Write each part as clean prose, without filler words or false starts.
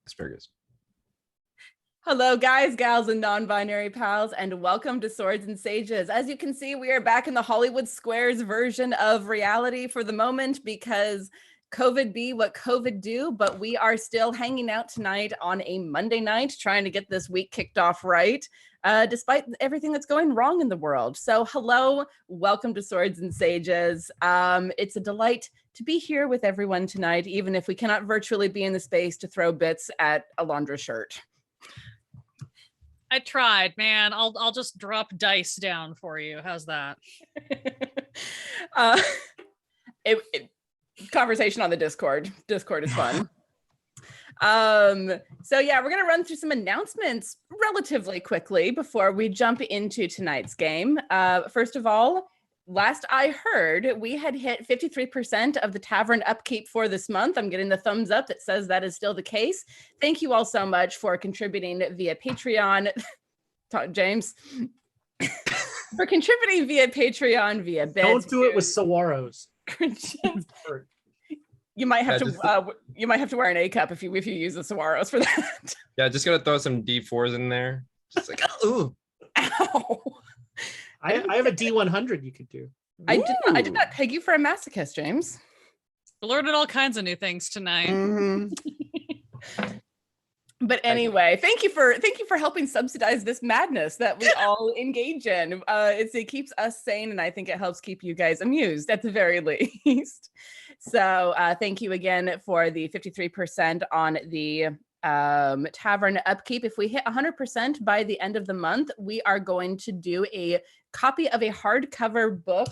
Asparagus. Hello, guys, gals, and non-binary pals, and welcome to Swords and Sages. As you can see, we are back in the Hollywood Squares version of reality for the moment because COVID be what COVID do, but we are still hanging out tonight on a Monday night trying to get this week kicked off right, despite everything that's going wrong in the world. So hello, welcome to Swords and Sages. It's a delight to be here with everyone tonight, even if we cannot virtually be in the space to throw bits at Alondra's shirt. I tried, man. I'll just drop dice down for you. How's that? Conversation on the Discord. Discord is fun. So yeah, we're gonna run through some announcements relatively quickly before we jump into tonight's game. First of all, last I heard, we had hit 53% of the tavern upkeep for this month. I'm getting the thumbs up that says that is still the case. Thank you all so much for contributing via Patreon. James. For contributing via Patreon, via bits. Don't do it with Saguaros. You might have to wear an A cup if you use the Saguaros for that. Yeah, just gotta throw some D4s in there. Just like, ooh. Ow. I have a D100 you could do. I did not peg you for a masochist, James. We learned all kinds of new things tonight. Mm-hmm. But anyway, thank you for helping subsidize this madness that we all engage in. It keeps us sane, and I think it helps keep you guys amused at the very least. So thank you again for the 53% on the tavern upkeep. If we hit 100% by the end of the month, we are going to do a copy of a hardcover book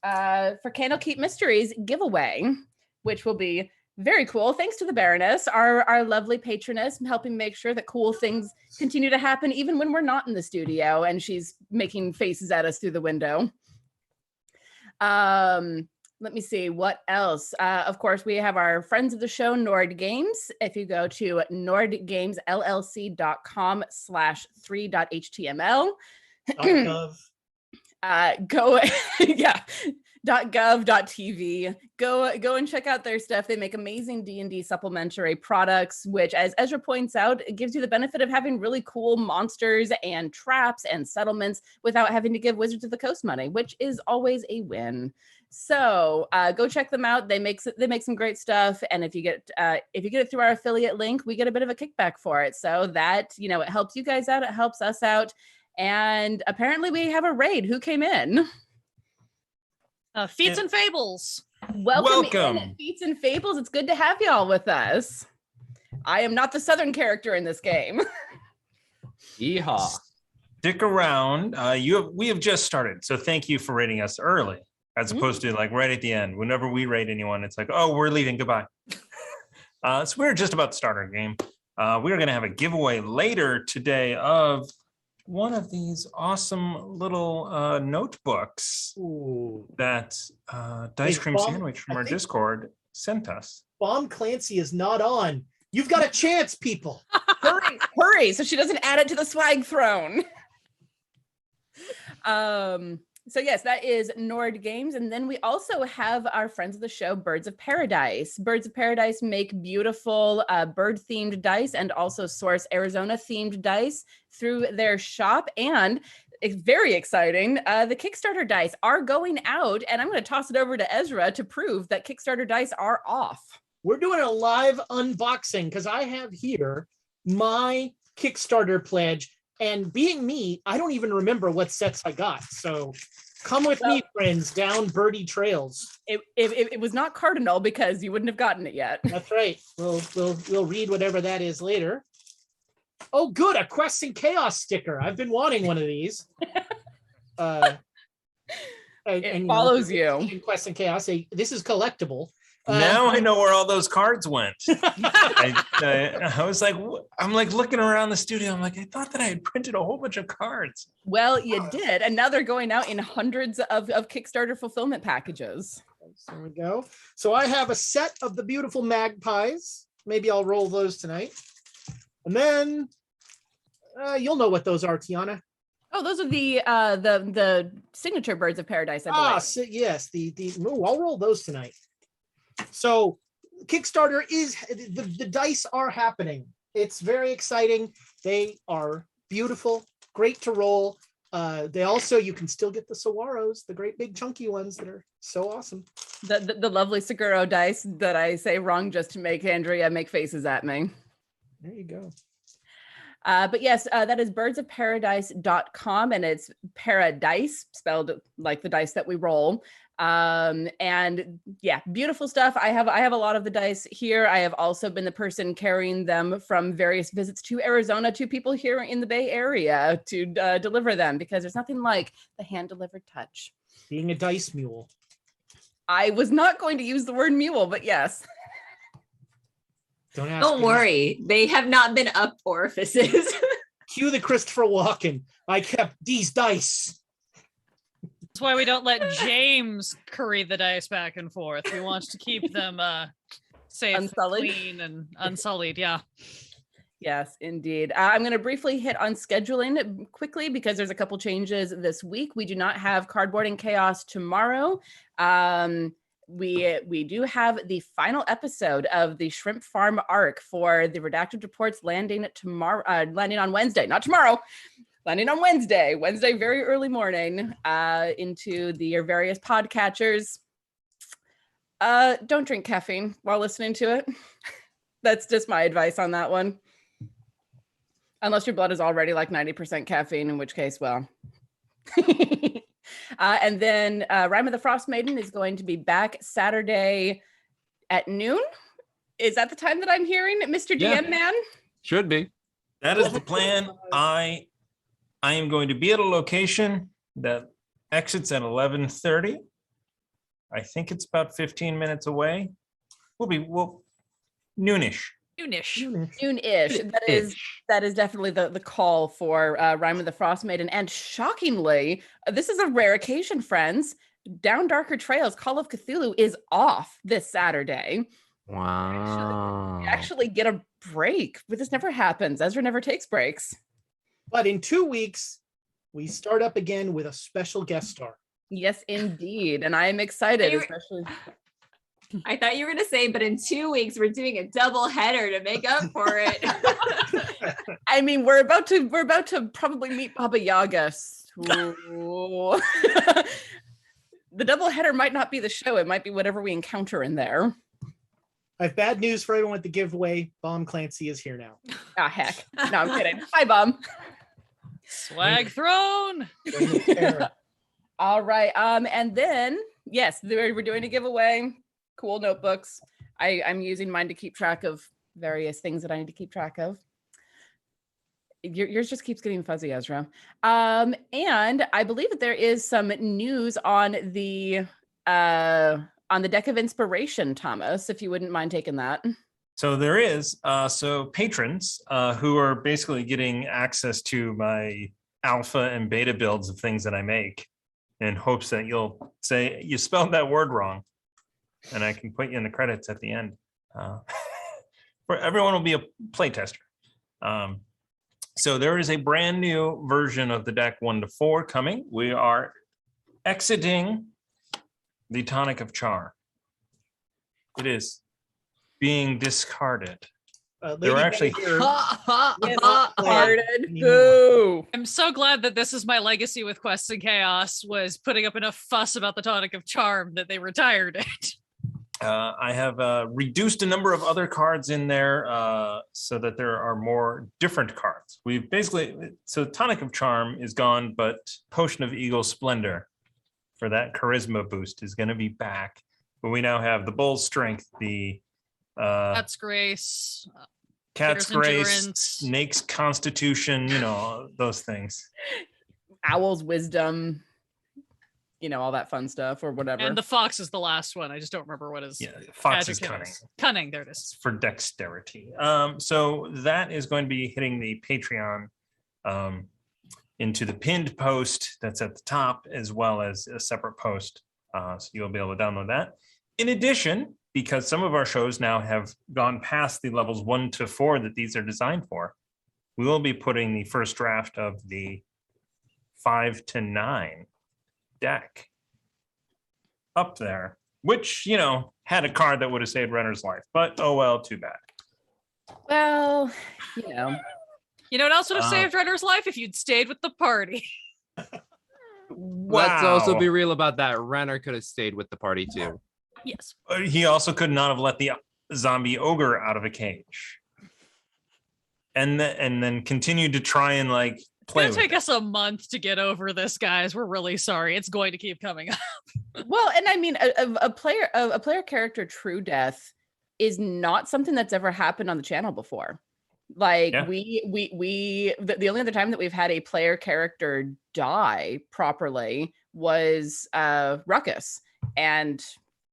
for Candlekeep Mysteries giveaway, which will be very cool. Thanks to the Baroness, our lovely patroness, helping make sure that cool things continue to happen even when we're not in the studio and she's making faces at us through the window. Let me see what else. Of course, we have our friends of the show, Nord Games. If you go to nordgamesllc.com/3.html, .gov.tv. Go and check out their stuff. They make amazing D&D supplementary products, which, as Ezra points out, it gives you the benefit of having really cool monsters and traps and settlements without having to give Wizards of the Coast money, which is always a win. So go check them out. They make some great stuff, and if you get it through our affiliate link, we get a bit of a kickback for it. So that, it helps you guys out, it helps us out, and apparently we have a raid. Who came in? Feats and Fables. Welcome in, Feats and Fables. It's good to have y'all with us. I am not the Southern character in this game. Yeehaw. Stick around. We have just started, so thank you for rating us early, as opposed to like right at the end. Whenever we rate anyone, it's like, oh, we're leaving. Goodbye. So we're just about to start our game. We are going to have a giveaway later today of one of these awesome little notebooks that Dice Cream Sandwich from our Discord sent us. Bomb Clancy is not on. You've got a chance, people. Hurry, so she doesn't add it to the swag throne. So yes, that is Nord Games. And then we also have our friends of the show, Birds of Paradise. Birds of Paradise make beautiful bird-themed dice and also source Arizona-themed dice through their shop. And it's very exciting. The Kickstarter dice are going out, and I'm going to toss it over to Ezra to prove that Kickstarter dice are off. We're doing a live unboxing because I have here my Kickstarter pledge. And being me, I don't even remember what sets I got. So come with me, friends, down birdie trails. It was not Cardinal because you wouldn't have gotten it yet. That's right. We'll read whatever that is later. Oh, good, a Quest and Chaos sticker. I've been wanting one of these. It follows you. Quest and Chaos. This is collectible. Now I know where all those cards went. I was like, I'm like looking around the studio. I'm like, I thought that I had printed a whole bunch of cards. Well, you did. And now they're going out in hundreds of Kickstarter fulfillment packages. There we go. So I have a set of the beautiful magpies. Maybe I'll roll those tonight. And then you'll know what those are, Tiana. Oh, those are the signature Birds of Paradise, I believe. Yes. I'll roll those tonight. So Kickstarter is the dice are happening. It's very exciting. They are beautiful, great to roll. They also, you can still get the Saguaros, the great big chunky ones that are so awesome. The lovely Seguro dice that I say wrong just to make Andrea make faces at me. There you go. But yes, that is birdsofparadise.com, and it's paradise spelled like the dice that we roll. And yeah, beautiful stuff. I have a lot of the dice here. I have also been the person carrying them from various visits to Arizona to people here in the Bay Area to deliver them, because there's nothing like the hand-delivered touch. Being a dice mule. I was not going to use the word mule, but yes. Don't worry, they have not been up orifices. Cue the Christopher Walken. I kept these dice. That's why we don't let James curry the dice back and forth. We want to keep them safe, Unsullied. clean, and unsullied. Yeah. Yes, indeed. I'm going to briefly hit on scheduling quickly because there's a couple changes this week. We do not have Cardboard and Chaos tomorrow. We do have the final episode of the Shrimp Farm arc for the Redacted Reports landing tomorrow, landing on Wednesday, not tomorrow, landing on Wednesday, very early morning, into your various podcatchers. Don't drink caffeine while listening to it. That's just my advice on that one. Unless your blood is already like 90% caffeine, in which case, well. And then Rime of the Frost Maiden is going to be back Saturday at noon. Is that the time that I'm hearing, Mr. DM man? Should be. That is the plan. I am going to be at a location that exits at 11:30. I think it's about 15 minutes away. We'll noonish. Noonish. That is definitely the call for Rime of the Frost Maiden. And shockingly, this is a rare occasion, friends. Down Darker Trails, Call of Cthulhu is off this Saturday. Wow. We actually get a break, but this never happens. Ezra never takes breaks. But in 2 weeks, we start up again with a special guest star. Yes, indeed. And I am excited, Favorite- especially. I thought you were going to say, but in 2 weeks, we're doing a double header to make up for it. I mean, we're about to probably meet Baba Yaga. So- the double header might not be the show. It might be whatever we encounter in there. I have bad news for everyone at the giveaway. Bomb Clancy is here now. Ah, heck. No, I'm kidding. Hi, Bum. Swag thrown. All right. And then, yes, we're doing a giveaway. Cool notebooks. I'm using mine to keep track of various things that I need to keep track of. Yours just keeps getting fuzzy, Ezra. And I believe that there is some news on the Deck of Inspiration, Thomas, if you wouldn't mind taking that. So there is. So patrons who are basically getting access to my alpha and beta builds of things that I make in hopes that you'll say, you spelled that word wrong. And I can put you in the credits at the end. For everyone will be a playtester. So there is a brand new version of the deck 1 to 4 coming. We are exiting the Tonic of Charm. It is being discarded. There were actually Discarded. Boo. I'm so glad that this is my legacy with Quests and Chaos, was putting up enough fuss about the Tonic of Charm that they retired it. I have reduced a number of other cards in there so that there are more different cards. We've basically, so Tonic of Charm is gone, but Potion of Eagle Splendor for that charisma boost is going to be back. But we now have the Bull's Strength, the Cat's Grace, Cat's Peter's Grace, Endurance. Snake's Constitution, those things. Owl's Wisdom. All that fun stuff or whatever. and the Fox is the last one. I just don't remember what his Yeah, Fox is adjective cunning. is. Cunning, there it is. For dexterity. So that is going to be hitting the Patreon into the pinned post that's at the top, as well as a separate post. So you'll be able to download that. In addition, because some of our shows now have gone past the levels 1 to 4 that these are designed for, we will be putting the first draft of the 5 to 9 deck up there, which, had a card that would have saved Renner's life. But oh well, too bad. Well, you know. You know what else would have saved Renner's life? If you'd stayed with the party. Let's also Wow. be real about that. Renner could have stayed with the party too. Yes. He also could not have let the zombie ogre out of a cage. And then continued to try and like play It's with gonna take us a month to get over this, guys. We're really sorry. It's going to keep coming up. Well, and I mean, a player character true death is not something that's ever happened on the channel before. Like Yeah. the only other time that we've had a player character die properly was Ruckus, and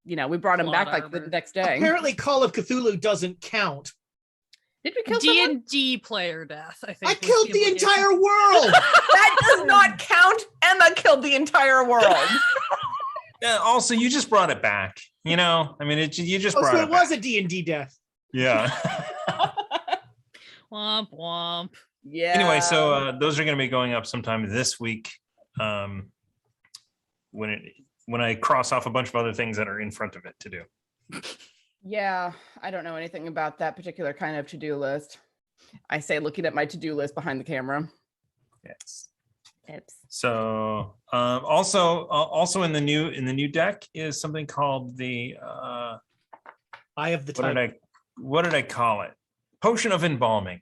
you know we brought him Plot back like the armor. next day. Apparently, Call of Cthulhu doesn't count. Did we kill someone? D&D player death, I think. I was killed the implication. entire world. That does not count. Emma killed the entire world. Yeah, also, you just brought it back. You know, I mean, you just Oh, brought so it it was back. a D&D death. Yeah. Womp womp. Yeah. Anyway, so those are going to be going up sometime this week. When I cross off a bunch of other things that are in front of it to do. Yeah, I don't know anything about that particular kind of to-do list. I say looking at my to-do list behind the camera. Yes. Oops. So also in the new deck is something called the Eye of the Tiger. what did I call it? Potion of Embalming.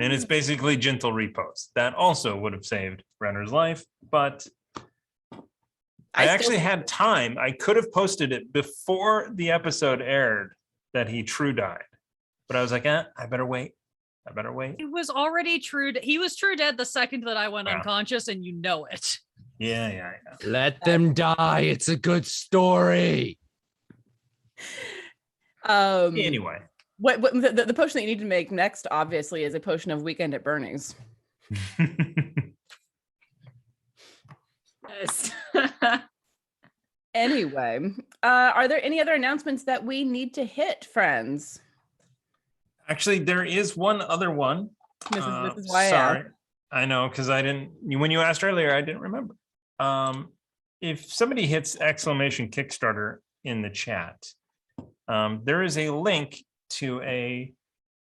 And it's basically gentle repose. That also would have saved Renner's life, but I actually had time. I could have posted it before the episode aired that he true died. But I was like, I better wait. He was already true. He was true dead the second that I went Yeah. unconscious, and you know it. Yeah. Let them die. It's a good story. Anyway. What the potion that you need to make next, obviously, is a potion of Weekend at Bernie's. Yes. Anyway, are there any other announcements that we need to hit, friends? Actually, there is one other one. This is why I sorry. asked. I know, because I didn't, when you asked earlier, I didn't remember. If somebody hits exclamation Kickstarter in the chat, there is a link to a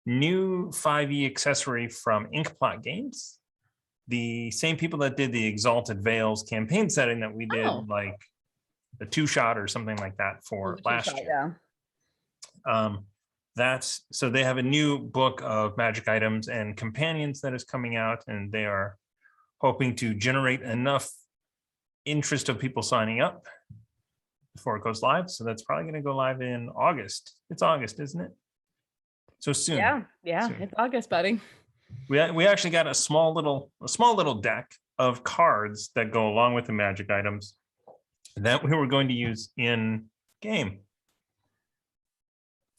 new 5e accessory from Inkplot Games. The same people that did the Exalted Veils campaign setting that we did, like the 2-shot or something like that for last year. Yeah. That's so they have a new book of magic items and companions that is coming out, and they are hoping to generate enough interest of people signing up before it goes live. So that's probably going to go live in August. It's August, isn't it? So soon. Yeah, Soon. it's August, buddy. We actually got a small little deck of cards that go along with the magic items that we were going to use in game.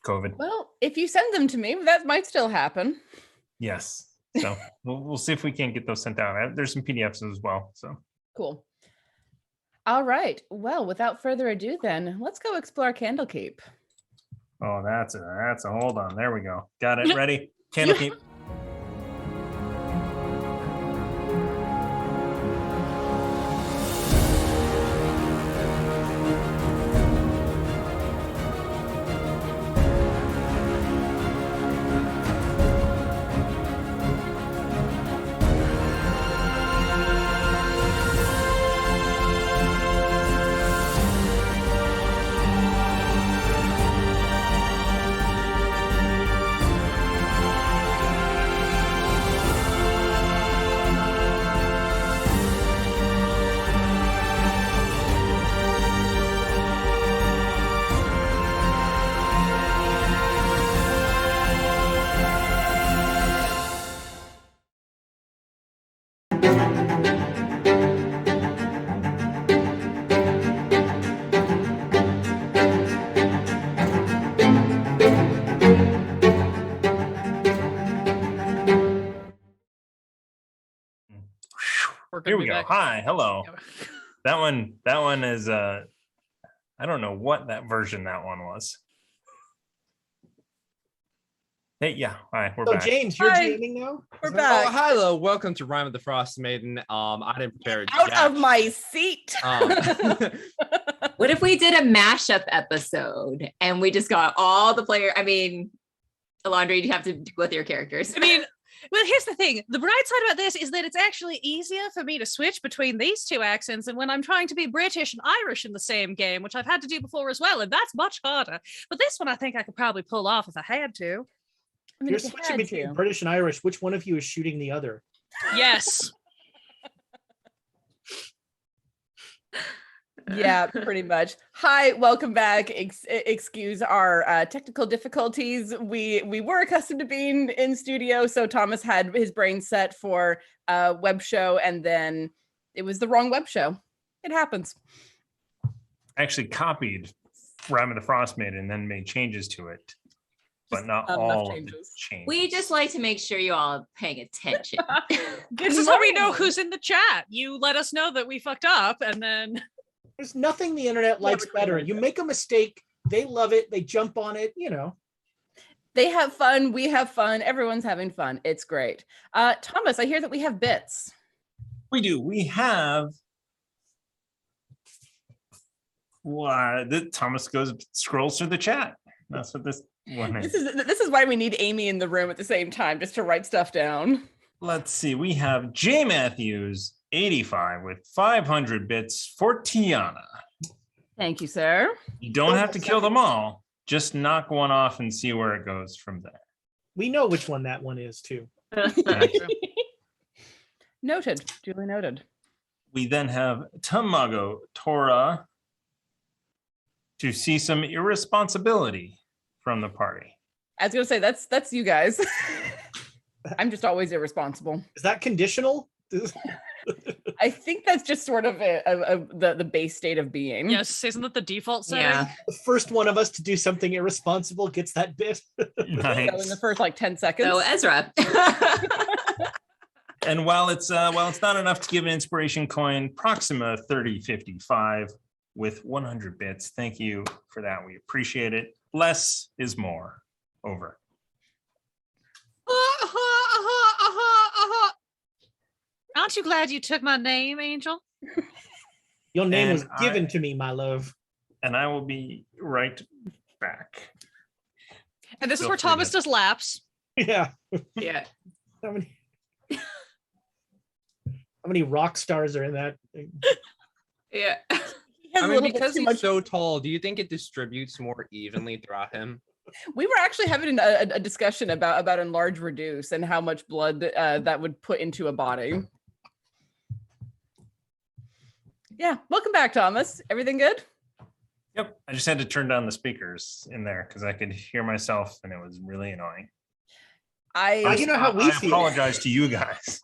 COVID. Well, if you send them to me, that might still happen. Yes. So we'll see if we can't get those sent out. There's some PDFs as well. So Cool. All right. Well, without further ado, then let's go explore Candlekeep. oh, that's a hold on. There we go. Got it. Ready? Candlekeep. We're Here gonna we be go. back. Hi, hello. That one is I don't know what that version that one was. Hey, yeah. Hi, we're So back. James, you're Hi. dreaming now? We're Is that- back. Oh, hello. Welcome to Rhyme of the Frost Maiden. I didn't prepare Out jack. of my seat. Um, What if we did a mashup episode and we just got all the player? I mean, Alondra, you have to do with your characters. I mean, well, here's the thing. The bright side about this is that it's actually easier for me to switch between these two accents and when I'm trying to be British and Irish in the same game, which I've had to do before as well, and that's much harder. But this one I think I could probably pull off if I had to. I mean, You're if you switching had between to. British and Irish. Which one of you is shooting the other? Yes. Yeah, pretty much. Hi, welcome back. Excuse our technical difficulties. We were accustomed to being in studio, so Thomas had his brain set for a web show, and then it was the wrong web show. It happens. I actually copied Rime of the Frost Maiden and then made changes to it, but not enough all of the changes. changes. We just like to make sure you all are paying attention. This is how we know who's in the chat. You let us know that we fucked up, and then There's nothing the internet likes better. You make a mistake, they love it, they jump on it, you know. They have fun. We have fun. Everyone's having fun. It's great. Thomas, I hear that we have bits. We do. We have. Why? Thomas scrolls through the chat. That's what this one is. This is why we need Amy in the room at the same time, just to write stuff down. Let's see. We have J. Matthews, 85, with 500 bits for Tiana. Thank you, sir. You don't have to kill them all. Just knock one off and see where it goes from there. We know which one that one is too. Noted. Duly noted. We then have Tamago Tora to see some irresponsibility from the party. I was gonna say that's you guys. I'm just always irresponsible. Is that conditional? I think that's just sort of the base state of being. yes, isn't that the default setting? Yeah. The first one of us to do something irresponsible gets that bit. Nice. So in the first like 10 seconds. So Ezra. And while it's not enough to give an inspiration coin, Proxima 3055 with 100 bits. Thank you for that. We appreciate it. Less is more. Over. Aren't you glad you took my name, Angel? Your name And was given to me, my love. And I will be right back. And this is Feel where free Thomas to- does laps. Yeah. Yeah. How many rock stars are in that? Yeah. He has I a mean, little bit because too he's much- so tall, do you think it distributes more evenly throughout him? We were actually having a discussion about enlarge reduce and how much blood that would put into a body. Yeah, welcome back, Thomas. Everything good? Yep. I just had to turn down the speakers in there because I could hear myself and it was really annoying. You know how we I feel. apologize to you guys.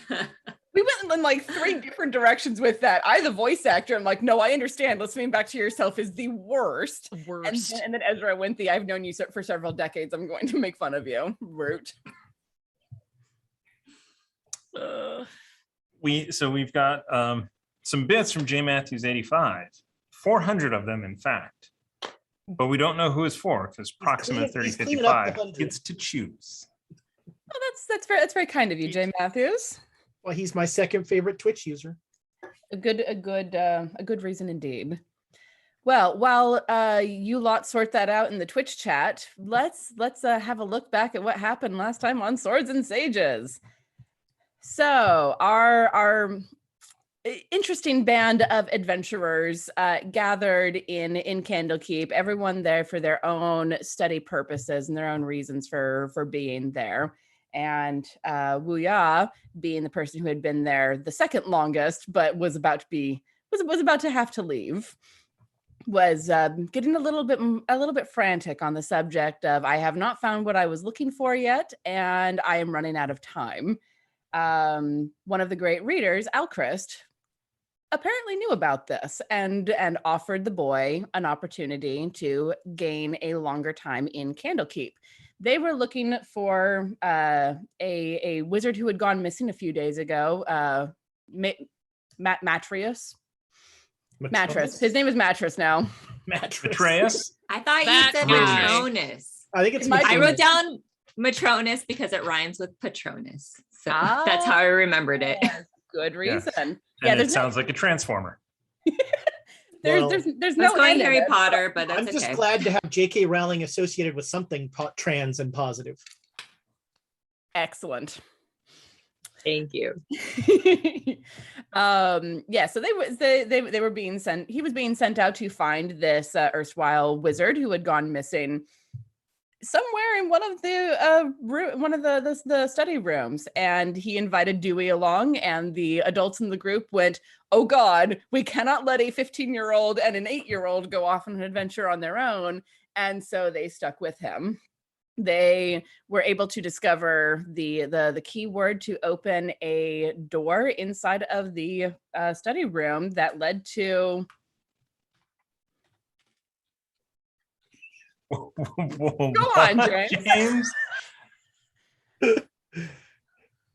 We went in like 3 different directions with that. I, the voice actor, I'm like, no, I understand. Listening back to yourself is the worst. Worst. And then Ezra Winthie, I've known you for several decades. I'm going to make fun of you. Root. We've got some bits from J. Matthews 85, 400 of them, in fact. But we don't know who it's for because Proxima he's cleaning up the 3055 100. gets to choose. Oh, that's very kind of you, Jay Matthews. Well, he's my second favorite Twitch user. A good reason indeed. Well, while you lot sort that out in the Twitch chat, let's have a look back at what happened last time on Swords and Sages. So our interesting band of adventurers gathered in Candlekeep. Everyone there for their own study purposes and their own reasons for being there. And Wu Ya, being the person who had been there the second longest, but was about to have to leave, was getting a little bit frantic on the subject of I have not found what I was looking for yet, and I am running out of time. One of the great readers, Alchrist, apparently knew about this and offered the boy an opportunity to gain a longer time in Candlekeep. They were looking for a wizard who had gone missing a few days ago, Matreus. Mattress. His name is Mattress now. Mattress. Matreus? I thought you That said guy. Matronus. I think it's I wrote Matronus. down Matronus because it rhymes with Patronus. So that's how I remembered it. Good reason. And Yeah, it there's sounds like a transformer. There's Well, there's I no was going end in Harry it. Potter, but that's I'm just okay. glad to have J.K. Rowling associated with something trans and positive. Excellent. Thank you. Yeah, so they were being sent. He was being sent out to find this erstwhile wizard who had gone missing somewhere in one of the study rooms, and he invited Dewey along, and the adults in the group went, "Oh God, we cannot let a 15-year-old and an 8-year-old go off on an adventure on their own," and so they stuck with him. They were able to discover the key word to open a door inside of the study room that led to Go on, James.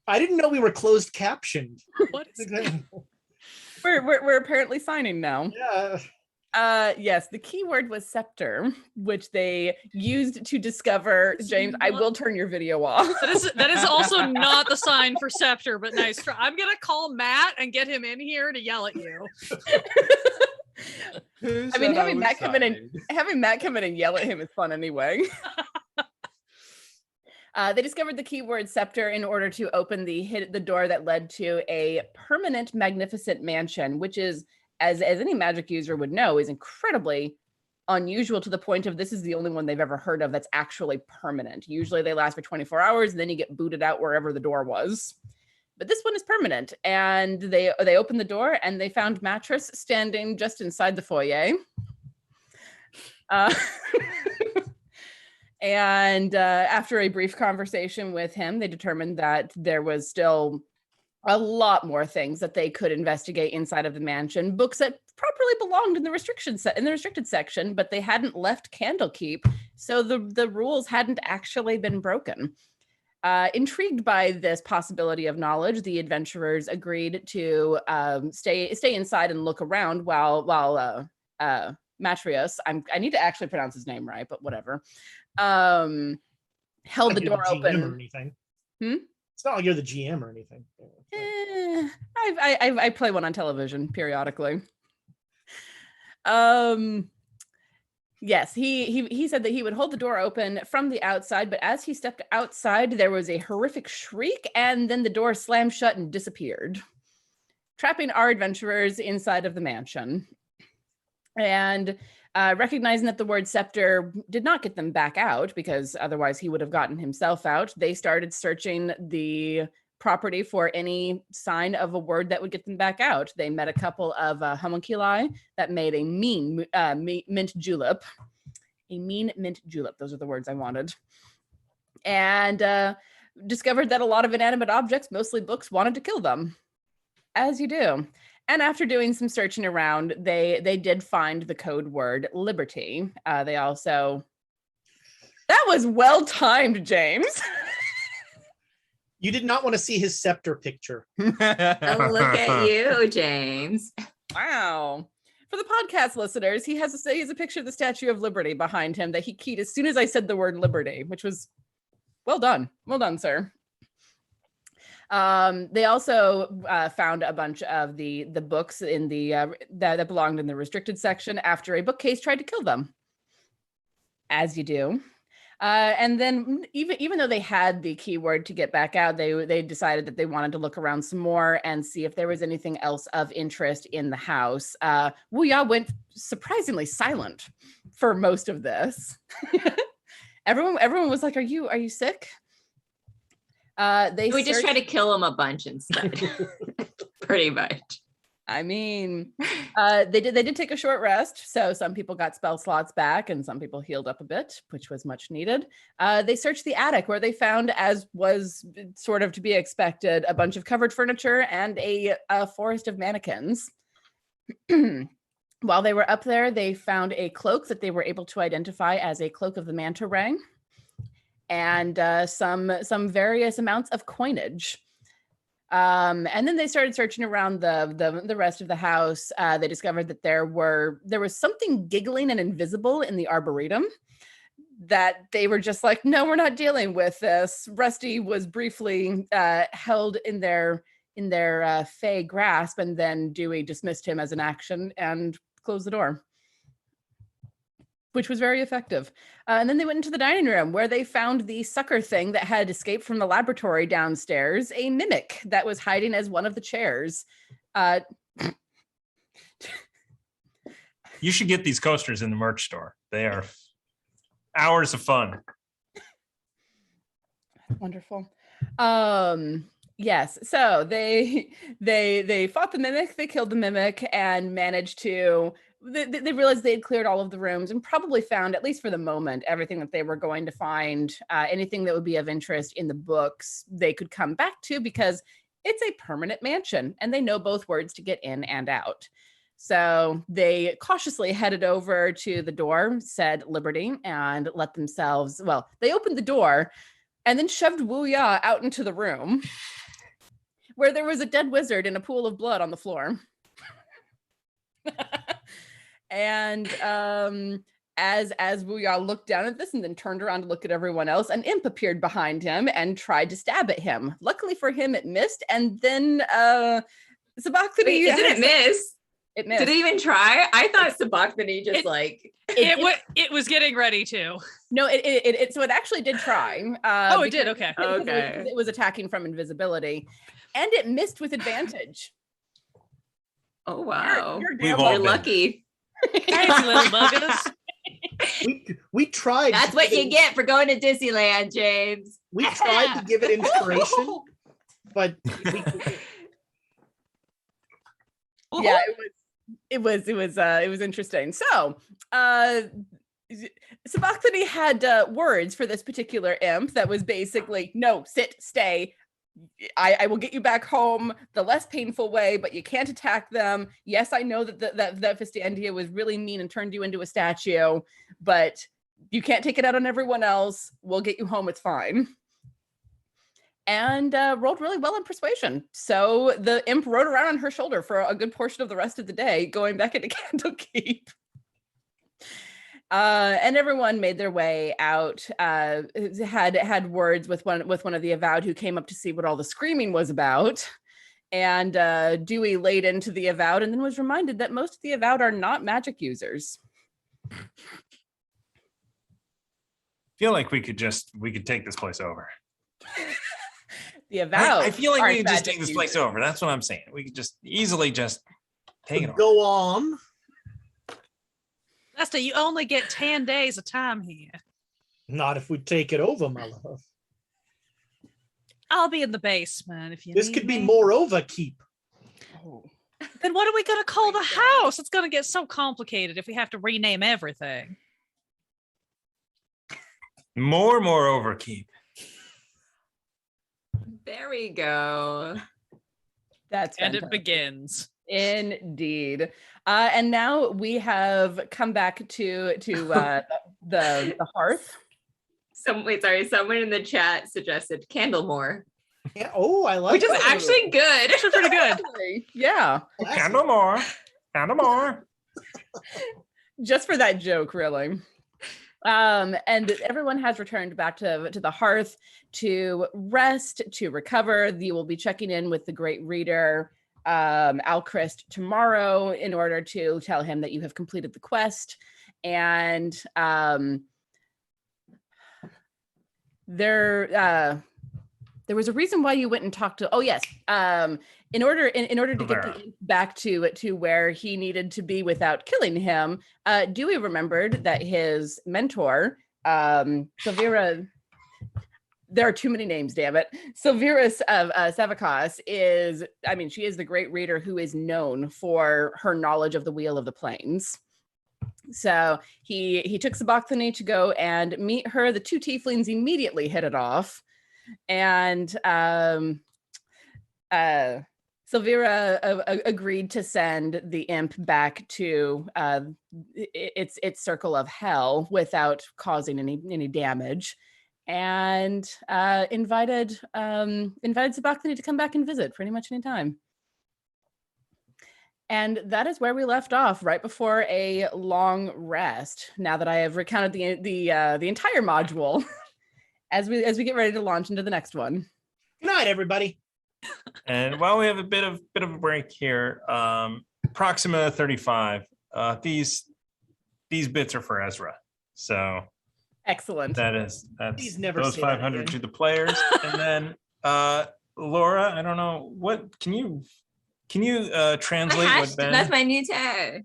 I didn't know we were closed captioned. What is we're apparently signing now. Yeah. Yes, the keyword was scepter, which they used to discover. James, I will turn your video off. that is also not the sign for scepter, but nice try. I'm gonna call Matt and get him in here to yell at you. I mean, having Matt come in and yell at him is fun anyway. They discovered the keyword scepter in order to open the door that led to a permanent magnificent mansion, which is, as any magic user would know, is incredibly unusual to the point of this is the only one they've ever heard of that's actually permanent. Usually they last for 24 hours and then you get booted out wherever the door was. But this one is permanent. And they opened the door and they found Mattress standing just inside the foyer. And after a brief conversation with him, they determined that there was still a lot more things that they could investigate inside of the mansion. Books that properly belonged in the restricted section, but they hadn't left Candlekeep, so the rules hadn't actually been broken. Intrigued by this possibility of knowledge, the adventurers agreed to stay inside and look around while Matrios, I need to actually pronounce his name right, but whatever, held the door open. Or anything. It's not like you're the GM or anything. I play one on television periodically. Yes, he said that he would hold the door open from the outside, but as he stepped outside, there was a horrific shriek, and then the door slammed shut and disappeared, trapping our adventurers inside of the mansion. And recognizing that the word scepter did not get them back out, because otherwise he would have gotten himself out, they started searching the property for any sign of a word that would get them back out. They met a couple of homunculi that made a mean mint julep. A mean mint julep. Those are the words I wanted. And discovered that a lot of inanimate objects, mostly books, wanted to kill them. As you do. And after doing some searching around, they did find the code word liberty. They also... That was well timed, James. You did not want to see his scepter picture. Oh, look at you, James. Wow. For the podcast listeners, he has a picture of the Statue of Liberty behind him that he keyed as soon as I said the word liberty, which was well done. Well done, sir. They also found a bunch of the books in the that belonged in the restricted section after a bookcase tried to kill them, as you do. And then even though they had the keyword to get back out, they decided that they wanted to look around some more and see if there was anything else of interest in the house. Wuya went surprisingly silent for most of this. Everyone was like, "Are you sick?" We just try to kill him a bunch instead. Pretty much. I mean, they did take a short rest, so some people got spell slots back and some people healed up a bit, which was much needed. They searched the attic, where they found, as was sort of to be expected, a bunch of covered furniture and a forest of mannequins. While they were up there, they found a cloak that they were able to identify as a cloak of the manta ray, and some various amounts of coinage. And then they started searching around the rest of the house. They discovered that there was something giggling and invisible in the arboretum that they were just like, no, we're not dealing with this. Rusty was briefly held in their fey grasp, and then Dewey dismissed him as an action and close the door, which was very effective. And then they went into the dining room where they found the sucker thing that had escaped from the laboratory downstairs, a mimic that was hiding as one of the chairs. You should get these coasters in the merch store. They are hours of fun. Wonderful. Yes. So they fought the mimic, they killed the mimic, and managed to. They realized they had cleared all of the rooms and probably found, at least for the moment, everything that they were going to find. Anything that would be of interest in the books, they could come back to because it's a permanent mansion, and they know both words to get in and out. So they cautiously headed over to the door, said Liberty, and let themselves. Well, they opened the door. And then shoved Wu Ya out into the room where there was a dead wizard in a pool of blood on the floor. And as Wu Ya looked down at this and then turned around to look at everyone else, an imp appeared behind him and tried to stab at him. Luckily for him, it missed. And then Sabachthani... Did it miss? It missed. Did it even try? I thought Sabachthani just it was getting ready to. No, so it actually did try. It did. Okay. Okay. It was attacking from invisibility, and it missed with advantage. Oh wow! You're lucky. Thanks, little buggers. We tried. That's what you get for going to Disneyland, James. We tried to give it inspiration, but yeah, it was interesting. So, Sabachthani had words for this particular imp that was basically, no, sit, stay. I will get you back home the less painful way, but you can't attack them. Yes, I know that Fistandia was really mean and turned you into a statue, but you can't take it out on everyone else. We'll get you home. It's fine. And rolled really well in persuasion. So the imp rode around on her shoulder for a good portion of the rest of the day, going back into Candlekeep. And everyone made their way out, had words with one of the Avowed who came up to see what all the screaming was about. And Dewey laid into the Avowed and then was reminded that most of the Avowed are not magic users. Feel like we could take this place over. The Avowed. I feel like we could just magic take this users. place over. That's what I'm saying. We could just easily just take it over. go on. Lester, you only get 10 days of time here. Not if we take it over, my love. I'll be in the basement if you This need could be me. more over keep. Oh. Then what are we going to call the house? It's going to get so complicated if we have to rename everything. More overkeep. There we go. That's And fantastic. it begins. Indeed. And now we have come back to the hearth. Someone in the chat suggested Candlemore, Yeah, oh, I like which is that. actually good. Actually pretty good. Yeah. Candlemore. Just for that joke, really. And everyone has returned back to the hearth to rest, to recover. You will be checking in with the great reader, Alchrist, tomorrow in order to tell him that you have completed the quest. And there was a reason why you went and talked to. Oh yes, in order to get the imp back to where he needed to be without killing him, Dewey remembered that his mentor, Silvira. There are too many names, damn it. Silviris of Savakos she is the great reader who is known for her knowledge of the Wheel of the Plains. So he took Sabachthani to go and meet her. The two tieflings immediately hit it off. And Silvira agreed to send the imp back to its circle of hell without causing any damage. And invited Sabachthani to come back and visit pretty much any time. And that is where we left off, right before a long rest. Now that I have recounted the entire module, as we get ready to launch into the next one. Good night, everybody. And while we have a bit of a break here, Proxima 35 these bits are for Ezra. So Excellent. that's Please never those say that 500 again. to the players. And then Laura, I don't know what can you translate what Ben That's my new tag.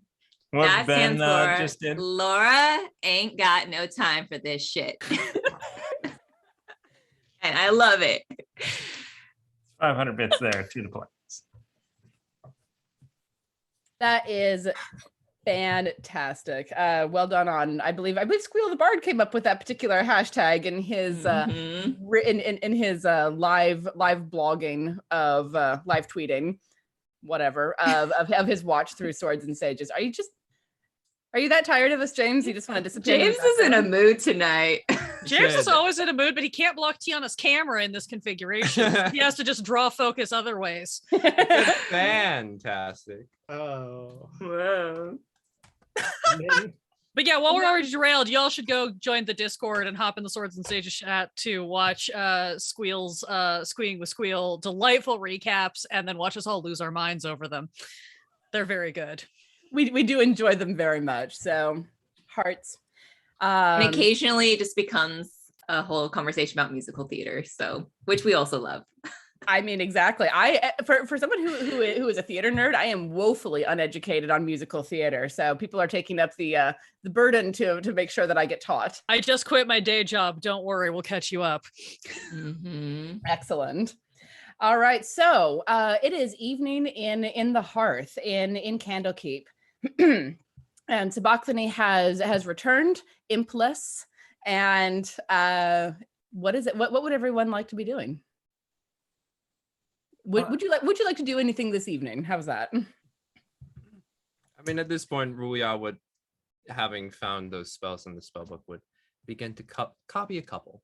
what That Ben stands for just did? Laura ain't got no time for this shit. And I love it. 500 bits there to the players. That is fantastic. Well done on, I believe Squeal the Bard came up with that particular hashtag in his Mhm. in his live blogging of live tweeting, whatever, of his watch through Swords and Sages. Are you that tired of us, James? You just want to disappear? James is in a mood tonight. James is Good. always in a mood, but he can't block Tiana's camera in this configuration. He has to just draw focus other ways. Fantastic. Oh. Whoa. Man. But yeah, while we're already derailed, y'all should go join the Discord and hop in the Swords and Sages chat to watch Squeal's Squeeing with Squeal delightful recaps, and then watch us all lose our minds over them. They're very good. We do enjoy them very much. So hearts. And occasionally it just becomes a whole conversation about musical theater, so which we also love. I mean, exactly. For someone who is a theater nerd, I am woefully uneducated on musical theater. So people are taking up the burden to make sure that I get taught. I just quit my day job. Don't worry, we'll catch you up. Mhm. Excellent. All right. So it is evening in the hearth in Candlekeep. And Sabachthani has returned impless. And what is it? What would everyone like to be doing? Would you like to do anything this evening? How's that? I mean, at this point, Ruya would, having found those spells in the spellbook, would begin to copy a couple.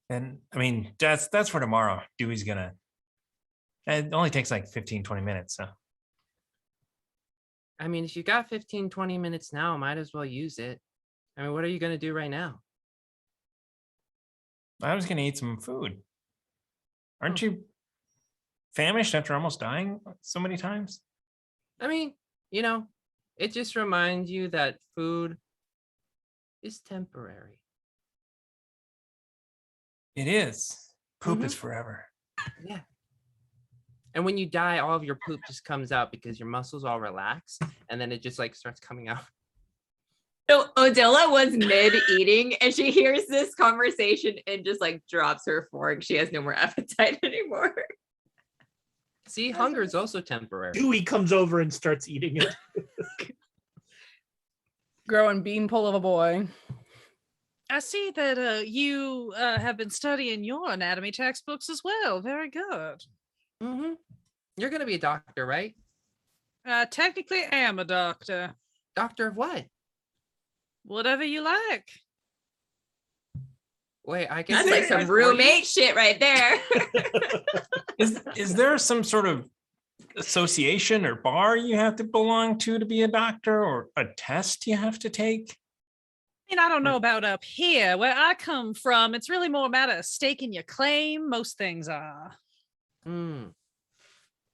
And I mean, that's for tomorrow. Dewey's gonna. It only takes like 15-20 minutes. So I mean, if you got 15-20 minutes now, might as well use it. I mean, what are you going to do right now? I was gonna eat some food. Aren't you famished after almost dying so many times? I mean, it just reminds you that food is temporary. It is. Poop is Mhm. forever. Yeah. And when you die, all of your poop just comes out because your muscles all relax, and then it just like starts coming out. So Odella was mid-eating and she hears this conversation and just like drops her fork. She has no more appetite anymore. See, hunger is also temporary. Dewey comes over and starts eating it. Growing beanpole of a boy. I see that you have been studying your anatomy textbooks as well. Very good. Mm-hmm. You're going to be a doctor, right? Technically, I am a doctor. Doctor of what? Whatever you like. Wait, I can That's say like that some for you. roommate shit right there. Is there some sort of association or bar you have to belong to be a doctor, or a test you have to take? I mean, I don't know about up here. Where I come from, it's really more a matter of staking your claim. Most things are.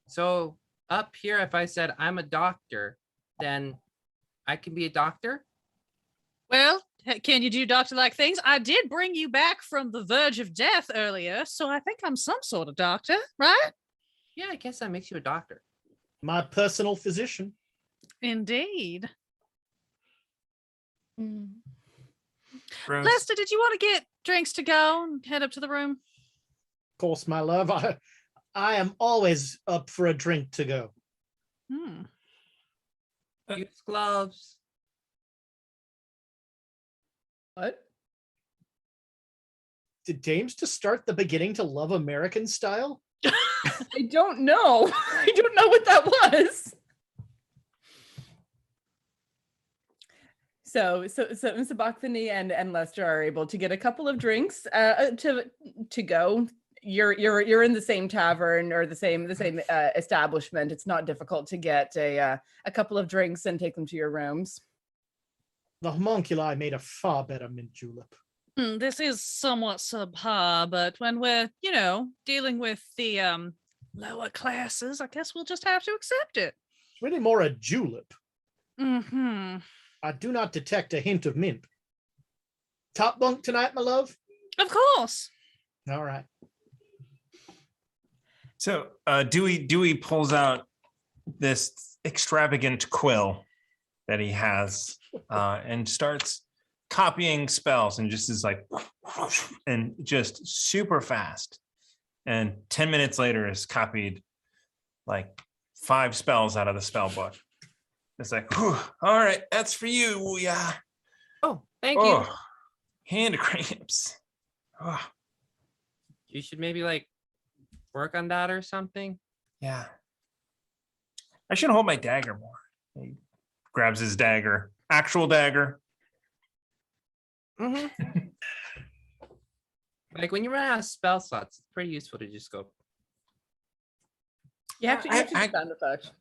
So up here, if I said I'm a doctor, then I can be a doctor? Well, can you do doctor-like things? I did bring you back from the verge of death earlier, so I think I'm some sort of doctor, right? Yeah, I guess that makes you a doctor. My personal physician. Indeed. Rose? Lester, did you want to get drinks to go and head up to the room? Of course, my love. I am always up for a drink to go. Use gloves. What? Did James just start the beginning to love American style? I don't know. I don't know what that was. So Sabachthani and Lester are able to get a couple of drinks to go. You're in the same tavern or the same establishment. It's not difficult to get a couple of drinks and take them to your rooms. The homunculi made a far better mint julep. This is somewhat subpar, but when we're, dealing with the lower classes. I guess we'll just have to accept it. It's really more a julep. Mm-hmm. I do not detect a hint of mint. Top bunk tonight, my love? Of course. All right. So Dewey pulls out this extravagant quill that he has and starts copying spells and just is like and just super fast. And 10 minutes later is copied like 5 spells out of the spell book. It's like, all right, that's for you. Yeah. Oh, thank you. Hand cramps. Oh, You should maybe like work on that or something. yeah. I should hold my dagger more. He grabs his dagger. Actual dagger. Mm-hmm. Like when you run out of spell slots, it's pretty useful to just go. You have to use I- the sound effect.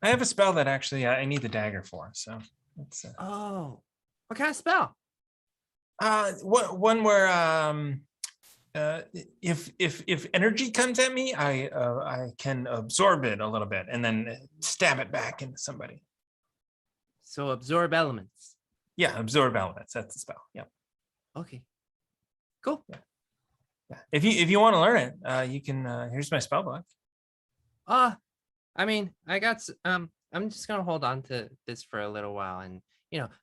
I have a spell that actually I need the dagger for. So it's Oh, what kind of spell? one where if energy comes at me, I can absorb it a little bit and then stab it back into somebody. So absorb elements. Yeah, absorb elements. That's the spell. Yeah. Okay. Cool. Yeah. If you want to learn it, you can. Here's my spell book. I mean, I'm just gonna hold on to this for a little while, and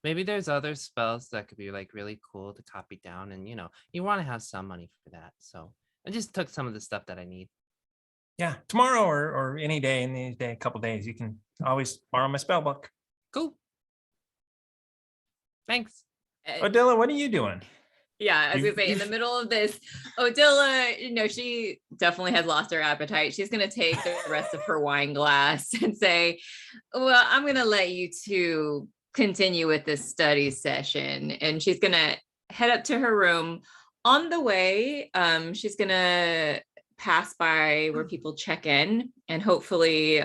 maybe there's other spells that could be like really cool to copy down, and you want to have some money for that. So I just took some of the stuff that I need. Yeah, tomorrow or any day, a couple days, you can always borrow my spell book. Cool. Thanks. Odila, what are you doing? Yeah, I was You- gonna say in the middle of this, Odila, she definitely has lost her appetite. She's gonna take the rest of her wine glass and say, well, I'm gonna let you two continue with this study session. And she's gonna head up to her room. On the way, she's gonna pass by where people check in, and hopefully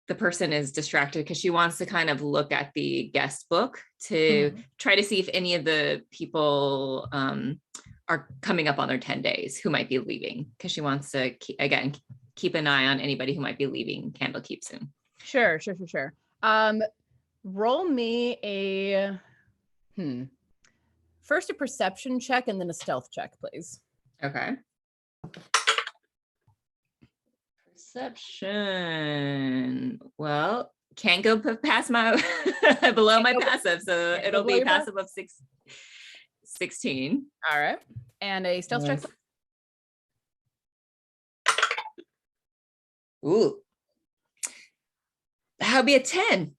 the person is distracted because she wants to kind of look at the guest book to try to see if any of the people are coming up on their 10 days who might be leaving, because she wants to keep an eye on anybody who might be leaving Candlekeep soon. Sure. Roll me a first a perception check and then a stealth check, please. Okay. Perception. Well, can't go past my below my passive, so it'll be passive of 16. All right. And a stealth check. Ooh. That'll be a 10.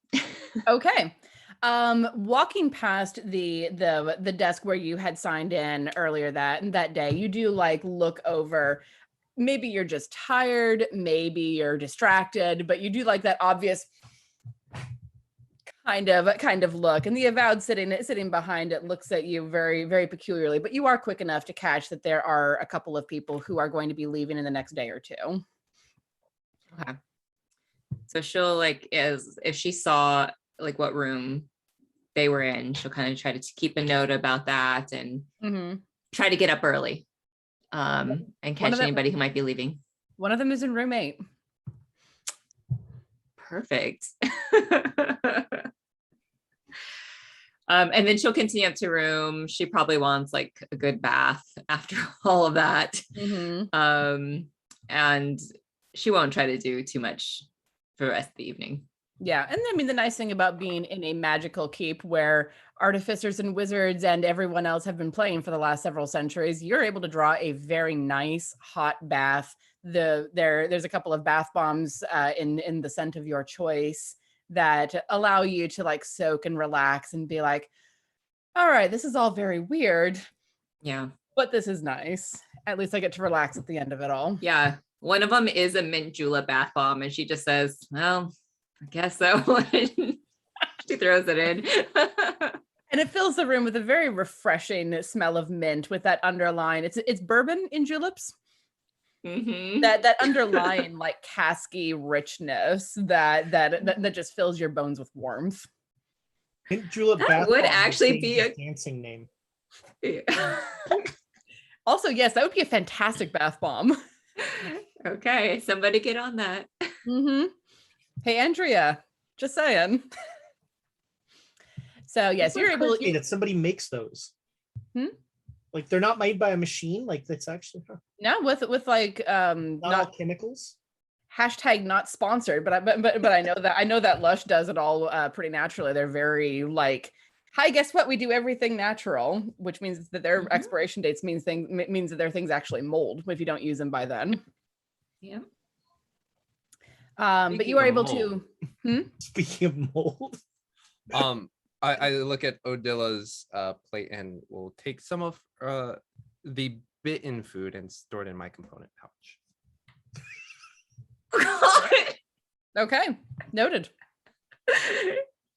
Okay. Walking past the desk where you had signed in earlier that day, you do like look over. Maybe you're just tired, maybe you're distracted, but you do like that obvious kind of look. And the avowed sitting behind it looks at you very, very peculiarly, but you are quick enough to catch that there are a couple of people who are going to be leaving in the next day or two. Okay. So she'll like, if she saw like what room they were in, she'll kind of try to keep a note about that and try to get up early and catch anybody who might be leaving. One of them is in room 8. Perfect. And then she'll continue up to room. She probably wants like a good bath after all of that. And she won't try to do too much for the rest of the evening. Yeah. And I mean, the nice thing about being in a magical keep where artificers and wizards and everyone else have been playing for the last several centuries, you're able to draw a very nice hot bath. There's a couple of bath bombs in the scent of your choice that allow you to like soak and relax and be like, all right, this is all very weird. Yeah. But this is nice. At least I get to relax at the end of it all. Yeah. One of them is a mint julep bath bomb, and she just says, well, I guess so. She throws it in. And it fills the room with a very refreshing smell of mint with that underlying, it's bourbon in juleps. That underlying like casky richness that just fills your bones with warmth. Mint julep That bath would bomb actually be a dancing name. Also, yes, that would be a fantastic bath bomb. Okay, somebody get on that. Mm-hmm. Hey, Andrea, just saying. So yes, you're able to that somebody makes those. Like they're not made by a machine. Like that's actually no with like not all chemicals. Hashtag not sponsored, but I know that Lush does it all pretty naturally. They're very like, hi, guess what? We do everything natural, which means that their expiration dates means that their things actually mold if you don't use them by then. Yeah. But you are able to. Speaking of mold, I look at Odilla's plate and will take some of the bitten food and store it in my component pouch. Okay, noted.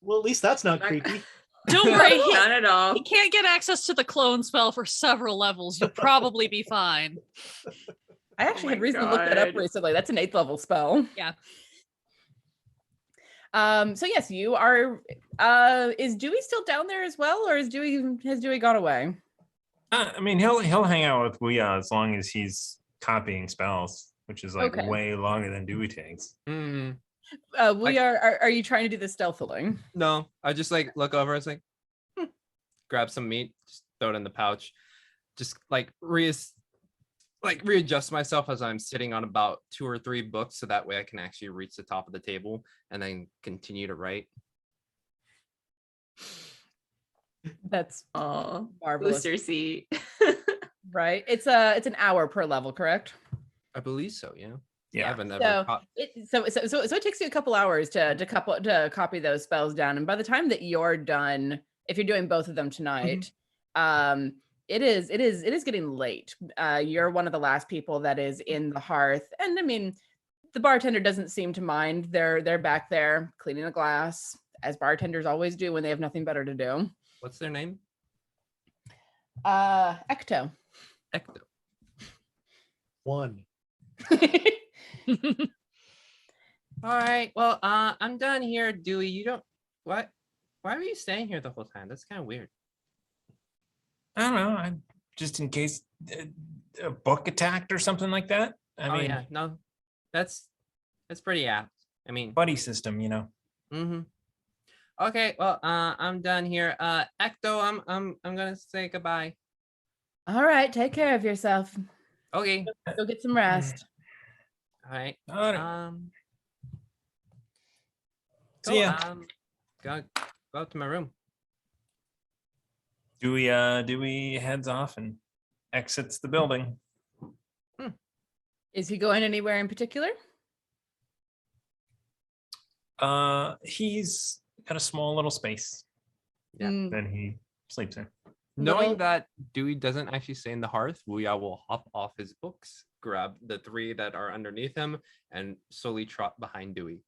Well, at least that's not creepy. Don't worry, Not at all. he can't get access to the clone spell for several levels. You'll probably be fine. I actually had reason to look that up recently. That's an 8th level spell. Yeah. So yes, you are. Is Dewey still down there as well, or has Dewey gone away? I mean, he'll hang out with Ouya as long as he's copying spells, which is like way longer than Dewey takes. Are you trying to do this stealthily? No, I just like look over. It's like, grab some meat, just throw it in the pouch, just like readjust myself as I'm sitting on about 2 or 3 books, so that way I can actually reach the top of the table and then continue to write. That's marvelous. Booster seat. Right? It's an hour per level, correct? I believe so. Yeah. Yeah. I haven't ever So it takes you a couple hours to copy those spells down, and by the time that you're done, if you're doing both of them tonight, it is getting late. You're one of the last people that is in the hearth, and I mean, the bartender doesn't seem to mind. They're back there cleaning the glass, as bartenders always do when they have nothing better to do. What's their name? Ecto. Ecto. One. All right. Well, I'm done here, Dewey. You don't. What? Why were you staying here the whole time? That's kind of weird. I don't know. Just in case a book attacked or something like that. I mean, yeah, no, that's pretty apt. I mean, buddy system, you know. Okay. Well, I'm done here. Ecto, I'm gonna say goodbye. All right. Take care of yourself. Okay. Go get some rest. All right. All right. Cool. See ya. Go up to my room. Dewey heads off and exits the building. Is he going anywhere in particular? He's got a small little space. Yeah. Then he sleeps in. Knowing that Dewey doesn't actually stay in the hearth, Ouya will hop off his books, grab the 3 that are underneath him, and slowly trot behind Dewey.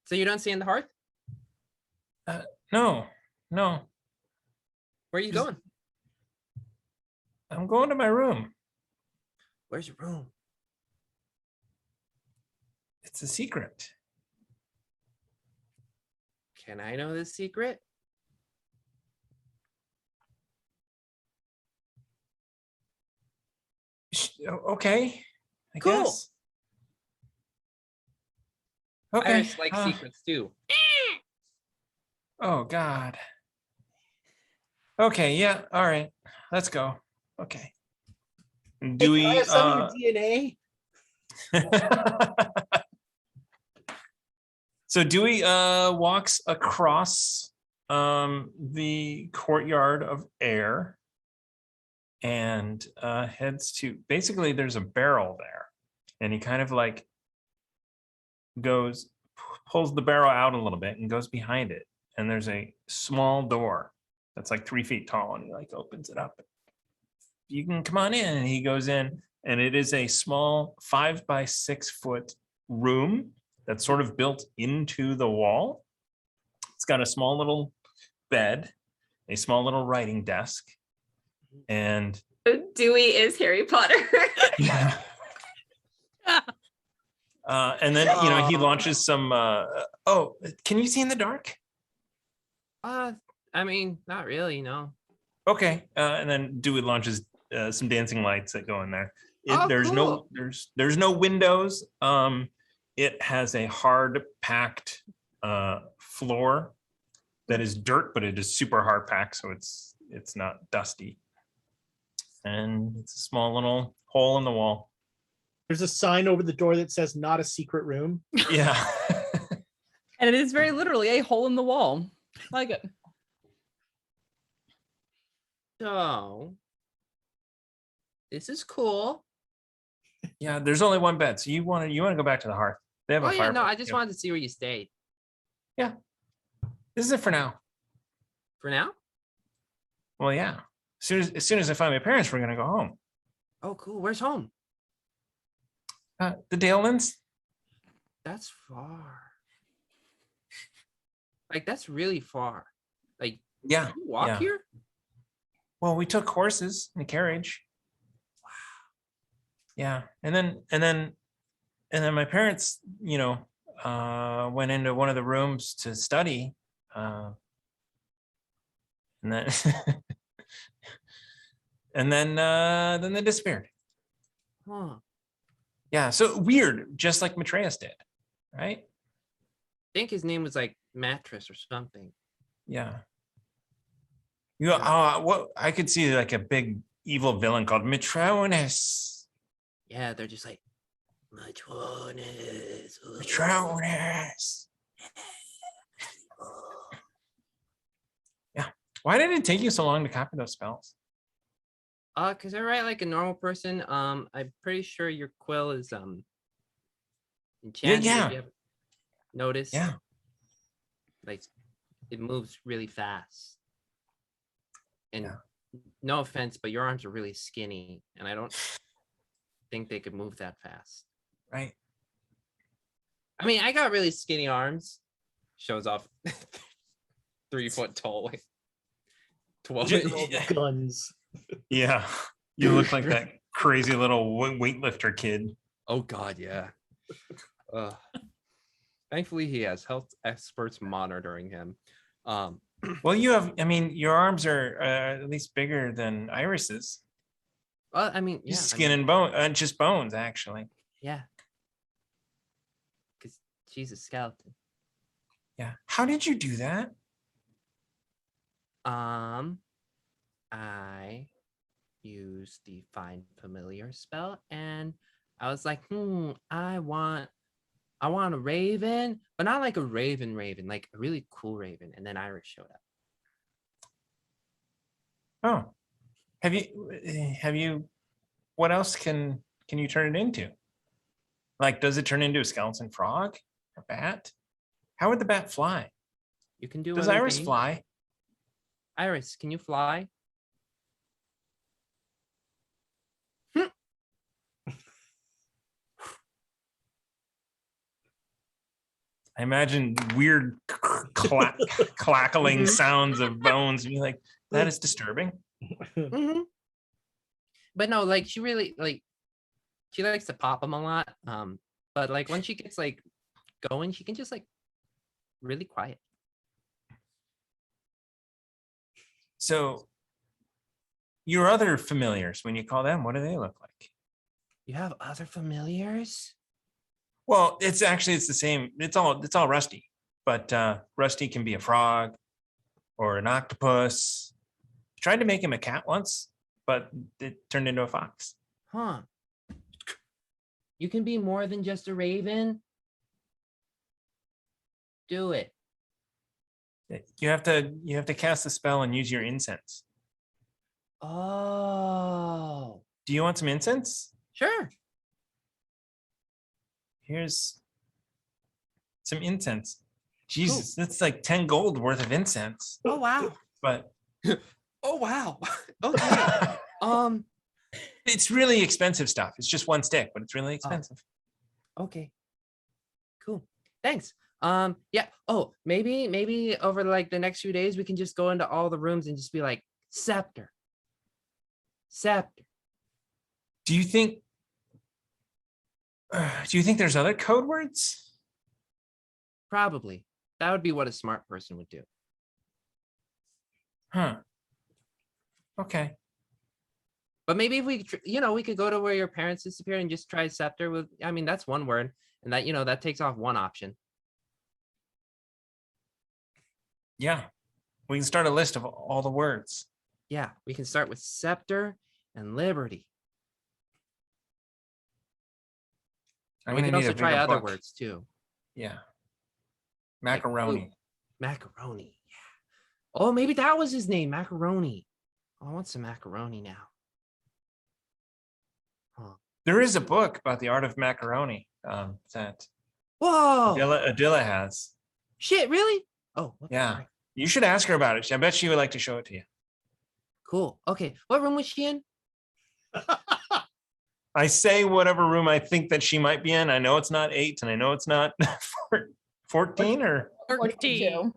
So you don't stay in the hearth? No. Where are you going? I'm going to my room. Where's your room? It's a secret. Can I know this secret? Okay. I Cool. guess. Okay. Iris likes secrets too. Oh God. Okay, yeah, all right. Let's go. Okay. Do we Can I have some of your DNA? So Dewey walks across the courtyard of air and heads to, basically there's a barrel there, and he kind of like pulls the barrel out a little bit and goes behind it, and there's a small door that's like 3 feet tall, and he like opens it up. You can come on in. And he goes in, and it is a small 5 by 6 foot room that's sort of built into the wall. It's got a small little bed, a small little writing desk, and Dewey is Harry Potter. yeah. And then he launches some. Oh, can you see in the dark? I mean, not really, no. Okay. And then Dewey launches some dancing lights that go in there. Oh, There's cool. there's no windows. It has a hard packed floor that is dirt, but it is super hard packed, so it's not dusty. And it's a small little hole in the wall. There's a sign over the door that says "Not a secret room." Yeah. And it is very literally a hole in the wall. I like it. So this is cool. Yeah, there's only one bed, so you want to go back to the hearth. They have Oh a yeah, no, fireplace. I just wanted to see where you stayed. This is it for now. For now? Well, yeah. As soon as I find my parents, we're gonna go home. Oh, cool. Where's home? The Dalelands. That's far. Like that's really far. Like Yeah. you walk yeah. here? Well, we took horses in a carriage. Wow. Yeah, and then my parents, went into one of the rooms to study, and then then they disappeared. Huh. Yeah, so weird, just like Matreus did, right? I think his name was like Mattress or something. Yeah. What I could see like a big evil villain called Matronus. Yeah, they're just like Matronus. Matronus. Yeah. Why did it take you so long to copy those spells? Because I write like a normal person. I'm pretty sure your quill is enchanted. Yeah. If you haven't noticed. Yeah. Like it moves really fast. And Yeah. no offense, but your arms are really skinny, and I don't think they could move that fast. Right. I mean, I got really skinny arms. Shows off 3 foot tall, like 12-year-old. Guns. Yeah. You look like that crazy little weightlifter kid. Oh God, yeah. Thankfully, he has health experts monitoring him. Well, your arms are at least bigger than Iris's. Well, I mean, yeah, Just skin and bone, just bones, actually. yeah. Because she's a skeleton. Yeah. How did you do that? I used the Find Familiar spell, and I was like, I want a raven, but not like a raven, like a really cool raven. And then Iris showed up. Oh, have you? What else can you turn it into? Like, does it turn into a skeleton frog, a bat? How would the bat fly? You can do. Does other Iris things. fly? Iris, can you fly? I imagine weird clackling sounds of bones, and you're like, that is disturbing. Mm-hmm. But no, like she really she likes to pop them a lot. But like when she gets like going, she can just like really quiet. So your other familiars, when you call them, what do they look like? You have other familiars? Well, it's the same. It's all Rusty, but Rusty can be a frog or an octopus. Tried to make him a cat once, but it turned into a fox. Huh. You can be more than just a raven. Do it. You have to cast the spell and use your incense. Oh. Do you want some incense? Sure. Here's some incense. Jesus, that's like 10 gold worth of incense. Oh wow. But Oh wow. Okay. it's really expensive stuff. It's just one stick, but it's really expensive. Okay. Cool. Thanks. Yeah. Oh, maybe over like the next few days we can just go into all the rooms and just be like, scepter. Do you think there's other code words? Probably. That would be what a smart person would do. Huh. Okay. But maybe if we, we could go to where your parents disappeared and just try scepter with. I mean, that's one word, and that that takes off one option. Yeah, we can start a list of all the words. Yeah, we can start with scepter and liberty. I'm We gonna can need also a try bigger other book. words too. Yeah. Like, Macaroni. Macaroni. Yeah. Oh, maybe that was his name, Macaroni. Oh, I want some macaroni now. Huh. There is a book about the art of macaroni that Whoa! Adila has. Shit, really? Oh, okay, Yeah. right. You should ask her about it. I bet she would like to show it to you. Cool. Okay, what room was she in? I say whatever room I think that she might be in. I know it's not 8, and I know it's not 14 or 13.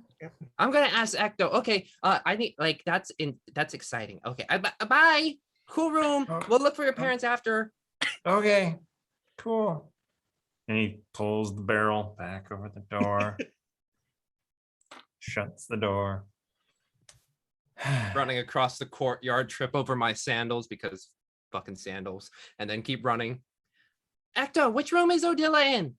I'm gonna ask Ecto. Okay, I need that's exciting. Okay, bye. Cool room. We'll look for your parents after. okay, cool. And he pulls the barrel back over the door, shuts the door. Running across the courtyard, trip over my sandals because fucking sandals, and then keep running. Ecto, which room is Odila in?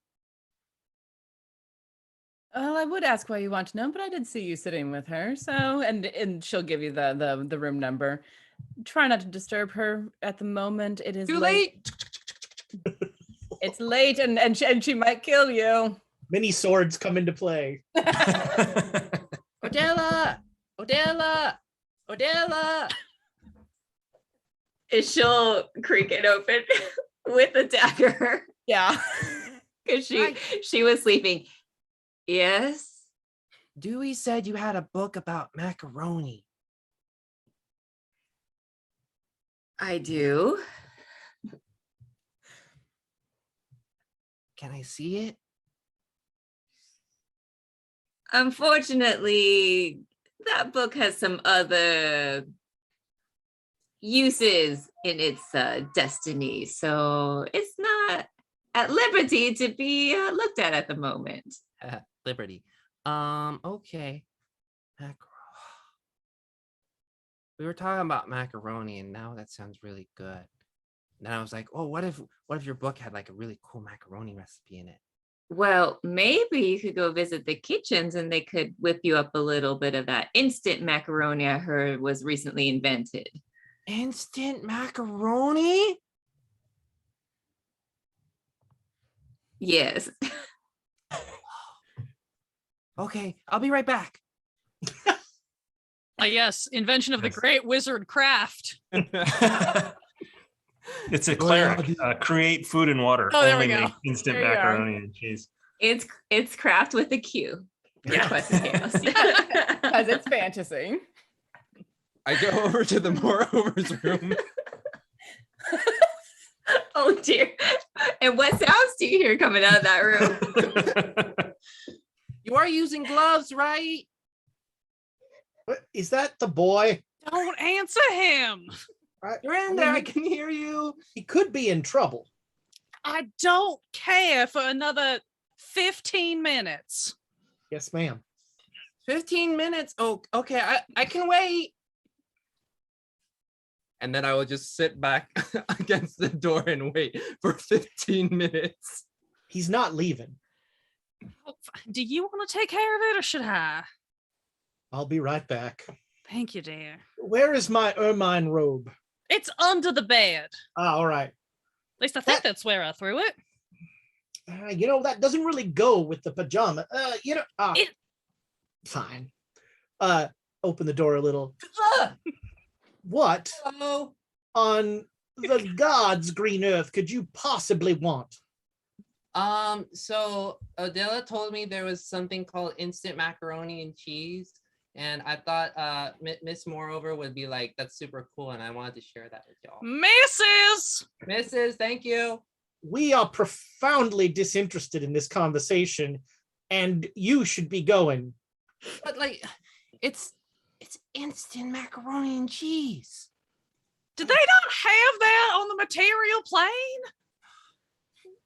Well, I would ask why you want to know, but I did see you sitting with her. So, and she'll give you the room number. Try not to disturb her at the moment. It is Too late. It's late, and she might kill you. Many swords come into play. Odila. And she'll creak it open with a dagger Yeah. because she was sleeping. Yes. Dewey said you had a book about macaroni. I do. Can I see it? Unfortunately, that book has some other uses in its destiny, so it's not at liberty to be looked at the moment. Liberty. Okay. We were talking about macaroni, and now that sounds really good. And then I was like, oh, what if your book had like a really cool macaroni recipe in it? Well, maybe you could go visit the kitchens and they could whip you up a little bit of that instant macaroni I heard was recently invented. Instant macaroni? Yes. Okay, I'll be right back. Yes, invention of the great wizard craft. It's a cleric. Create food and water. Oh, there we Only go. make instant There you are. macaroni and cheese. It's craft with a Q. Yeah. Quest of Chaos. Because it's fantasy. I go over to the moreover's room. Oh dear. And what sounds do you hear coming out of that room? You are using gloves, right? What, is that the boy? Don't answer him. You're in there. I can hear you. He could be in trouble. I don't care for another 15 minutes. Yes, ma'am. 15 minutes. Oh, okay. I can wait. And then I will just sit back against the door and wait for 15 minutes. He's not leaving. Do you want to take care of it or should I? I'll be right back. Thank you, dear. Where is my ermine robe? It's under the bed. Ah, all right. At least I think that's where I threw it. That doesn't really go with the pajama. Fine. Open the door a little. What Hello. on the gods' green earth could you possibly want? So Adela told me there was something called instant macaroni and cheese, and I thought Miss Moreover would be like, that's super cool, and I wanted to share that with y'all. Mrs. Thank you. We are profoundly disinterested in this conversation, and you should be going. But like, it's instant macaroni and cheese. Did they not have that on the material plane?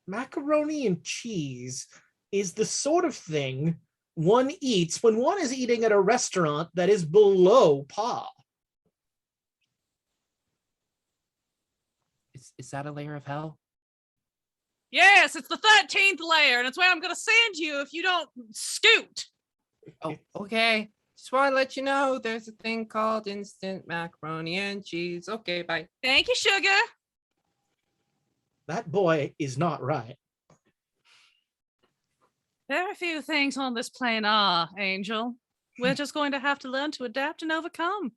Macaroni and cheese is the sort of thing one eats when one is eating at a restaurant that is below par. Is that a layer of hell? Yes, it's the 13th layer, and it's where I'm going to send you if you don't scoot. Oh, okay. Just want to let you know there's a thing called instant macaroni and cheese. Okay, bye. Thank you, sugar. That boy is not right. Very few things on this plane are, Angel. We're just going to have to learn to adapt and overcome.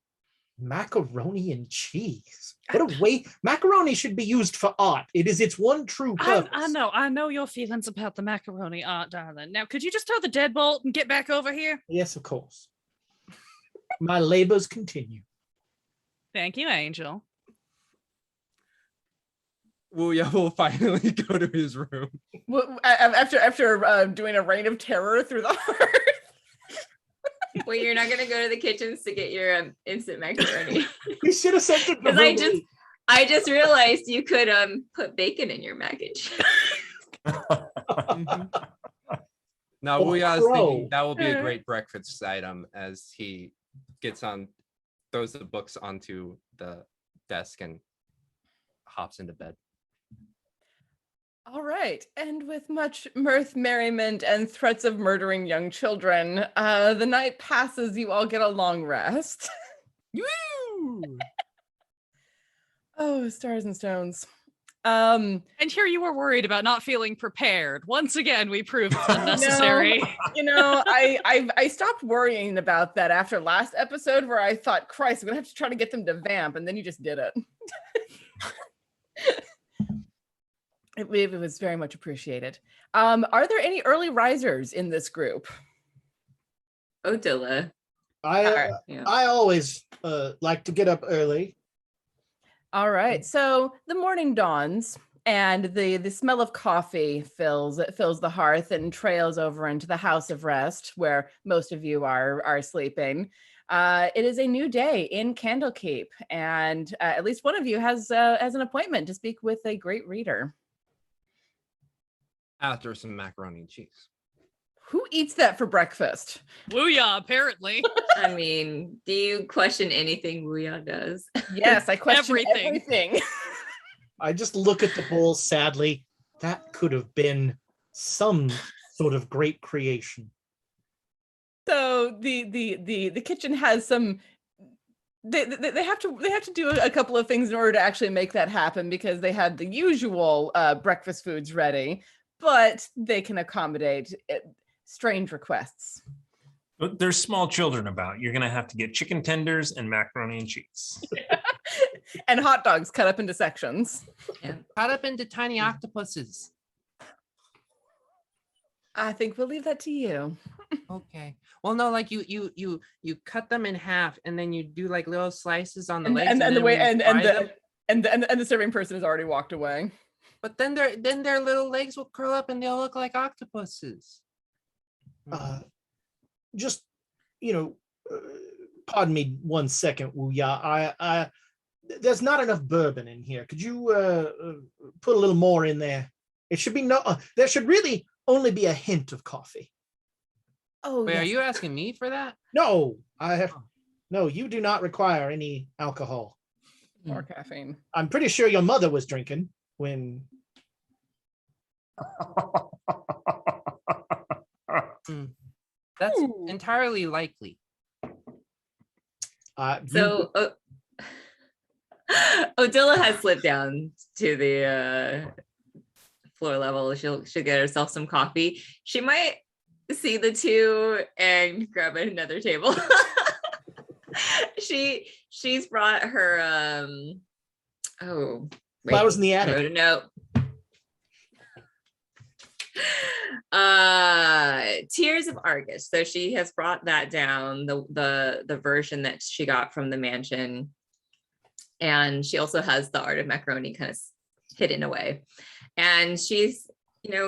Macaroni and cheese. What a way. Macaroni should be used for art. It is its one true purpose. I know your feelings about the macaroni art, darling. Now, could you just throw the deadbolt and get back over here? Yes, of course. My labors continue. Thank you, Angel. Wuya will finally go to his room. After doing a reign of terror through the heart. Wait, you're not gonna go to the kitchens to get your instant macaroni? You should have sent it. Because I just realized you could put bacon in your mac and cheese. Now Wuya is thinking that will be a great breakfast item as he throws the books onto the desk and hops into bed. All right. And with much mirth, merriment, and threats of murdering young children, the night passes. You all get a long rest. Woo! Oh, stars and stones. And here you were worried about not feeling prepared. Once again, we proved it's unnecessary. I stopped worrying about that after last episode where I thought, Christ, I'm going to have to try to get them to vamp. And then you just did it. It was very much appreciated. Are there any early risers in this group? Odilla. I always like to get up early. All right. So the morning dawns and the smell of coffee fills the hearth and trails over into the house of rest where most of you are sleeping. It is a new day in Candlekeep, and at least one of you has an appointment to speak with a great reader. After some macaroni and cheese. Who eats that for breakfast? Wuya, apparently. I mean, do you question anything Wuya does? Yes, I question everything. I just look at the bowl sadly. That could have been some sort of great creation. So the kitchen has some. They have to do a couple of things in order to actually make that happen because they had the usual breakfast foods ready, but they can accommodate strange requests. But there's small children about. You're gonna have to get chicken tenders and macaroni and cheese. And hot dogs cut up into sections. Yeah. Cut up into tiny octopuses. I think we'll leave that to you. Okay. Well, no, like you cut them in half and then you do like little slices on the legs. And then the way we fry them. and the serving person has already walked away. But then their little legs will curl up and they'll look like octopuses. Just, pardon me 1 second, Wuya. There's not enough bourbon in here. Could you put a little more in there? It should be there should really only be a hint of coffee. Oh, wait, yes. Are you asking me for that? No, no, you do not require any alcohol. More caffeine. I'm pretty sure your mother was drinking when. That's entirely likely. So Odilla has slipped down to the floor level. She'll get herself some coffee. She might see the two and grab another table. She's brought her flowers in the attic. I wrote a note. Tears of Argus. So she has brought that down, the version that she got from the mansion. And she also has the Art of Macaroni kind of hidden away. And she's,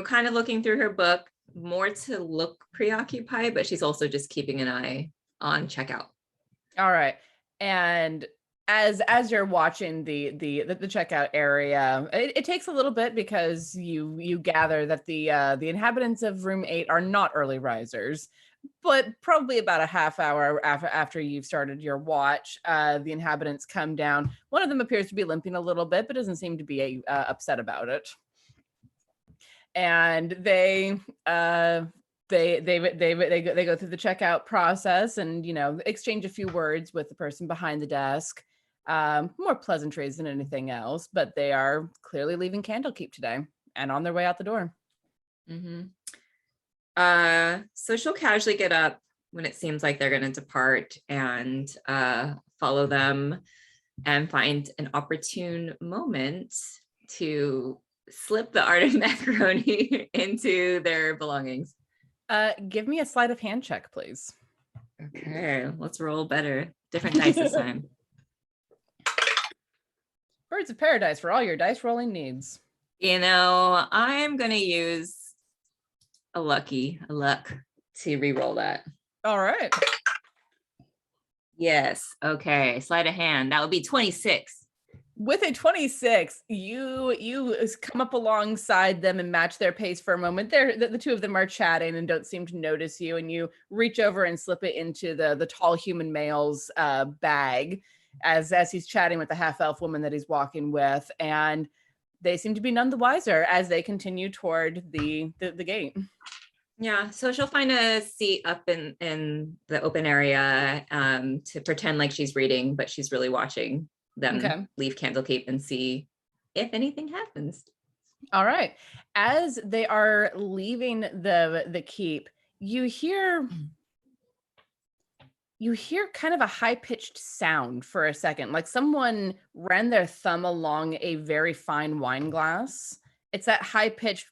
kind of looking through her book more to look preoccupied, but she's also just keeping an eye on checkout. All right. And as you're watching the checkout area, it takes a little bit because you gather that the inhabitants of room 8 are not early risers. But probably about a half hour after you've started your watch, the inhabitants come down. One of them appears to be limping a little bit, but doesn't seem to be upset about it. And they go through the checkout process and, you know, exchange a few words with the person behind the desk. More pleasantries than anything else, but they are clearly leaving Candlekeep today and on their way out the door. Mm-hmm. So she'll casually get up when it seems like they're going to depart and follow them and find an opportune moment to slip the art of macaroni into their belongings. Give me a sleight of hand check, please. Okay, let's roll better. Different dice this time. Birds of paradise for all your dice rolling needs. You know, I'm going to use a luck to re-roll that. All right. Yes. Okay. Sleight of hand. That would be 26. With a 26, you come up alongside them and match their pace for a moment. The two of them are chatting and don't seem to notice you, and you reach over and slip it into the tall human male's bag as he's chatting with the half-elf woman that he's walking with, and they seem to be none the wiser as they continue toward the gate. Yeah, so she'll find a seat up in the open area to pretend like she's reading, but she's really watching them leave Candlekeep and see if anything happens. All right. As they are leaving the keep, you hear kind of a high-pitched sound for a second, like someone ran their thumb along a very fine wine glass. It's that high-pitched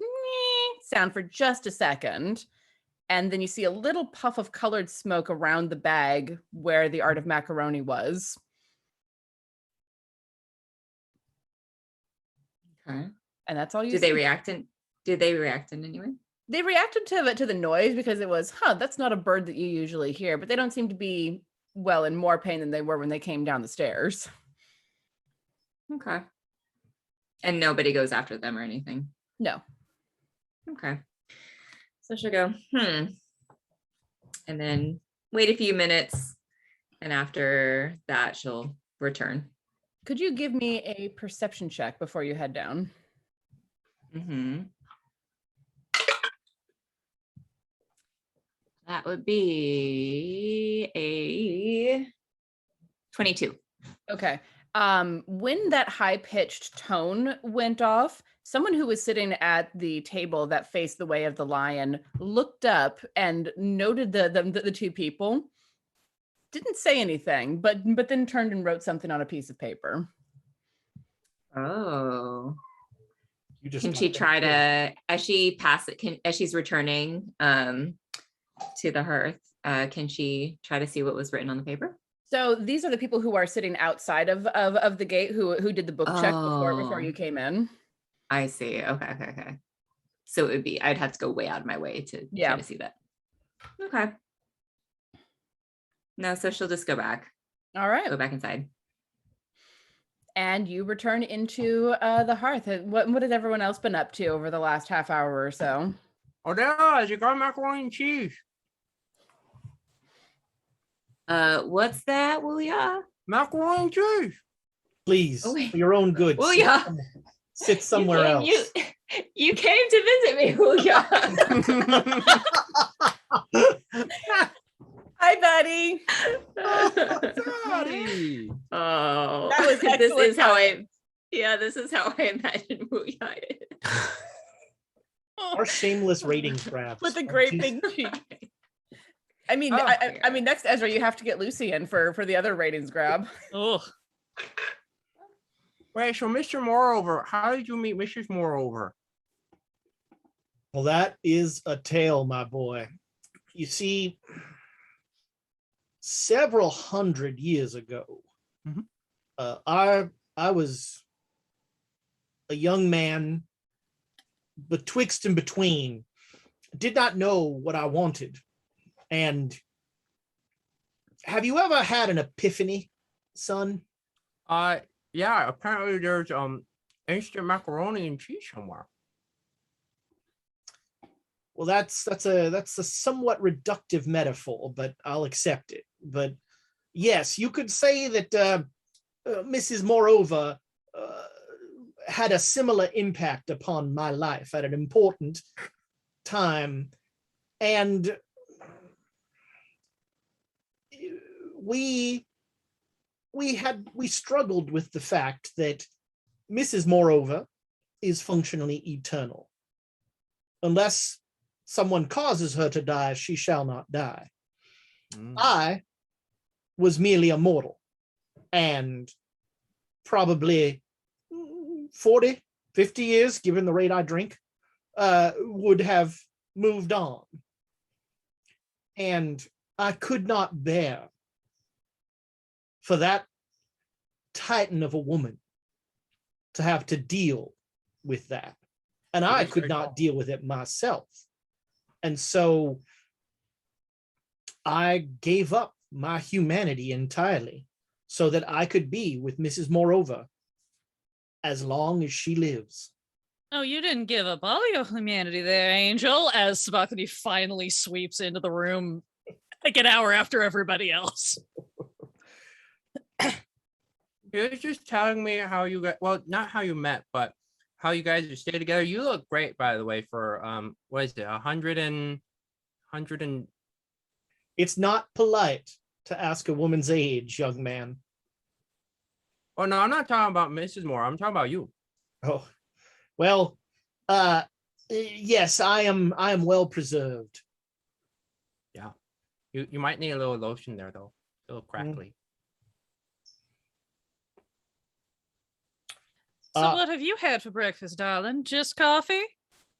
sound for just a second. And then you see a little puff of colored smoke around the bag where the art of macaroni was. Okay. And that's all you Did see. they react in any way? They reacted to the noise because it was, that's not a bird that you usually hear, but they don't seem to be, well, in more pain than they were when they came down the stairs. Okay. And nobody goes after them or anything? No. Okay. So she'll go, and then wait a few minutes. And after that, she'll return. Could you give me a perception check before you head down? Mm-hmm. That would be a 22. Okay. When that high-pitched tone went off, someone who was sitting at the table that faced the way of the lion looked up and noted the two people. Didn't say anything, but then turned and wrote something on a piece of paper. Oh. Can she try to, as she's returning to the hearth, can she try to see what was written on the paper? So these are the people who are sitting outside of the gate who did the book check before you came in. I see. Okay. So it would be, I'd have to go way out of my way to try to see that. Okay. No, so she'll just go back. All right. Go back inside. And you return into the hearth. What has everyone else been up to over the last half hour or so? Oh, yeah, you got macaroni and cheese. What's that, Wuya? Macaroni and cheese. Please, for your own good. Wuya. Sit somewhere else. You came to visit me, Wuya. Hi, buddy. Daddy. Oh, that was this is how I imagine Wuya is. Our shameless ratings grabs. With a great big cheek. I mean, I mean, next, Ezra, you have to get Lucy in for the other ratings grab. Oh. Wait, so Mr. Moreover, how did you meet Mrs. Moreover? Well, that is a tale, my boy. You see, several hundred years ago, I was a young man betwixt and between, did not know what I wanted. And have you ever had an epiphany, son? Yeah, apparently there's instant macaroni and cheese somewhere. Well, that's a somewhat reductive metaphor, but I'll accept it. But yes, you could say that Mrs. Moreover had a similar impact upon my life at an important time, and we struggled with the fact that Mrs. Moreover is functionally eternal. Unless someone causes her to die, she shall not die. I was merely a mortal, and probably 40, 50 years, given the rate I drink, would have moved on. And I could not bear for that titan of a woman to have to deal with that. And I could not deal with it myself. And so I gave up my humanity entirely so that I could be with Mrs. Moreover as long as she lives. Oh, you didn't give up all your humanity there, Angel, as Sabachthani finally sweeps into the room like an hour after everybody else. You're just telling me how you got, well, not how you met, but how you guys stay together. You look great, by the way, for what is it, 100 and It's not polite to ask a woman's age, young man. Oh no, I'm not talking about Mrs. Moore. I'm talking about you. Oh, well, yes, I am well preserved. Yeah. You might need a little lotion there though. A little crackly. So what have you had for breakfast, darling? Just coffee?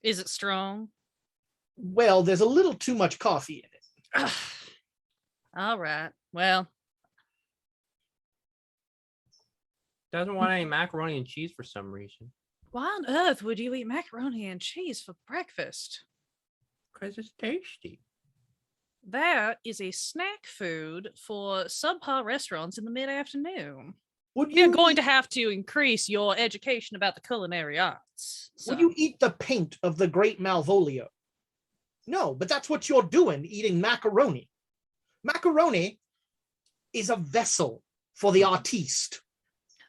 Is it strong? Well, there's a little too much coffee in it. All right. Well, Doesn't want any macaroni and cheese for some reason. why on earth would you eat macaroni and cheese for breakfast? Because it's tasty. That is a snack food for subpar restaurants in the mid-afternoon. Would You're you going to have to increase your education about the culinary arts. would you eat the paint of the great Malvolio? No, but that's what you're doing, eating macaroni. Macaroni is a vessel for the artiste.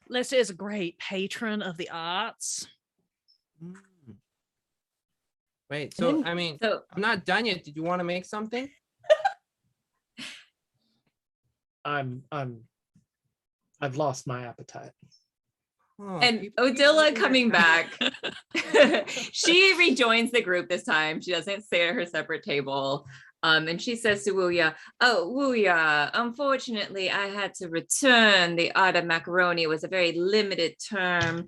Lester is a great patron of the arts. Wait, so I mean, So I'm not done yet. Did you want to make something? I've lost my appetite. Oh, and people keep Odila losing their coming time. back, she rejoins the group this time. She doesn't stay at her separate table. And she says to Wuya, "Oh, Wuya, unfortunately, I had to return the art of macaroni. It was a very limited term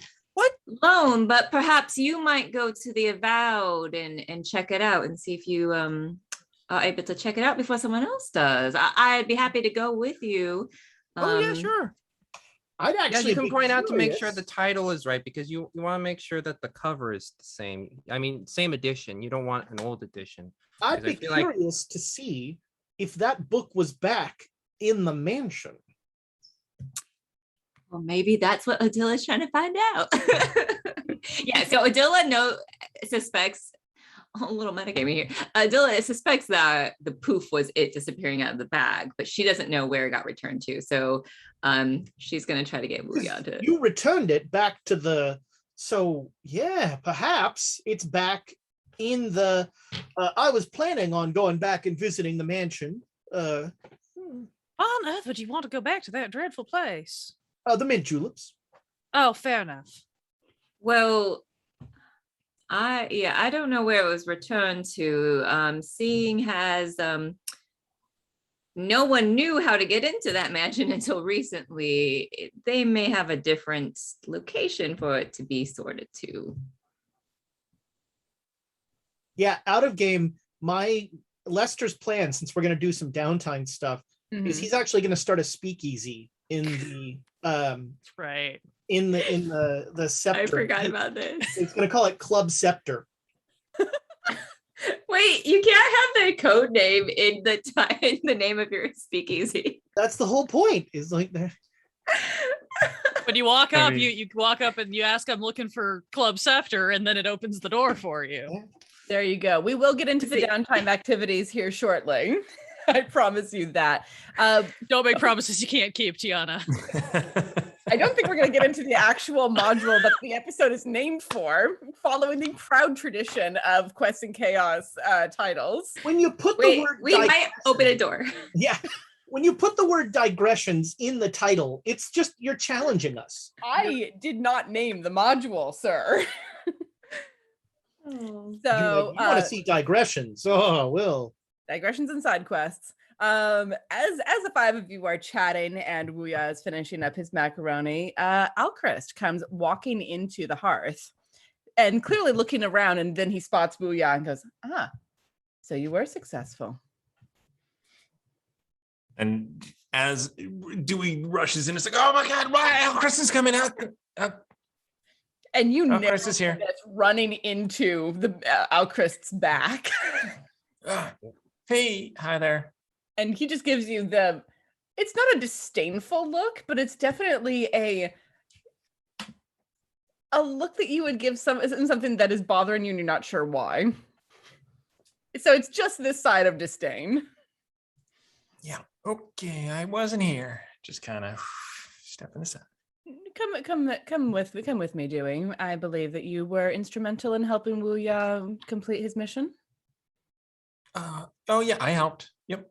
loan, but perhaps you might go to the Avowed and check it out and see if you are able to check it out before someone else does. I'd be happy to go with you." Oh yeah, sure. I'd Yeah, actually you can be point out to make sure curious. the title is right because you want to make sure that the cover is the same. I mean, same edition. You don't want an old edition. I'd 'cause I be feel like- curious to see if that book was back in the mansion. Well, maybe that's what Odila's trying to find out. Yeah, so Odila suspects, a little metagaming here. Odila suspects that the poof was it disappearing out of the bag, but she doesn't know where it got returned to. So she's going to try to get Wuya to. You returned it back to the. So yeah, perhaps it's back in the. I was planning on going back and visiting the mansion. Why on earth would you want to go back to that dreadful place? The mint juleps. Oh, fair enough. Well, I don't know where it was returned to. Seeing as no one knew how to get into that mansion until recently, they may have a different location for it to be sorted to. Yeah, out of game. My Lester's plan, since we're going to do some downtime stuff, is he's actually going to start a speakeasy in the That's right. in the scepter. I forgot about this. It's going to call it Club Scepter. Wait, you can't have the code name in the name of your speakeasy. That's the whole point. Is like that. When you walk I up, mean- you walk up and you ask, "I'm looking for Club Scepter," and then it opens the door for you. There you go. We will get into the downtime activities here shortly. I promise you that. Don't make promises you can't keep, Tiana. I don't think we're going to get into the actual module that the episode is named for, following the proud tradition of Quest and Chaos titles. When you put the Wait, word we might open a door. Yeah. When you put the word digressions in the title, it's just you're challenging us. I did not name the module, sir. Oh. So you want to see digressions? Oh, well. Digressions and side quests. As the five of you are chatting and Wuya is finishing up his macaroni, Alchrist comes walking into the hearth and clearly looking around, and then he spots Wuya and goes, so you were successful. And as Dewey rushes in, it's like, oh my God, why Kristen's coming out? And you know Chris is here. that's running into the Alchrist's back. Hey, hi there. And he just gives you it's not a disdainful look, but it's definitely a look that you would give something that is bothering you and you're not sure why. So it's just this side of disdain. Yeah. Okay, I wasn't here. Just kind of stepping aside. Come with me, Dewey. I believe that you were instrumental in helping Wuya complete his mission. Oh yeah, I helped. Yep.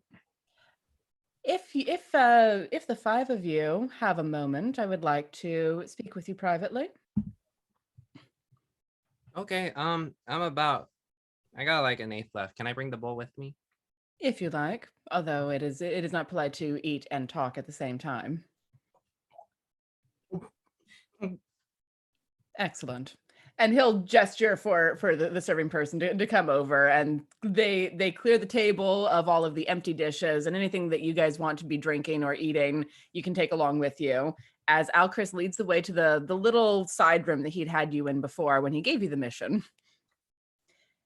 If the five of you have a moment, I would like to speak with you privately. Okay, I got like an eighth left. Can I bring the bowl with me? If you like, although it is not polite to eat and talk at the same time. Excellent. And he'll gesture for the serving person to come over, and they clear the table of all of the empty dishes, and anything that you guys want to be drinking or eating, you can take along with you. As Alchrist leads the way to the little side room that he'd had you in before when he gave you the mission.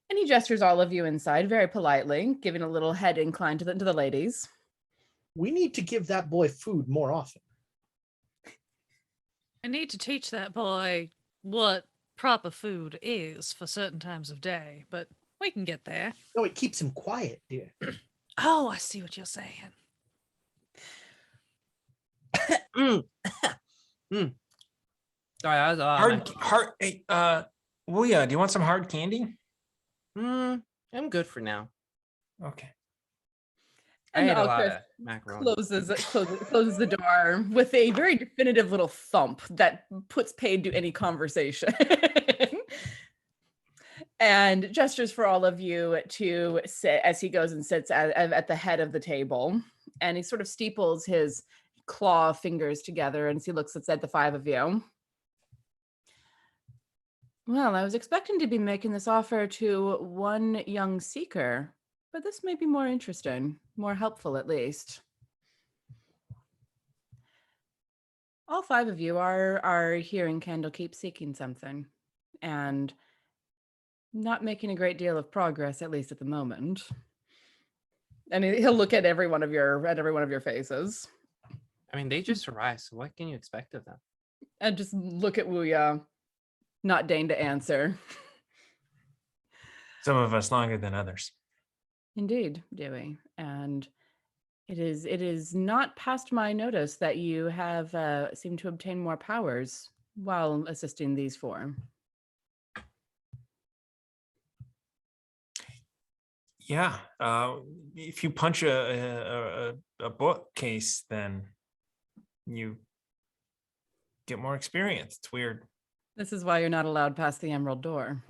And he gestures all of you inside very politely, giving a little head incline to the ladies. We need to give that boy food more often. I need to teach that boy what proper food is for certain times of day, but we can get there. No, it keeps him quiet, dear. Oh, I see what you're saying. Sorry, I was Hard. Hey, Wuya, do you want some hard candy? I'm good for now. Okay. I And ate a lot Alchrist of macaroni. closes the door with a very definitive little thump that puts paid to any conversation. And gestures for all of you to sit as he goes and sits at the head of the table. And he sort of steeples his claw fingers together and he looks at the five of you. Well, I was expecting to be making this offer to one young seeker, but this may be more interesting, more helpful at least. All five of you are here in Candlekeep seeking something, and not making a great deal of progress, at least at the moment. And he'll look at every one of your faces. I mean, they just arrived, so what can you expect of them? And just look at Wuya, not deign to answer. Some of us longer than others. Indeed, Dewey. And it is not past my notice that you have seemed to obtain more powers while assisting these four. Yeah. If you punch a bookcase, then you get more experience. It's weird. This is why you're not allowed past the Emerald Door.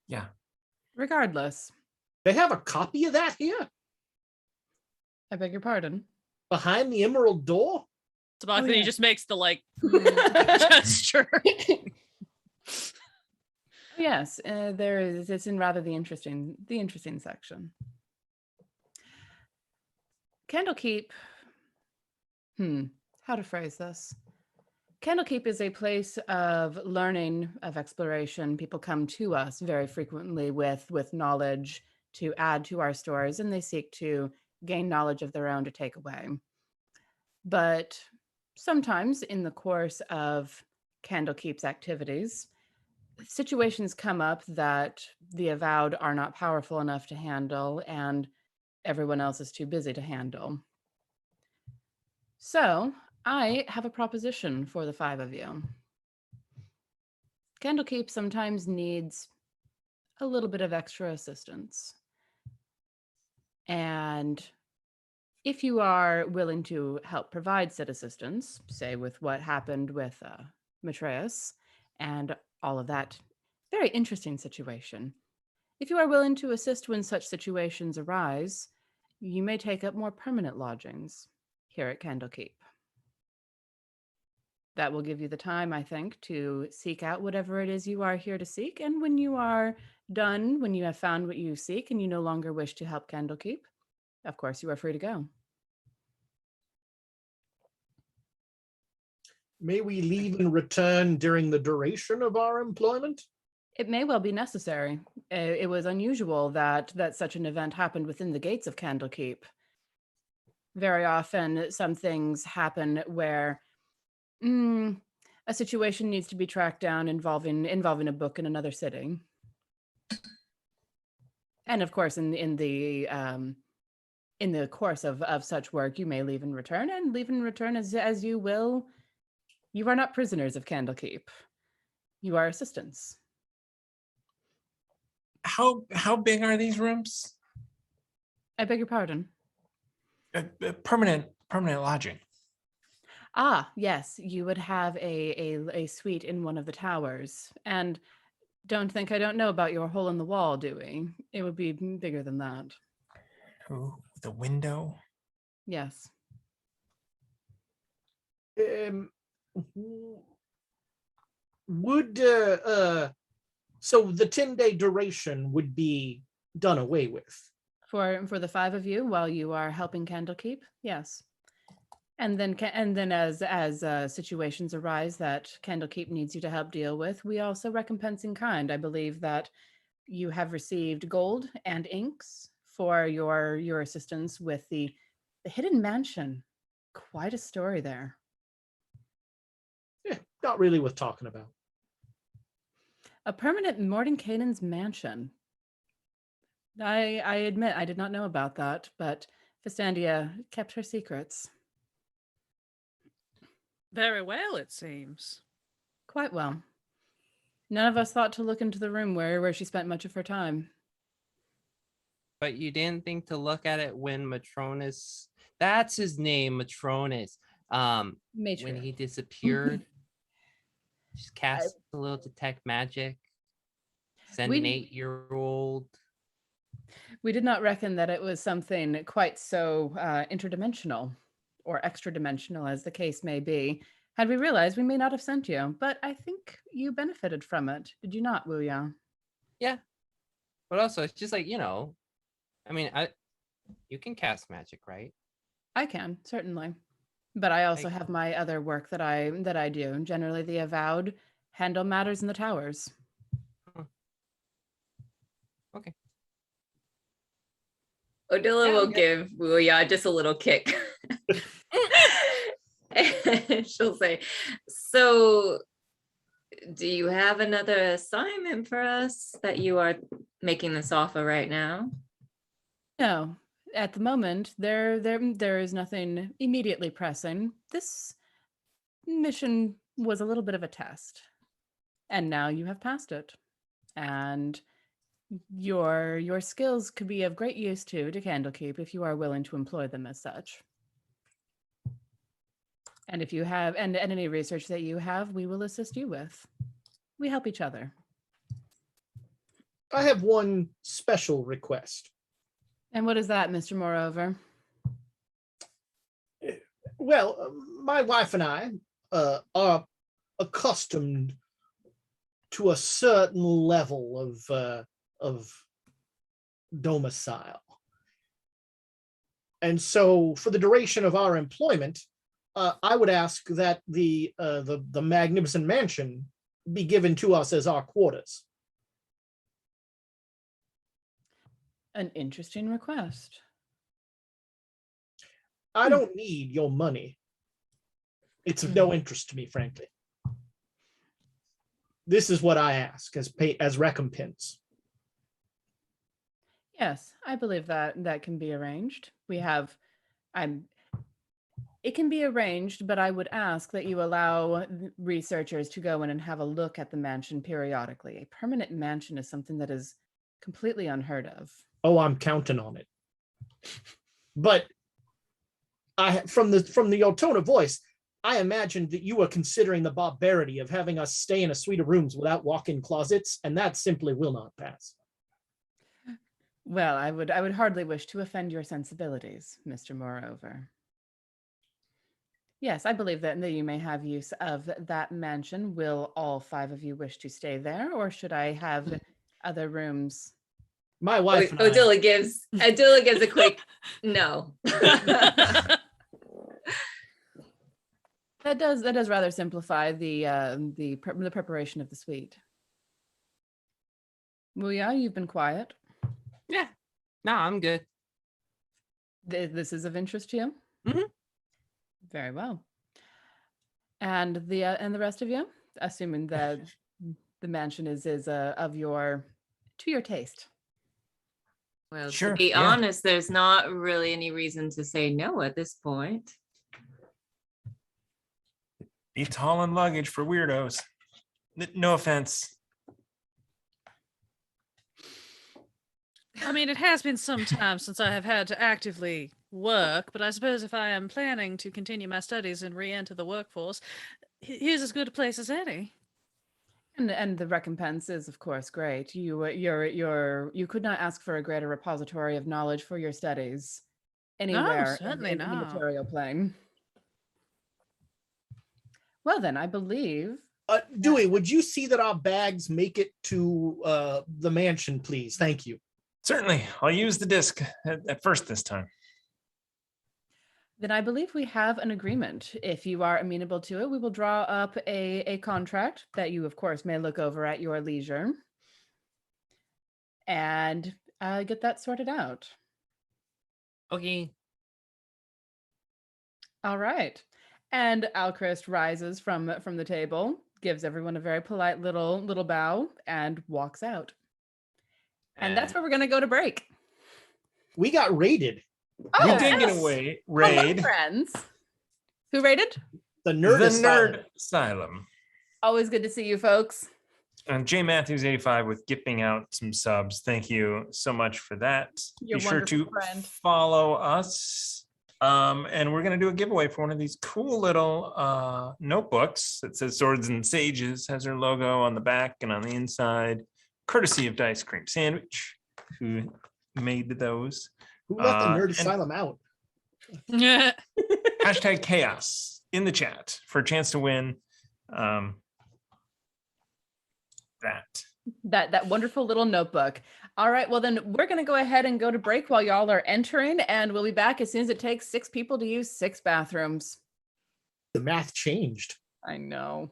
Yeah. Regardless. They have a copy of that here? I beg your pardon? Behind the Emerald Door? Tabak, yeah. he just makes the gesture. Yes, there is. It's in rather the interesting section. Candlekeep. How to phrase this? Candlekeep is a place of learning, of exploration. People come to us very frequently with knowledge to add to our stores, and they seek to gain knowledge of their own to take away. But sometimes in the course of Candlekeep's activities, situations come up that the Avowed are not powerful enough to handle, and everyone else is too busy to handle. So I have a proposition for the 5 of you. Candlekeep sometimes needs a little bit of extra assistance. And if you are willing to help provide said assistance, say with what happened with Matreus and all of that very interesting situation, if you are willing to assist when such situations arise, you may take up more permanent lodgings here at Candlekeep. That will give you the time, I think, to seek out whatever it is you are here to seek. And when you are done, when you have found what you seek and you no longer wish to help Candlekeep, of course, you are free to go. May we leave and return during the duration of our employment? It may well be necessary. It was unusual that such an event happened within the gates of Candlekeep. Very often, some things happen where a situation needs to be tracked down involving a book in another city. And of course, in the course of such work, you may leave and return, as you will. You are not prisoners of Candlekeep. You are assistants. How big are these rooms? I beg your pardon. Permanent lodging. Ah, yes, you would have a suite in one of the towers. And don't think I don't know about your hole in the wall, do we? It would be bigger than that. Oh, the window. Yes. Would so the 10-day duration would be done away with? For the 5 of you while you are helping Candlekeep, yes. And then as situations arise that Candlekeep needs you to help deal with, we also recompense in kind. I believe that you have received gold and inks for your assistance with the hidden mansion. Quite a story there. Not really worth talking about. A permanent Mordenkainen's mansion. I admit I did not know about that, but Fistandia kept her secrets. Very well, it seems. Quite well. None of us thought to look into the room where she spent much of her time. But you didn't think to look at it when Matronus, that's his name, Matronus, when he disappeared. Just cast a little detect magic. Send an 8-year-old. We did not reckon that it was something quite so interdimensional or extra dimensional as the case may be. Had we realized, we may not have sent you, but I think you benefited from it. Did you not, Wuya? Yeah. But also, it's just like, I mean, you can cast magic, right? I can, certainly. But I also have my other work that I do. Generally, the Avowed handle matters in the towers. Okay. Odila will give Wuya just a little kick. And she'll say, so do you have another assignment for us that you are making this offer right now? No. At the moment, there is nothing immediately pressing. This mission was a little bit of a test. And now you have passed it. And your skills could be of great use to Candlekeep if you are willing to employ them as such. And if you have and any research that you have, we will assist you with. We help each other. I have one special request. And what is that, Mr. Moreover? Well, my wife and I are accustomed to a certain level of domicile. And so for the duration of our employment, I would ask that the magnificent mansion be given to us as our quarters. An interesting request. I don't need your money. It's of no interest to me, frankly. this is what I ask as recompense. Yes, I believe that can be arranged. It can be arranged, but I would ask that you allow researchers to go in and have a look at the mansion periodically. A permanent mansion is something that is completely unheard of. Oh, I'm counting on it. But from your tone of voice, I imagined that you were considering the barbarity of having us stay in a suite of rooms without walk-in closets, and that simply will not pass. Well, I would hardly wish to offend your sensibilities, Mr. Moreover. Yes, I believe that you may have use of that mansion. Will all 5 of you wish to stay there, or should I have other rooms? My wife and I, Odila gives a quick no. That does rather simplify the preparation of the suite. Muya, you've been quiet. Yeah. No, I'm good. This is of interest to you? Mhm. Very well. And the rest of you, assuming that the mansion is of your taste. Well, Sure, to be yeah. honest, there's not really any reason to say no at this point. It's hauling luggage for weirdos. No offense. I mean, it has been some time since I have had to actively work, but I suppose if I am planning to continue my studies and re-enter the workforce, here's as good a place as any. And the recompense is, of course, great. You could not ask for a greater repository of knowledge for your studies anywhere certainly in the not. material plane. Well, then, I believe. Dewey, would you see that our bags make it to the mansion, please? Thank you. Certainly. I'll use the disc at first this time. Then I believe we have an agreement. If you are amenable to it, we will draw up a contract that you, of course, may look over at your leisure and get that sorted out. Okay. All right. And Alchrist rises from the table, gives everyone a very polite little bow, and walks out. And that's where we're going to go to break. We got raided. Oh, We did get yes. away. Hello, Raid. friends. Who raided? The Nerd The Asylum. Nerd Asylum. Always good to see you, folks. And J Matthews 85 with gifting out some subs. Thank you so much for that. You're Be sure wonderful to friend. follow us. And we're going to do a giveaway for one of these cool little notebooks that says Swords and Sages, has our logo on the back and on the inside, courtesy of Dice Cream Sandwich, who made those. Who let the Nerd and- Asylum out? Hashtag chaos in the chat for a chance to win That wonderful little notebook. All right, well then we're going to go ahead and go to break while y'all are entering, and we'll be back as soon as it takes 6 people to use 6 bathrooms. The math changed. I know.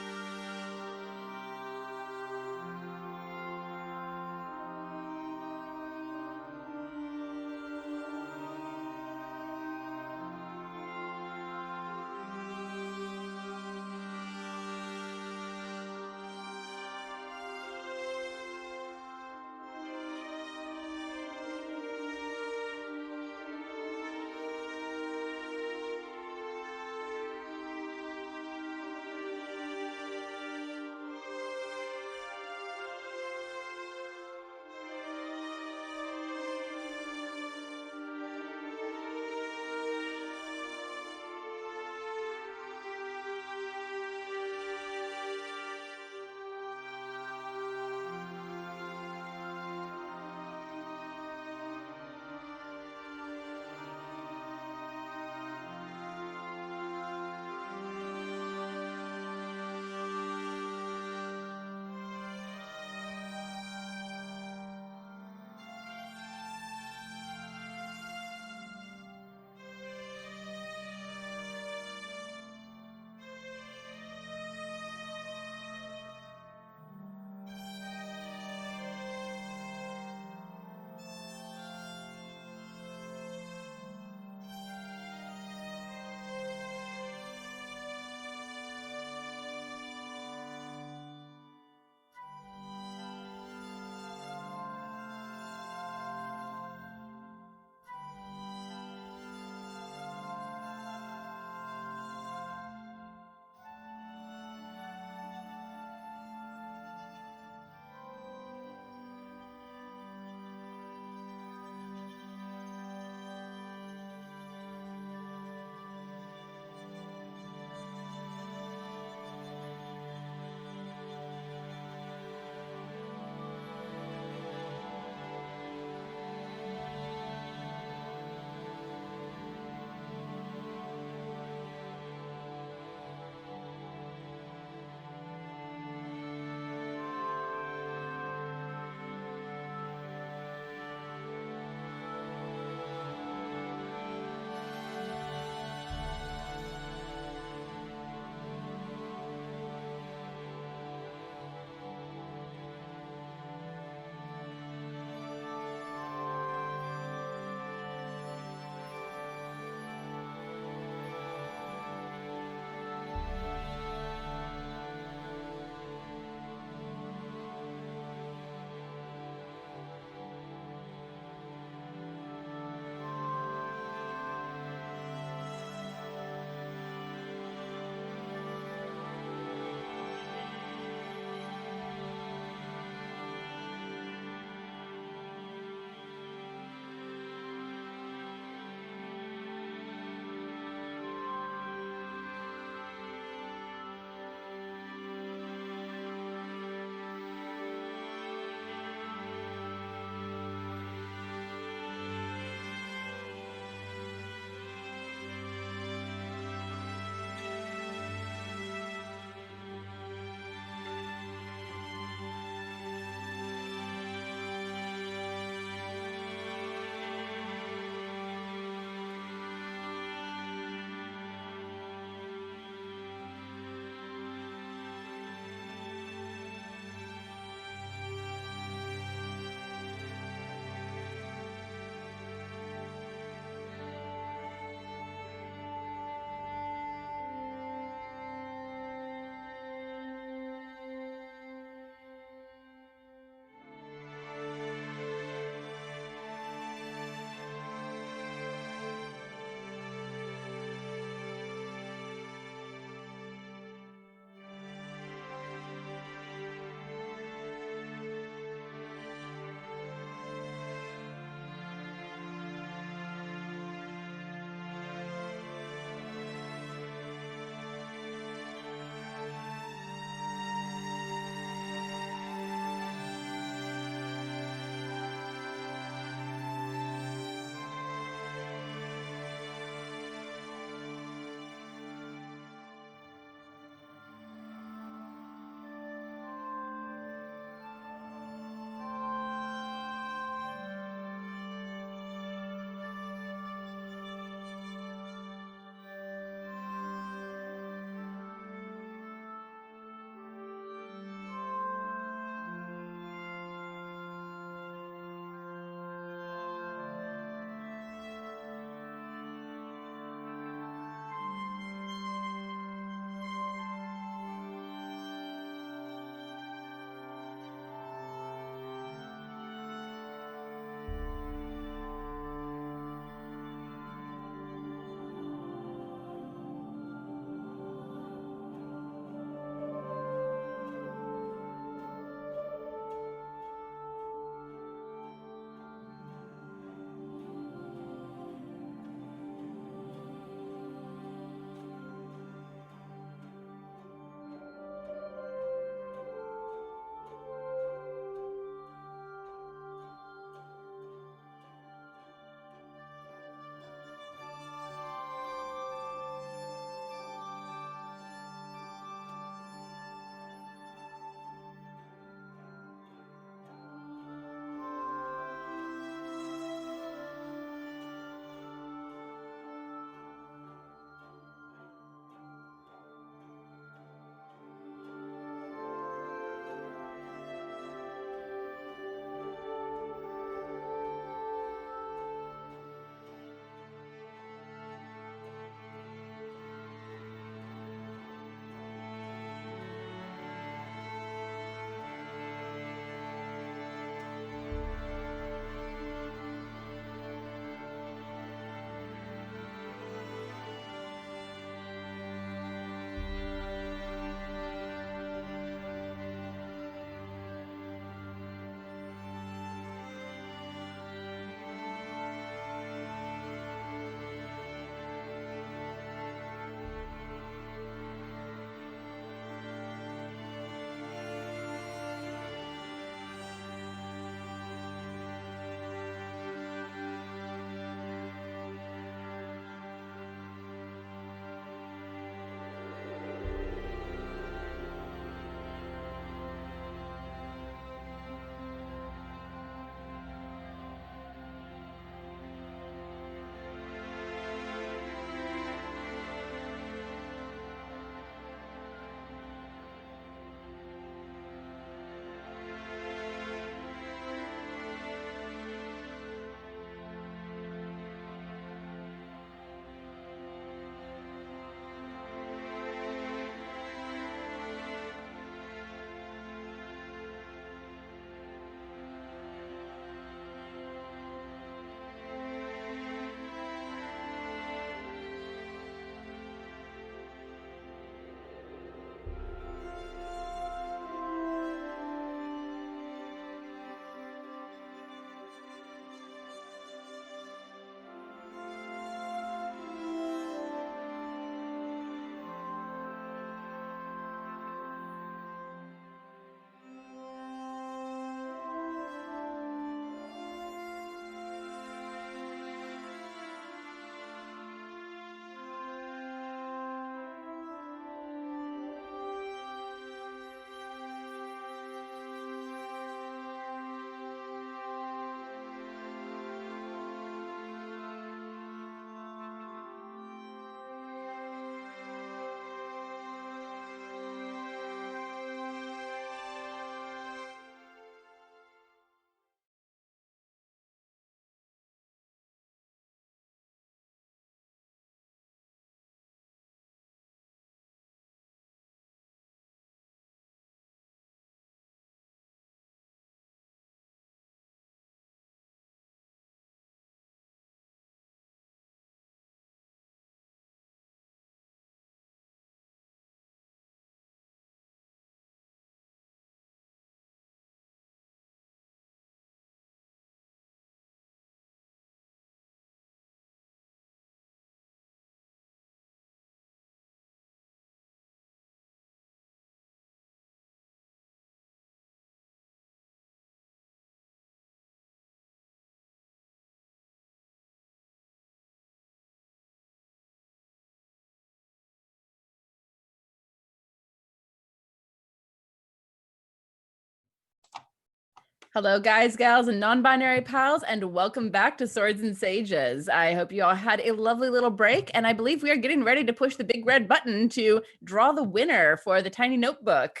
Hello, guys, gals, and non-binary pals, and welcome back to Swords and Sages. I hope you all had a lovely little break, and I believe we are getting ready to push the big red button to draw the winner for the tiny notebook.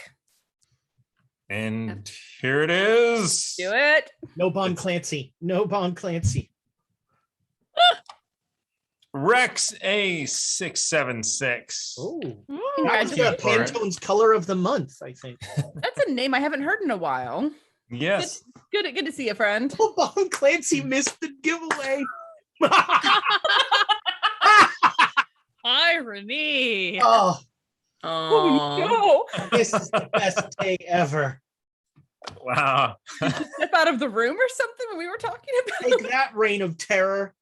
And here it is. Do it. No Bon Clancy. No Bon Clancy. Rex A676. Oh, that was Congratulations. Pantone's color of the month, I think. That's a name I haven't heard in a while. Yes. Good to see you, friend. Oh, Bon Clancy missed the giveaway. Irony. Oh, Oh, No. this is the best day ever. Wow. Step out of the room or something when we were talking about. Take that, reign of terror.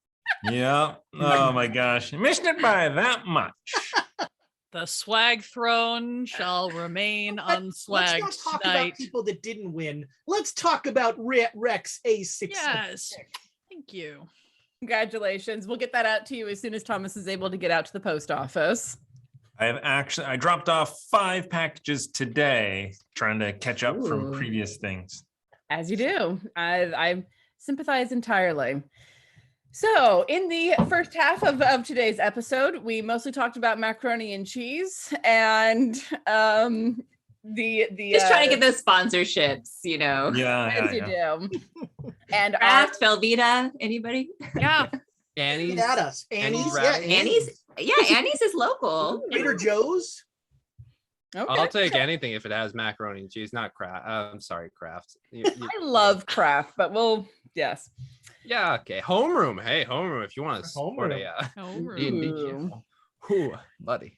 Yeah. Oh my gosh. Missed it by that much. The swag throne shall remain Let's unswagged not talk tonight. about people that didn't win. Let's talk about Rex A6. Yes. Thank you. Congratulations. We'll get that out to you as soon as Thomas is able to get out to the post office. I dropped off 5 packages today, trying to catch up from Ooh. previous things. As you do. I sympathize entirely. So, in the first half of today's episode, we mostly talked about macaroni and cheese and the just trying to get those sponsorships, you know. as you Yeah. do. And our, Kraft, Velveeta, anybody? Yeah. Annie's. Get at us. Annie's. Annie's Yeah, Rabbit. Annie's is local. Trader Joe's. okay. I'll take anything if it has macaroni and cheese, not Kraft. I'm sorry, Kraft. I love Kraft, but yes. Yeah, okay. Homeroom. Hey, homeroom. If you want to support Homeroom. a D&D. Ooh, buddy.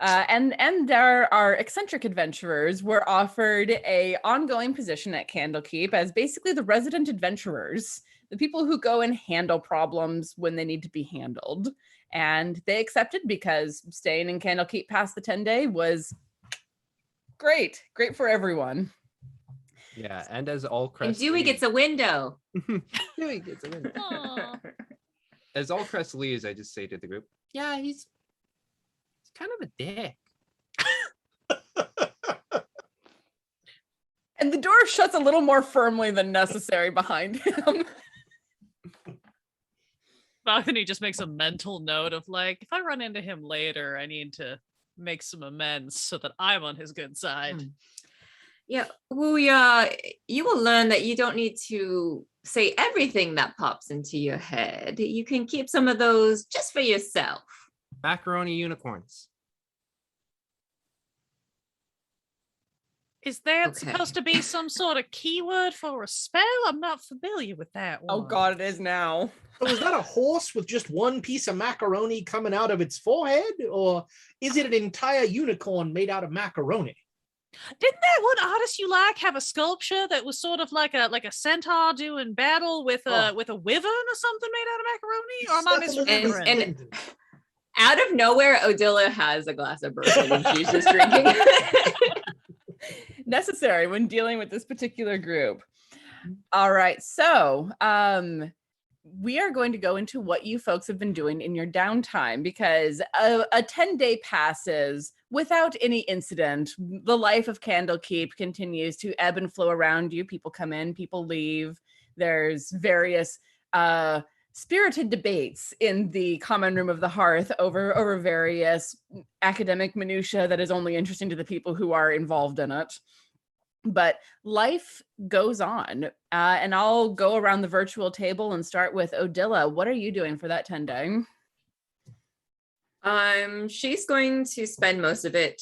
And our eccentric adventurers were offered a ongoing position at Candlekeep as basically the resident adventurers, the people who go and handle problems when they need to be handled. And they accepted because staying in Candlekeep past the 10-day was great for everyone. Yeah, and as all And Crest Dewey gets a window. Dewey gets a win. Aw. As all Crest leaves, I just say to the group, yeah, he's kind of a dick. And the door shuts a little more firmly than necessary behind him. Bethany just makes a mental note of like, if I run into him later, I need to make some amends so that I'm on his good side. Yeah, well, you will learn that you don't need to say everything that pops into your head. You can keep some of those just for yourself. Macaroni unicorns. Is there Okay. supposed to be some sort of keyword for a spell? I'm not familiar with that one. Oh God, it is now. So is that a horse with just one piece of macaroni coming out of its forehead? Or is it an entire unicorn made out of macaroni? Didn't that one artist you like have a sculpture that was sort of like a centaur doing battle with a wyvern or something made out of macaroni? Or am I misremembering? And out of nowhere, Odila has a glass of bourbon and she's just drinking. Necessary when dealing with this particular group. All right, so we are going to go into what you folks have been doing in your downtime because a 10-day passes without any incident. The life of Candlekeep continues to ebb and flow around you. People come in, people leave. There's various spirited debates in the common room of the hearth over various academic minutia that is only interesting to the people who are involved in it. But life goes on, and I'll go around the virtual table and start with Odila. What are you doing for that 10-day? She's going to spend most of it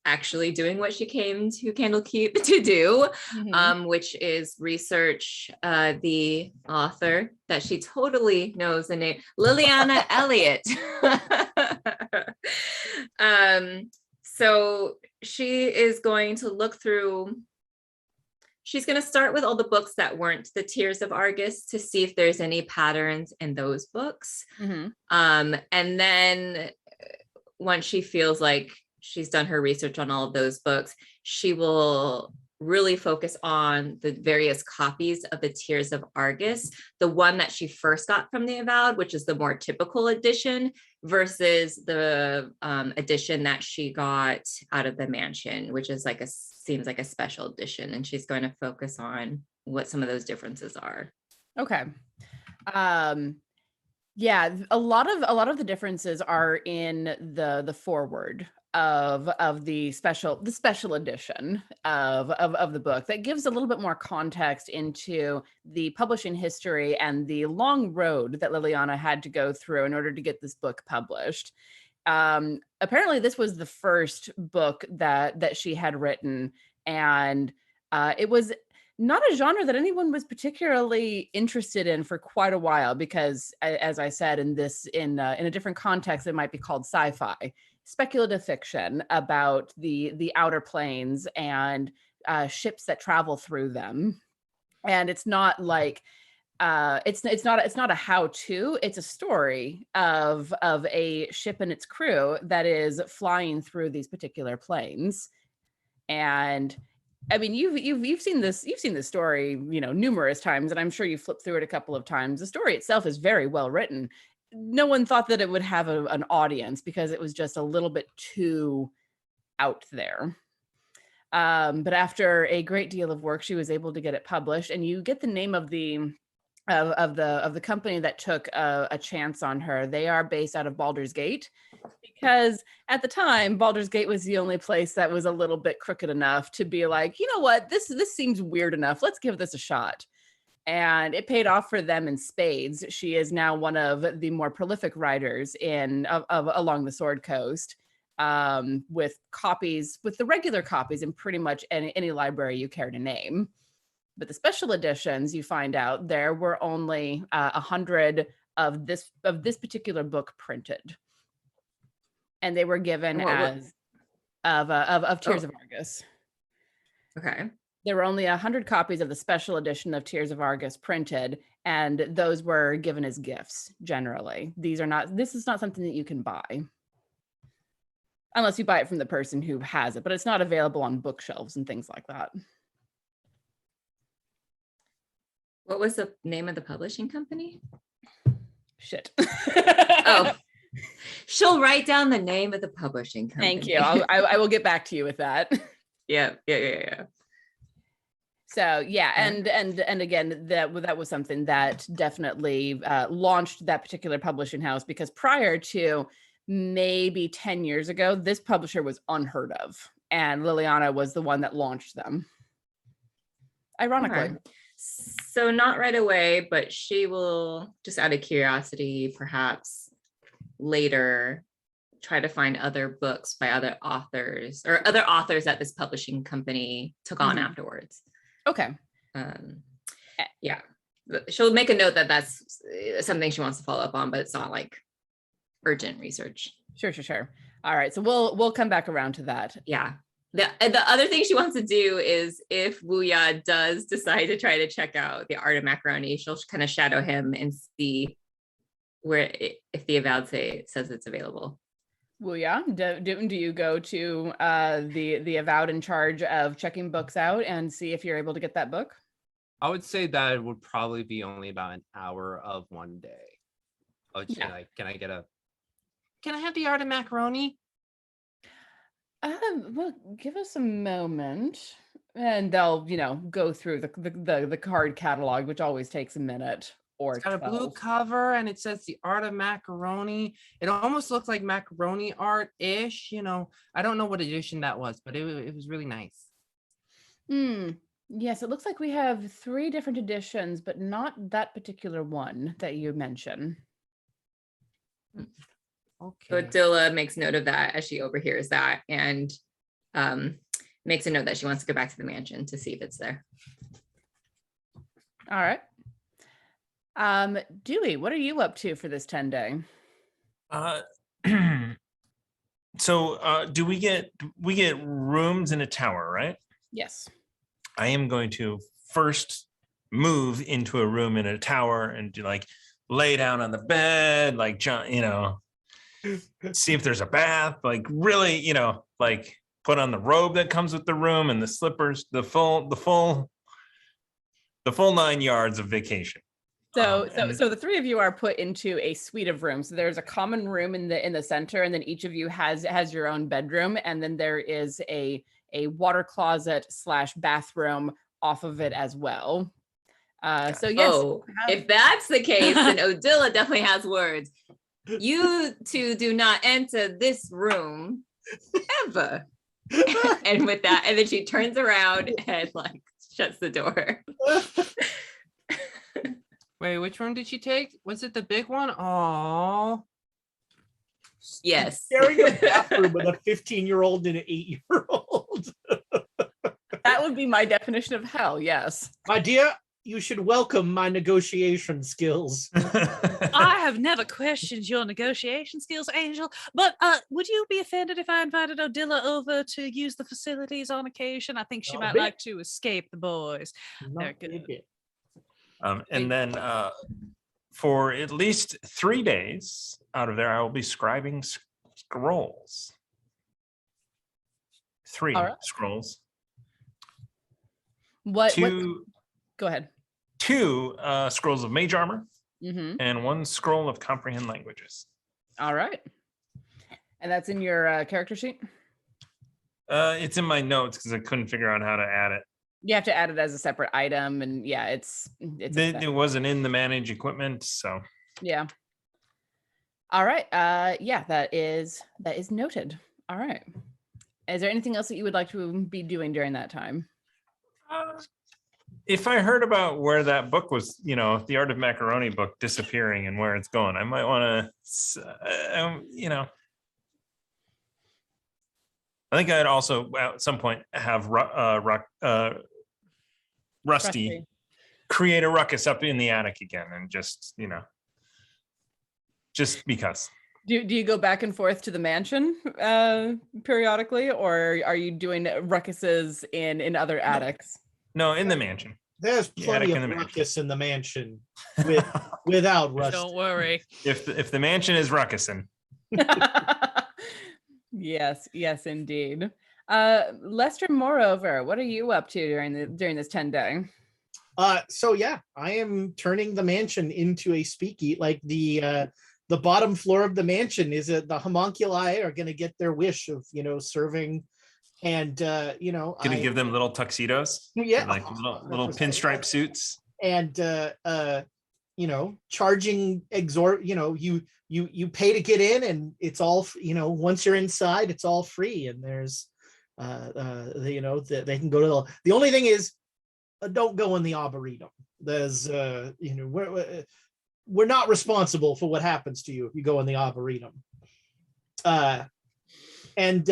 actually doing what she came to Candlekeep to do, which is research the author that she totally knows the name, Liliana Elliott. So she is going to look through. She's going to start with all the books that weren't the Tears of Argus to see if there's any patterns in those books. And then once she feels like she's done her research on all of those books, she will really focus on the various copies of the Tears of Argus, the one that she first got from the Avowed, which is the more typical edition, versus the edition that she got out of the mansion, which is seems like a special edition. And she's going to focus on what some of those differences are. Okay. Yeah, a lot of the differences are in the foreword of the special edition of the book that gives a little bit more context into the publishing history and the long road that Liliana had to go through in order to get this book published. Apparently this was the first book that she had written, and it was not a genre that anyone was particularly interested in for quite a while, because as I said, in a different context, it might be called sci-fi, speculative fiction about the outer planes and ships that travel through them. And it's not like it's not a how-to, it's a story of a ship and its crew that is flying through these particular planes. And I mean, you've seen this story, numerous times, and I'm sure you flipped through it a couple of times. The story itself is very well written. No one thought that it would have an audience because it was just a little bit too out there. But after a great deal of work, she was able to get it published, and you get the name of the company that took a chance on her. They are based out of Baldur's Gate, because at the time Baldur's Gate was the only place that was a little bit crooked enough to be like, you know what, this seems weird enough, let's give this a shot. And it paid off for them in spades. She is now one of the more prolific writers along the Sword Coast, with the regular copies in pretty much any library you care to name. But the special editions, you find out there were only 100 of this particular book printed, and they were given as of Tears of Argus. Okay. There were only 100 copies of the special edition of Tears of Argus printed, and those were given as gifts. Generally, this is not something that you can buy unless you buy it from the person who has it, but it's not available on bookshelves and things like that. What was the name of the publishing company? Shit. Oh, she'll write down the name of the publishing company. Thank you. I will get back to you with that. Yeah. So yeah, and again, that was something that definitely launched that particular publishing house, because prior to maybe 10 years ago, this publisher was unheard of, and Liliana was the one that launched them. Ironically. Okay. So not right away, but she will, just out of curiosity, perhaps later try to find other books by other authors that this publishing company took on afterwards. Okay. Yeah. She'll make a note that that's something she wants to follow up on, but it's not like urgent research. Sure. All right. So we'll come back around to that. Yeah. The other thing she wants to do is, if Wuya does decide to try to check out the Art of Macaroni, she'll kind of shadow him and see if the Avowed says it's available. Wuya, do you go to the Avowed in charge of checking books out and see if you're able to get that book? I would say that it would probably be only about an hour of one day. I would say, like, can I have the Art of Macaroni? Well, give us a moment, and they'll, go through the card catalog, which always takes a minute or it's got 12. a blue cover, and it says the Art of Macaroni. It almost looks like macaroni art-ish. I don't know what edition that was, but it was really nice. Yes, it looks like we have 3 different editions, but not that particular one that you mentioned. Okay. So Dilla makes note of that as she overhears that, and makes a note that she wants to go back to the mansion to see if it's there. All right. Dewey, what are you up to for this 10-day? So do we get rooms in a tower, right? Yes. I am going to first move into a room in a tower and do, like, lay down on the bed, like, see if there's a bath, like, really, like, put on the robe that comes with the room and the slippers, the full 9 yards of vacation. So the 3 of you are put into a suite of rooms. So there's a common room in the center, and then each of you has your own bedroom, and then there is a water closet / bathroom off of it as well. So yes, Oh, if that's the case, if that's the case, then Odila definitely has words. You two do not enter this room ever. And with that, and then she turns around and like shuts the door. Wait, which room did she take? Was it the big one? Oh, Yes. Sharing a bathroom with a 15-year-old and an 8-year-old. that would be my definition of hell. Yes. My dear, you should welcome my negotiation skills. I have never questioned your negotiation skills, Angel, but would you be offended if I invited Odila over to use the facilities on occasion? I think she Not a might bit. like to escape the boys. Not good. a bit. And then for at least 3 days out of there, I will be scribing scrolls. 3 All right. scrolls. What? Two Go ahead. scrolls of mage armor Mm-hmm. and 1 scroll of comprehend languages. All right. And that's in your character sheet? It's in my notes because I couldn't figure out how to add it. You have to add it as a separate item, and yeah, it's a thing. It wasn't in the manage equipment, so Yeah. All right. Yeah, that is noted. All right. Is there anything else that you would like to be doing during that time? if I heard about where that book was, the Art of Macaroni book disappearing and where it's going, I might want to, I think I'd also at some point have Rusty create a ruckus up in the attic again, and just because. Do you go back and forth to the mansion periodically, or are you doing ruckuses in other attics? No, in the mansion. There's plenty of ruckus in the mansion without Rusty. Don't worry. If the mansion is ruckusing. Yes, indeed. Lester, moreover, what are you up to during this 10-day? So yeah, I am turning the mansion into a speakeasy. Like the bottom floor of the mansion is the homunculi are going to get their wish of serving, and Gonna give them little tuxedos, yeah, like little pinstripe suits, and charging you pay to get in, and it's all once you're inside it's all free, and there's they can go to the only thing is don't go in the arboretum. There's we're not responsible for what happens to you if you go in the arboretum. We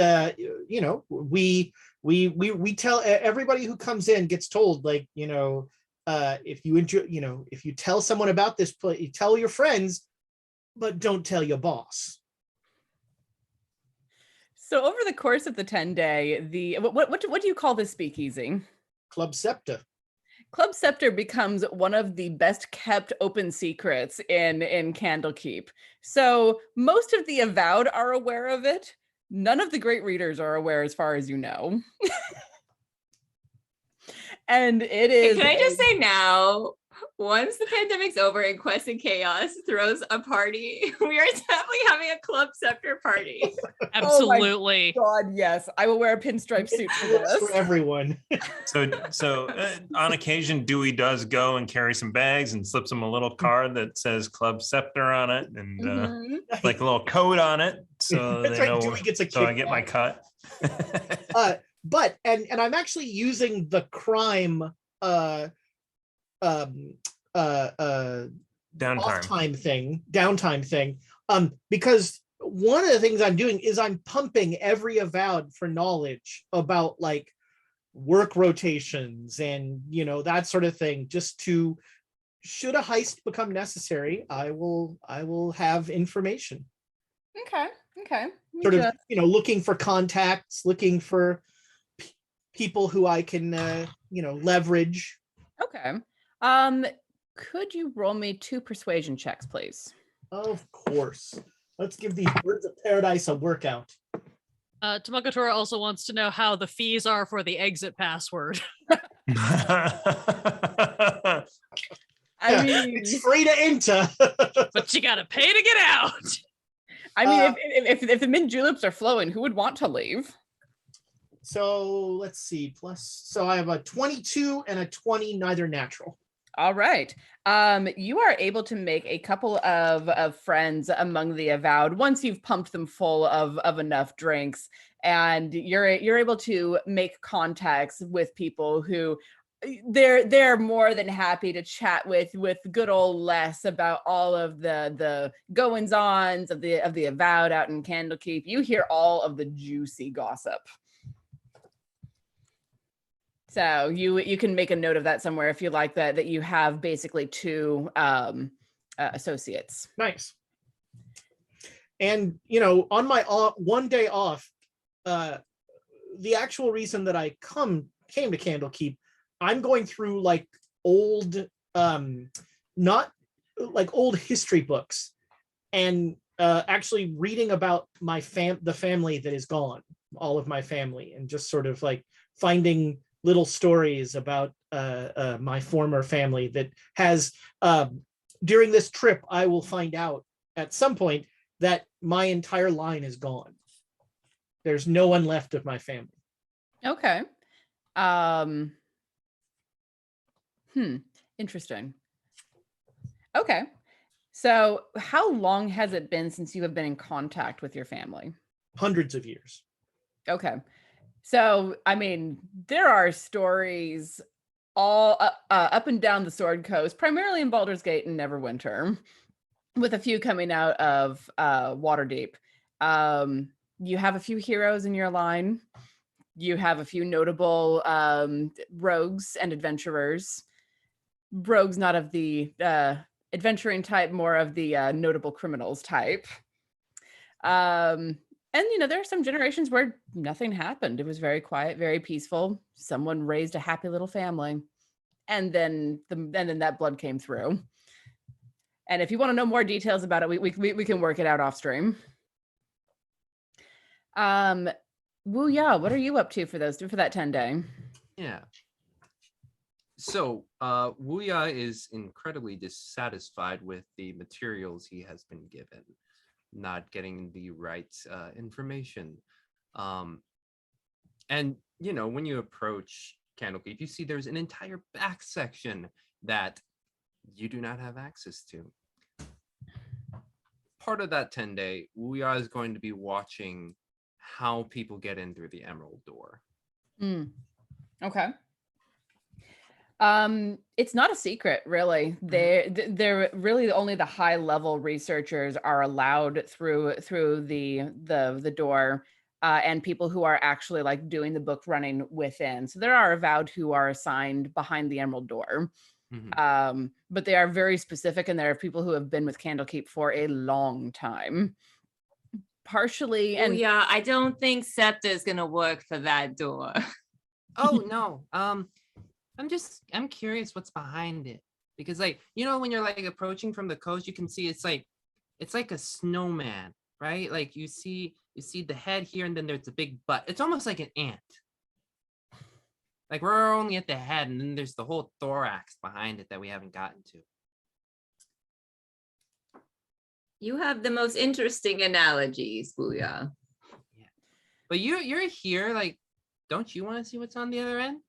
tell everybody who comes in gets told, like, if you enjoy, if you tell someone about this place, you tell your friends, but don't tell your boss. So over the course of the 10-day, what do you call this speakeasy? Club Scepter. Club Scepter becomes one of the best kept open secrets in Candlekeep. So most of the Avowed are aware of it. None of the great readers are aware, as far as you know. And it is. Can I just say now, once the pandemic's over and Quest and Chaos throws a party, we are definitely having a Club Scepter party. Absolutely. Oh God, yes. I will wear a pinstripe suit for this. For everyone. So on occasion, Dewey does go and carry some bags and slips him a little card that says Club Scepter on it, and like a little code on it, so they know. Dewey gets a so I get my cut. But I'm actually using the crime downtime thing, because one of the things I'm doing is I'm pumping every Avowed for knowledge about, like, work rotations and that sort of thing, just to, should a heist become necessary, I will have information. Okay. Sort of looking for contacts, looking for people who I can leverage. Okay. Could you roll me 2 persuasion checks, please? Of course. Let's give these birds of paradise a workout. Tamakatora also wants to know how the fees are for the exit password. I mean, it's free to enter. But you gotta pay to get out. I mean, if the mint juleps are flowing, who would want to leave? So let's see. So I have a 22 and a 20, neither natural. All right. You are able to make a couple of friends among the avowed once you've pumped them full of enough drinks, and you're able to make contacts with people who they're more than happy to chat with good old Les about all of the goings-ons of the avowed out in Candlekeep. You hear all of the juicy gossip. So you can make a note of that somewhere if you like, that you have basically two associates. Nice. And on my one day off, the actual reason that I came to Candlekeep, I'm going through like old, not like old history books, and actually reading about the family that is gone, all of my family, and just sort of like finding little stories about my former family that has, during this trip, I will find out at some point that my entire line is gone. There's no one left of my family. Okay. Interesting. Okay. So how long has it been since you have been in contact with your family? Hundreds of years. Okay. So, I mean, there are stories all up and down the Sword Coast, primarily in Baldur's Gate and Neverwinter, with a few coming out of Waterdeep. You have a few heroes in your line. You have a few notable rogues and adventurers. Rogues not of the adventuring type, more of the notable criminals type. And there are some generations where nothing happened. It was very quiet, very peaceful. Someone raised a happy little family, and then that blood came through. And if you want to know more details about it, we can work it out off stream. Woo-ya, what are you up to for that 10-day? Yeah. So Wuya is incredibly dissatisfied with the materials he has been given, not getting the right information. And when you approach Candlekeep, you see there's an entire back section that you do not have access to. Part of that 10-day, Wuya is going to be watching how people get in through the Emerald Door. Okay. It's not a secret, really. They're really only the high level researchers are allowed through the door, and people who are actually like doing the book running within. So there are avowed who are assigned behind the Emerald Door. But they are very specific, and there are people who have been with Candlekeep for a long time. Partially, and yeah, I don't think Scepter is gonna work for that door. Oh no. I'm curious what's behind it, because when you're like approaching from the coast, you can see it's like a snowman, right? Like you see the head here, and then there's a big butt. It's almost like an ant. Like we're only at the head, and then there's the whole thorax behind it that we haven't gotten to. You have the most interesting analogies, Booyah. Yeah. But you're here, like, don't you want to see what's on the other end?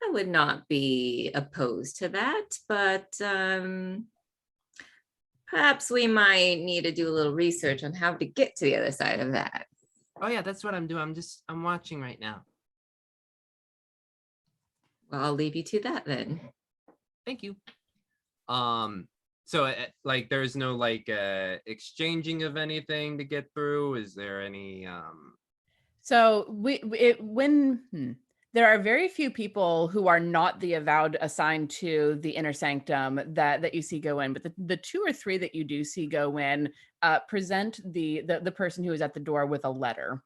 I would not be opposed to that, but perhaps we might need to do a little research on how to get to the other side of that. Oh yeah, that's what I'm doing. I'm watching right now. Well, I'll leave you to that then. Thank you. So like there's no like exchanging of anything to get through. Is there any So there are very few people who are not the avowed assigned to the inner sanctum that you see go in, but the two or three that you do see go in present the person who is at the door with a letter.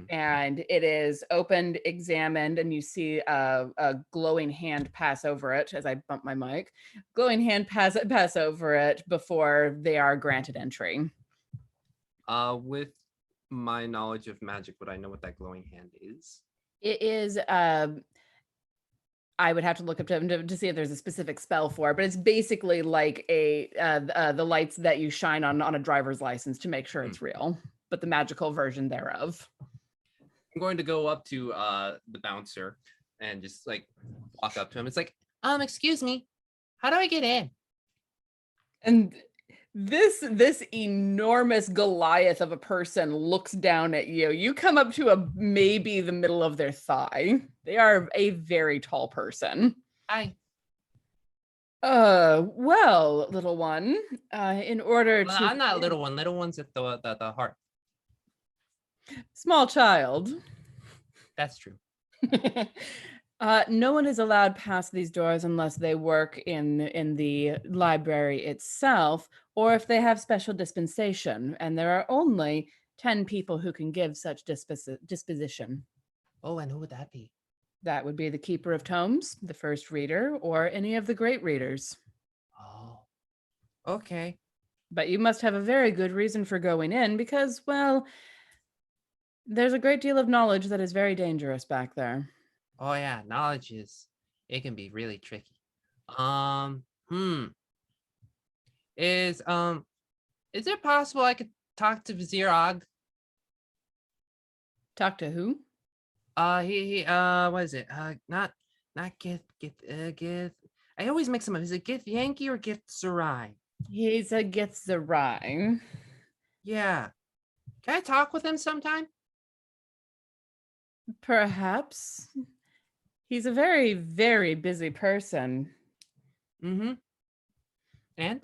And it is opened, examined, and you see a glowing hand pass over it as I bump my mic. Glowing hand pass over it before they are granted entry. With my knowledge of magic, would I know what that glowing hand is? It is I would have to look up to see if there's a specific spell for it, but it's basically like the lights that you shine on a driver's license to make sure it's real. but the magical version thereof. I'm going to go up to the bouncer and just like walk up to him. It's like, excuse me, how do I get in? And this enormous Goliath of a person looks down at you. You come up to maybe the middle of their thigh. They are a very tall person. Hi. Well, little one, in order Well, to I'm not a little one. Little one's at the heart. small child. That's true. No one is allowed past these doors unless they work in the library itself, or if they have special dispensation, and there are only 10 people who can give such disposition. Oh, and who would that be? That would be the keeper of tomes, the first reader, or any of the great readers. Oh, okay. But you must have a very good reason for going in because, well, there's a great deal of knowledge that is very dangerous back there. Oh yeah, knowledge it can be really tricky. Is it possible I could talk to Vizier Og? Talk to who? He what is it? Not Gith. I always mix them up. Is it Gith Yankee or Gith Sarai? He's a gets the rhyme. Yeah. Can I talk with him sometime? Perhaps. He's a very, very busy person. Mm-hmm. And?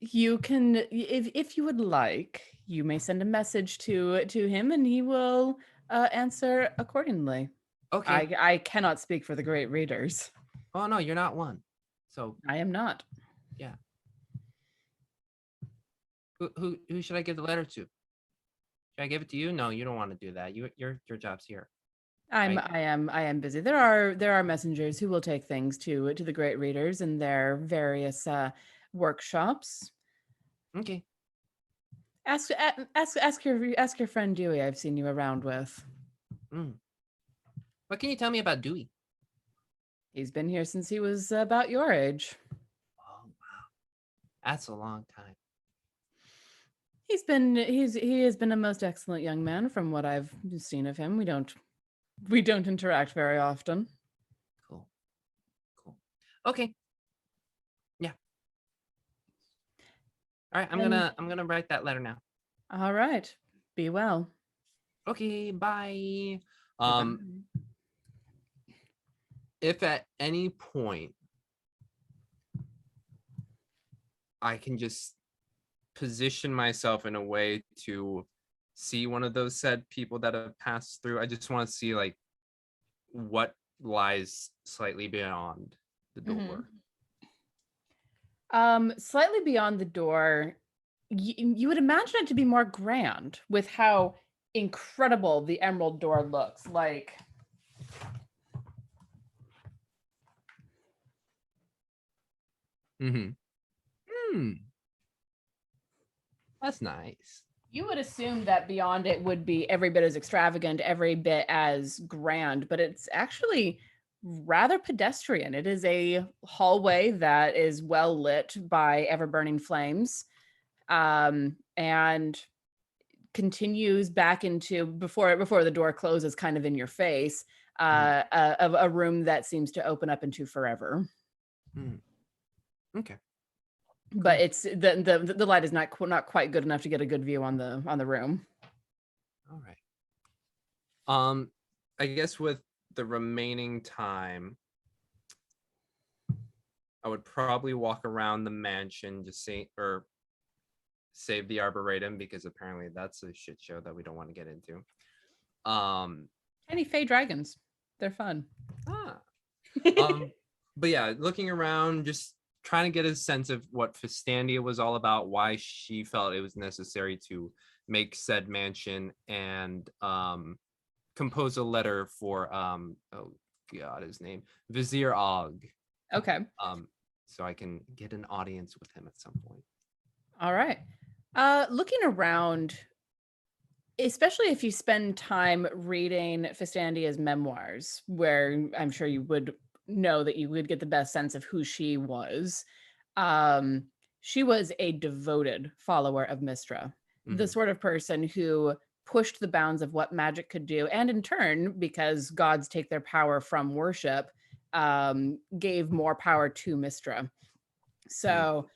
You can, if you would like, you may send a message to him and he will answer accordingly. Okay. I cannot speak for the great readers. Oh no, you're not one. So I am not. yeah. Who should I give the letter to? Should I give it to you? No, you don't want to do that. Your job's here. I am busy. There are messengers who will take things to the great readers in their various workshops. Okay. Ask your friend Dewey. I've seen you around with. What can you tell me about Dewey? He's been here since he was about your age. Oh wow, that's a long time. He has been a most excellent young man from what I've seen of him. We don't interact very often. Cool. Okay. Yeah. All right, I'm gonna write that letter now. All right. Be well. Okay, bye. Goodbye. If at any point I can just position myself in a way to see one of those said people that have passed through, I just want to see like what lies slightly beyond the door. Slightly beyond the door, you would imagine it to be more grand with how incredible the emerald door looks like. That's nice. You would assume that beyond it would be every bit as extravagant, every bit as grand, but it's actually rather pedestrian. It is a hallway that is well lit by ever-burning flames, and continues back into before the door closes, kind of in your face, a room that seems to open up into forever. Okay. But it's the light is not quite good enough to get a good view on the room. All right. I guess with the remaining time, I would probably walk around the mansion, just save the arboretum, because apparently that's a shit show that we don't want to get into. Any fey dragons, they're fun. But yeah, looking around, just trying to get a sense of what Festandia was all about, why she felt it was necessary to make said mansion, and compose a letter for oh god, his name, Vizier Og. Okay. So I can get an audience with him at some point. All right. Looking around, especially if you spend time reading Festandia's memoirs, where I'm sure you would know that you would get the best sense of who she was. She was a devoted follower of Mistra. the Mhm. sort of person who pushed the bounds of what magic could do, and in turn, because gods take their power from worship, gave more power to Mistra. So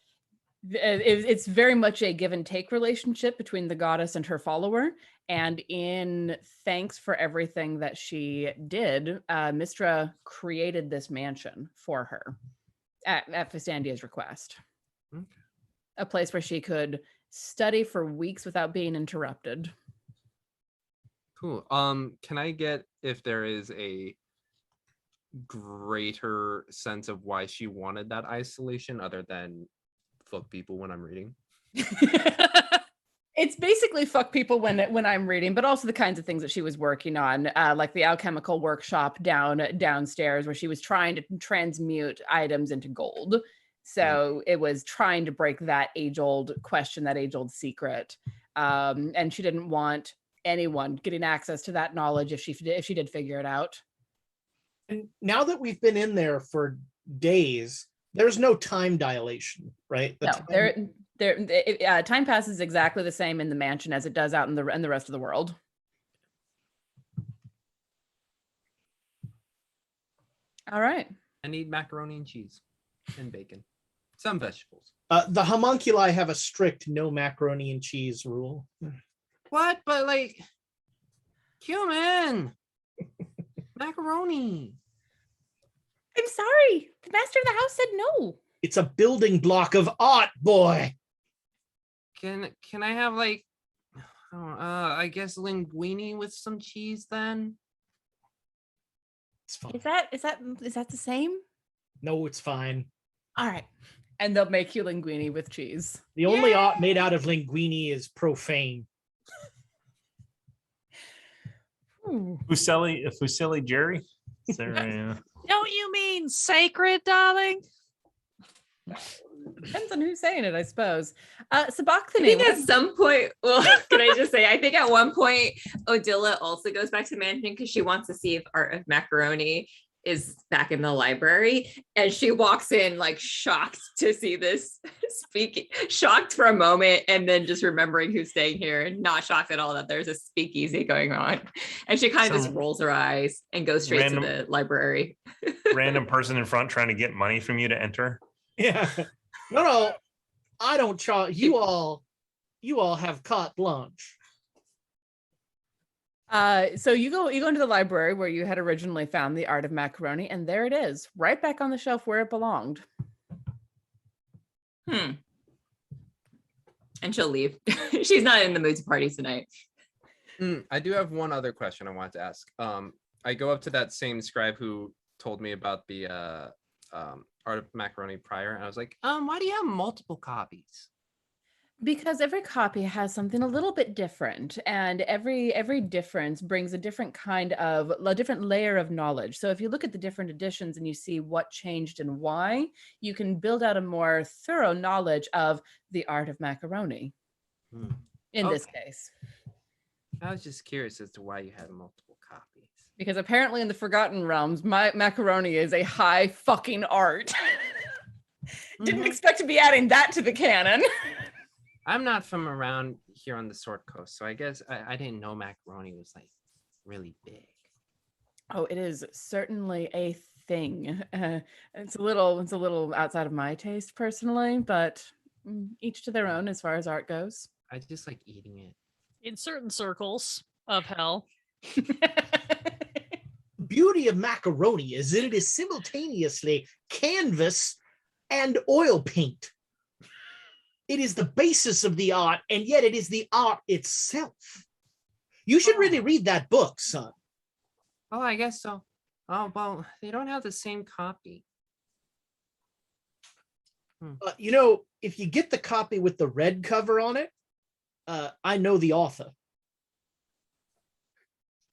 it's very much a give and take relationship between the goddess and her follower. And in thanks for everything that she did, Mistra created this mansion for her at Fistandia's request. Okay. A place where she could study for weeks without being interrupted. Cool. Can I get if there is a greater sense of why she wanted that isolation other than fuck people when I'm reading? It's basically fuck people when I'm reading, but also the kinds of things that she was working on, like the alchemical workshop downstairs, where she was trying to transmute items into gold. So it was trying to break that age-old question, that age-old secret, and she didn't want anyone getting access to that knowledge if she did figure it out. And now that we've been in there for days, there's no time dilation, right? Time passes exactly the same in the mansion as it does out in the rest of the world. All right. I need macaroni and cheese and bacon. Some vegetables. The homunculi have a strict no macaroni and cheese rule. What? But like cumin. Macaroni. I'm sorry. The master of the house said no. It's a building block of art, boy. Can I have like I guess linguine with some cheese then? It's fine. Is that the same? No, it's fine. All right. And they'll make you linguine with cheese. The only art made out of linguine is profane. Fusilli Jerry? Is there Don't you mean sacred, darling? Depends on who's saying it, I suppose. I Sabachthani. think at some point, well, can I just say, I think at one point, Odila also goes back to mansion because she wants to see if Art of Macaroni is back in the library. And she walks in like shocked to see this speaking, shocked for a moment, and then just remembering who's staying here and not shocked at all that there's a speakeasy going on. And she kind of just rolls her eyes and goes straight to the library. random person in front trying to get money from you to enter? Yeah. No, I don't charge. You all have carte blanche. So you go into the library where you had originally found the Art of Macaroni, and there it is, right back on the shelf where it belonged. And she'll leave. She's not in the mood to party tonight. I do have one other question I wanted to ask. I go up to that same scribe who told me about the Art of Macaroni prior, and I was like, why do you have multiple copies? Because every copy has something a little bit different, and every difference brings a different layer of knowledge. So if you look at the different editions and you see what changed and why, you can build out a more thorough knowledge of the Art of Macaroni. In this case. I was just curious as to why you had multiple copies. Because apparently in the Forgotten Realms, my macaroni is a high fucking art. Didn't expect to be adding that to the canon. I'm not from around here on the Sword Coast, so I guess I didn't know macaroni was like really big. Oh, it is certainly a thing. It's a little outside of my taste personally, but each to their own as far as art goes. I just like eating it. In certain circles of hell. Beauty of macaroni is that it is simultaneously canvas and oil paint. It is the basis of the art, and yet it is the art itself. You should really read that book, son. Oh, I guess so. Oh, well, they don't have the same copy. If you get the copy with the red cover on it, I know the author.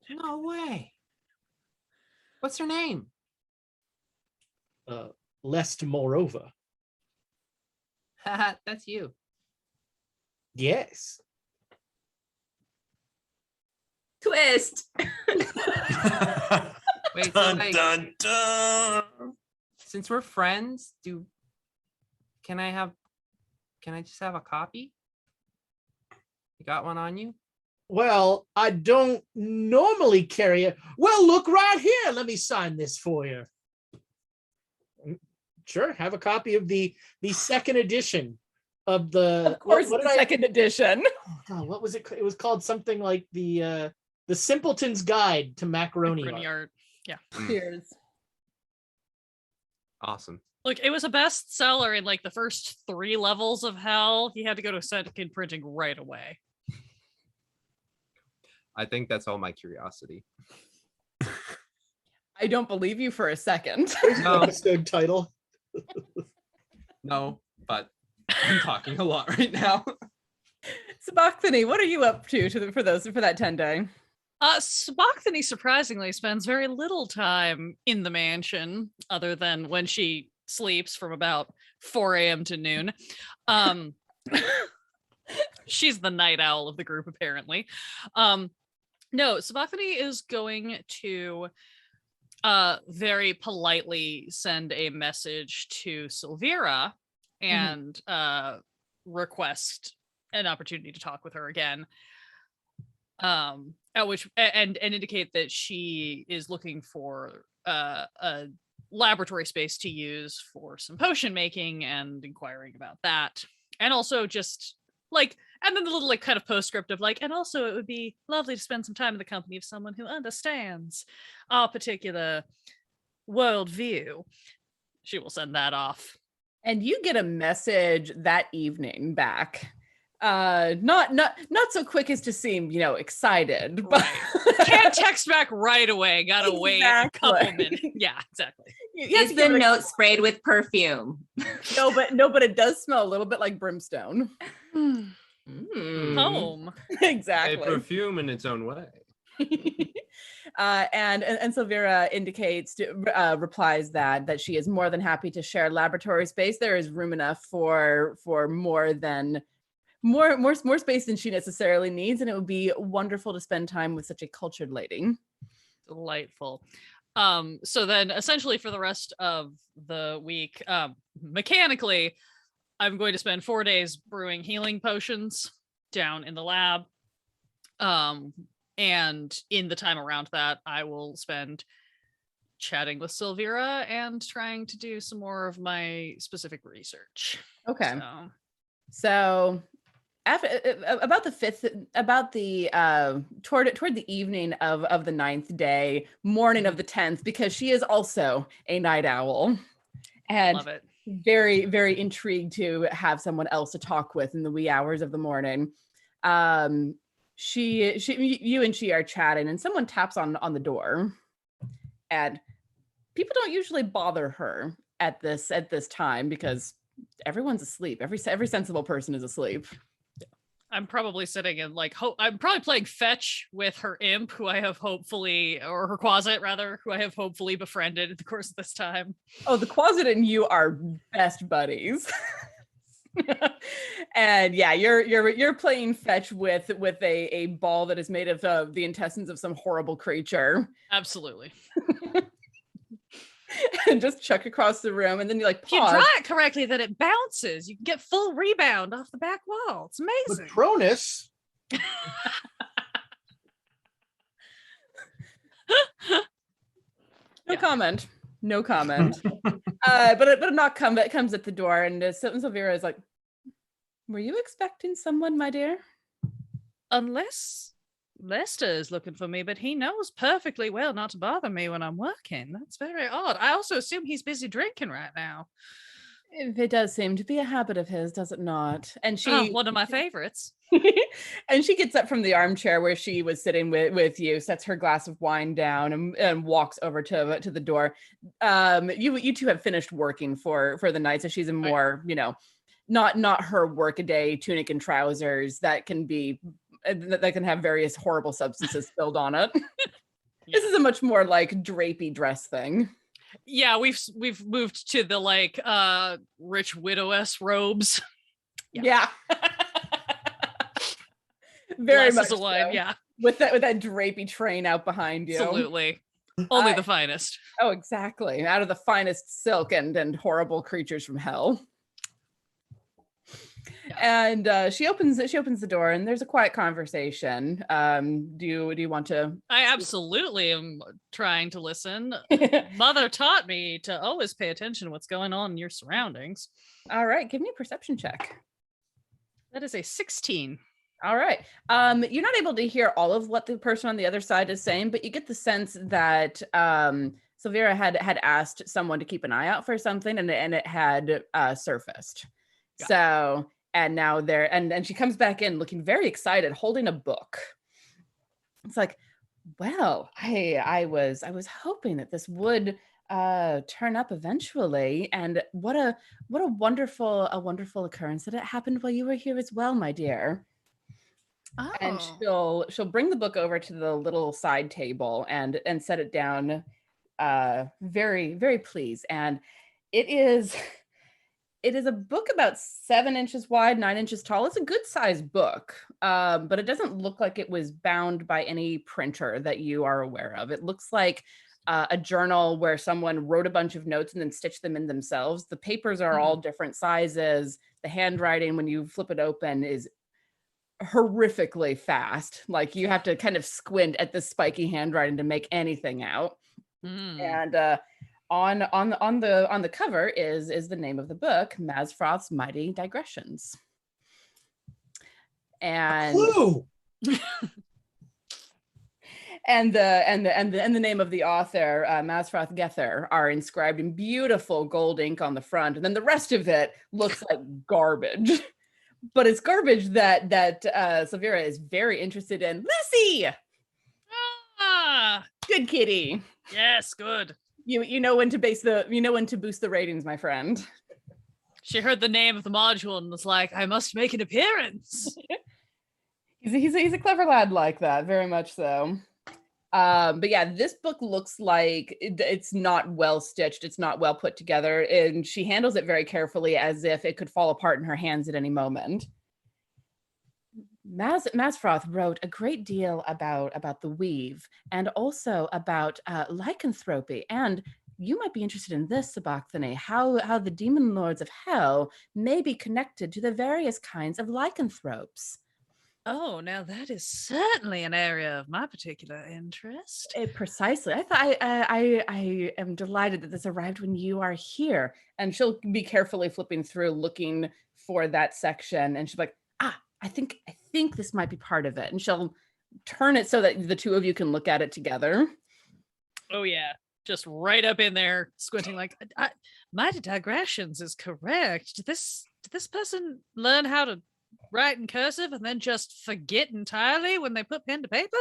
No way. What's her name? Lest moreover. That's you. Yes. Twist. Wait, Dun, so like, dun, dun. since we're friends, can I just have a copy? You got one on you? Well, I don't normally carry it. Well, look right here. Let me sign this for you. Sure, have a copy of the second edition of the. Of course, what the did second edition. Oh God, what was it? It was called something like the Simpleton's Guide to Macaroni Macaroni Art. art. Yeah. Cheers. Awesome. Look, it was a bestseller in like the first 3 levels of hell. He had to go to second printing right away. I think that's all my curiosity. I don't believe you for a second. No, Episode title. no, but I'm talking a lot right now. Sabachthani, what are you up to for that 10 day? Sabachthani surprisingly spends very little time in the mansion, other than when she sleeps from about 4 a.m. to noon. She's the night owl of the group, apparently. No, Sabachthani is going to very politely send a message to Silvira and request an opportunity to talk with her again. At which and indicate that she is looking for a laboratory space to use for some potion making and inquiring about that. And also just like, and then the little like kind of postscript of like, and also it would be lovely to spend some time in the company of someone who understands our particular worldview. She will send that off. And you get a message that evening back. Not so quick as to seem, excited, but can't text back right away. Gotta wait a couple minutes. Yeah, exactly. Is the note sprayed with perfume? No, but it does smell a little bit like brimstone. Home. Exactly. A perfume in its own way. And Silvira replies that she is more than happy to share laboratory space. There is room enough for more space than she necessarily needs, and it would be wonderful to spend time with such a cultured lady. Delightful. So then essentially for the rest of the week, mechanically, I'm going to spend 4 days brewing healing potions down in the lab. And in the time around that, I will spend chatting with Silvira and trying to do some more of my specific research. Okay. So after about the 5th, toward the evening of the 9th day, morning of the 10th, because she is also a night owl and love it. Very, very intrigued to have someone else to talk with in the wee hours of the morning. You and she are chatting, and someone taps on the door, and people don't usually bother her at this time because everyone's asleep. Every sensible person is asleep. I'm probably sitting in I'm probably playing fetch with her imp, who I have hopefully, or her quasit rather, who I have hopefully befriended in the course of this time. Oh, the quasit and you are best buddies. And yeah, you're playing fetch with a ball that is made of the intestines of some horrible creature. Absolutely. And just chuck across the room, and then you pause. If you draw it correctly, that it bounces. You can get full rebound off the back wall. It's amazing. Patronus. No comment. No comment. But a knock comes at the door, and Silvira is like, "Were you expecting someone, my dear?" Unless Lester is looking for me, but he knows perfectly well not to bother me when I'm working. That's very odd. I also assume he's busy drinking right now. It does seem to be a habit of his, does it not? And she, one of my favorites. And she gets up from the armchair where she was sitting with you, sets her glass of wine down, and walks over to the door. You two have finished working for the night, so she's in more, not her workaday tunic and trousers that can have various horrible substances spilled on it. This is a much more drapey dress thing. Yeah, we've moved to the rich widowess robes. Yeah. Very much Glasses of wine, so. yeah. With that drapey train out behind you. Absolutely. Only the finest. Oh, exactly. Out of the finest silk and horrible creatures from hell. And she opens the door, and there's a quiet conversation. Do you want to? I absolutely am trying to listen. Mother taught me to always pay attention to what's going on in your surroundings. All right, give me a perception check. That is a 16. All right. You're not able to hear all of what the person on the other side is saying, but you get the sense that Silvera had asked someone to keep an eye out for something, and it had surfaced. Yeah. So, and now they're and she comes back in looking very excited, holding a book. It's like, well, I was hoping that this would turn up eventually, and what a wonderful occurrence that it happened while you were here as well, my dear. Oh. And she'll bring the book over to the little side table and set it down, very, very pleased. And it is a book about 7 inches wide, 9 inches tall. It's a good sized book, but it doesn't look like it was bound by any printer that you are aware of. It looks like a journal where someone wrote a bunch of notes and then stitched them in themselves. The papers are all different sizes. The handwriting, when you flip it open, is horrifically fast. Like you have to kind of squint at the spiky handwriting to make anything out. And on the cover is the name of the book, Mazfroth's Mighty Digressions. And Clue. and the name of the author, Mazfroth Gether, are inscribed in beautiful gold ink on the front, and then the rest of it looks like garbage. But it's garbage that Silvera is very interested in. Lucy! Ah, Good kitty. yes, good. You know when to boost the ratings, my friend. She heard the name of the module and was like, I must make an appearance. He's a clever lad like that, very much so. But yeah, this book looks like it's not well stitched. It's not well put together, and she handles it very carefully as if it could fall apart in her hands at any moment. Mazfroth wrote a great deal about the weave and also about lycanthropy. And you might be interested in this, Sabachthani, how the demon lords of hell may be connected to the various kinds of lycanthropes. Oh, now that is certainly an area of my particular interest. Precisely. I am delighted that this arrived when you are here. And she'll be carefully flipping through, looking for that section. And she's like, I think this might be part of it. And she'll turn it so that the two of you can look at it together. Oh, yeah. Just right up in there, squinting like, Mighty Digressions is correct. Did this person learn how to write in cursive and then just forget entirely when they put pen to paper?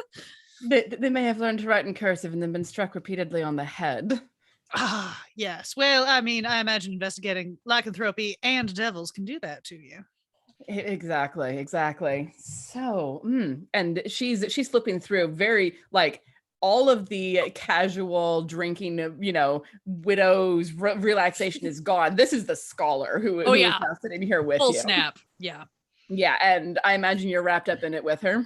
They may have learned to write in cursive and then been struck repeatedly on the head. Ah, yes. Well, I mean, I imagine investigating lycanthropy and devils can do that to you. Exactly. So, and she's flipping through very like all of the casual drinking, widows relaxation is gone. This is the scholar who is now sitting here with Full you. snap. Yeah. Yeah, and I imagine you're wrapped up in it with her.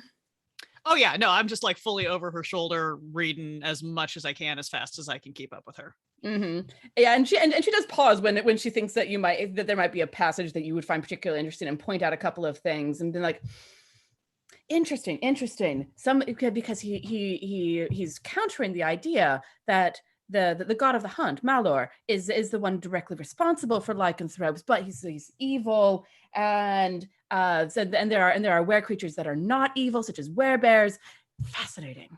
Oh yeah, no, I'm just like fully over her shoulder, reading as much as I can, as fast as I can keep up with her. Mm-hmm. Yeah, and she does pause when she thinks that there might be a passage that you would find particularly interesting, and point out a couple of things, and then like, interesting. Because he's countering the idea that the god of the hunt, Malor, is the one directly responsible for lycanthropes, but he's evil, and there are were creatures that are not evil, such as werebears. Fascinating.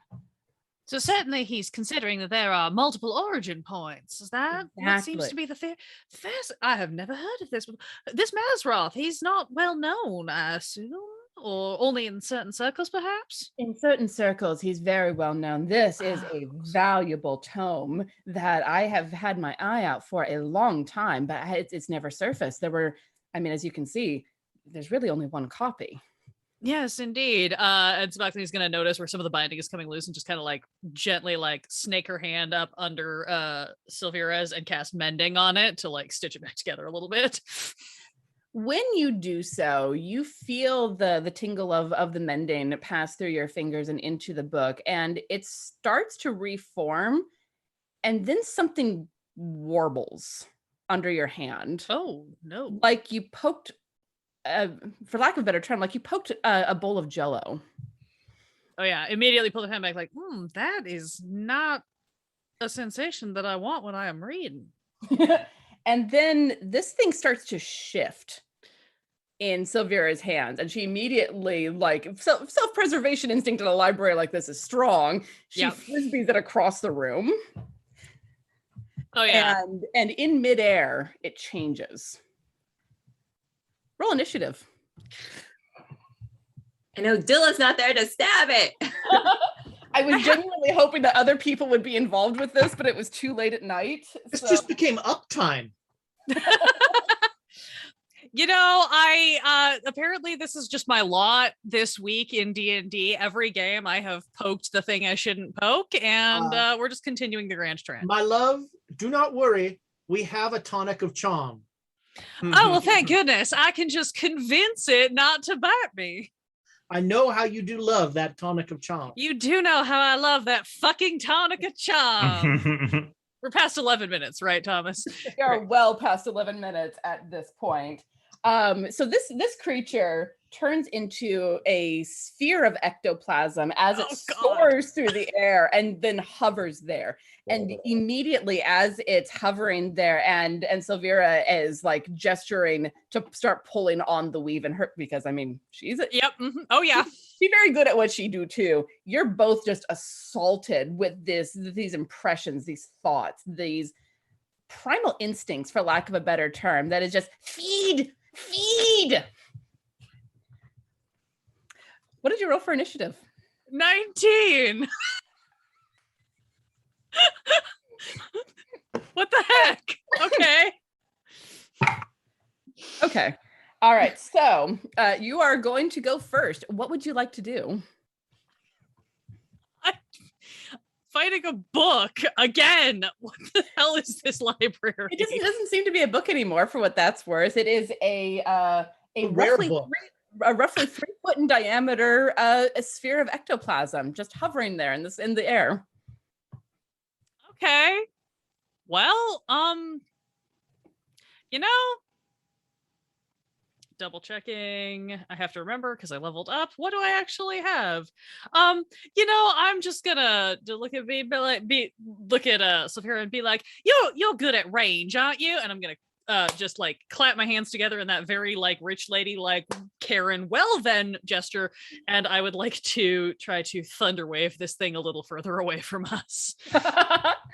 So certainly he's considering that there are multiple origin points. Is that what seems to be the fear? I have never heard of this. This Mazfroth, he's not well known, I assume, or only in certain circles, perhaps? In certain circles, he's very well known. This is a valuable tome that I have had my eye out for a long time, but it's never surfaced. As you can see, there's really only one copy. Yes, indeed. And Sabachthani's going to notice where some of the binding is coming loose and just kind of like gently like snake her hand up under Silvera's and cast mending on it to like stitch it back together a little bit. When you do so, you feel the tingle of the mending pass through your fingers and into the book, and it starts to reform, and then something warbles under your hand. Oh, no. Like you poked for lack of a better term, like you poked a bowl of Jello. Oh yeah, immediately pull the pen back like, that is not a sensation that I want when I am reading. And then this thing starts to shift in Silvera's hands, and she immediately, like, self-preservation instinct in a library like this is strong. She frisbees it across the room. Oh yeah. And in midair, it changes. Roll initiative. I know Dilla's not there to stab it. I was genuinely hoping that other people would be involved with this, but it was too late at night. This just became uptime. I apparently this is just my lot this week in D&D. Every game I have poked the thing I shouldn't poke, and we're just continuing the grand trend. My love, do not worry. We have a tonic of charm. Oh, well, thank goodness. I can just convince it not to bite me. I know how you do love that tonic of charm. You do know how I love that fucking tonic of charm. We're past 11 minutes, right, Thomas? We are well past 11 minutes at this point. So this creature turns into a sphere of ectoplasm as it soars through the air and then hovers there. And immediately as it's hovering there, and Silvera is like gesturing to start pulling on the weave and her, because I mean, she's oh yeah, she's very good at what she do too. You're both just assaulted with these impressions, these thoughts, these primal instincts, for lack of a better term, that is just feed. What did you roll for initiative? 19. What the heck? Okay. All right. So you are going to go first. What would you like to do? Fighting a book again. What the hell is this library? It doesn't seem to be a book anymore, for what that's worth. It is a rare book. Roughly 3 foot in diameter, a sphere of ectoplasm just hovering there in the air. Okay. Well, double checking. I have to remember because I leveled up. What do I actually have? I'm just gonna look at look at Silvera and be like, you're good at range, aren't you? And I'm gonna just like clap my hands together in that very like rich lady like Karen well then gesture, and I would like to try to thunder wave this thing a little further away from us.